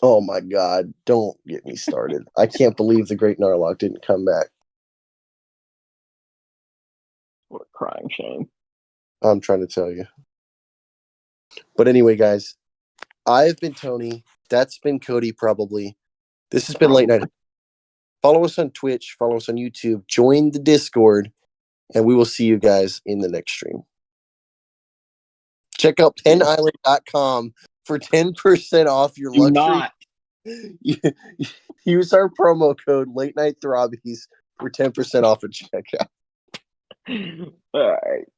Oh my God, don't get me started. I can't believe the Great Narlock didn't come back. What a crying shame. I'm trying to tell you. But anyway, guys, I've been Tony. That's been Cody, probably. This has been Late Night. Follow us on Twitch. Follow us on YouTube. Join the Discord. And we will see you guys in the next stream. Check out penisland.com for 10% off your Do luxury. not. Use our promo code Late Night Hobbies for 10% off at checkout. All right.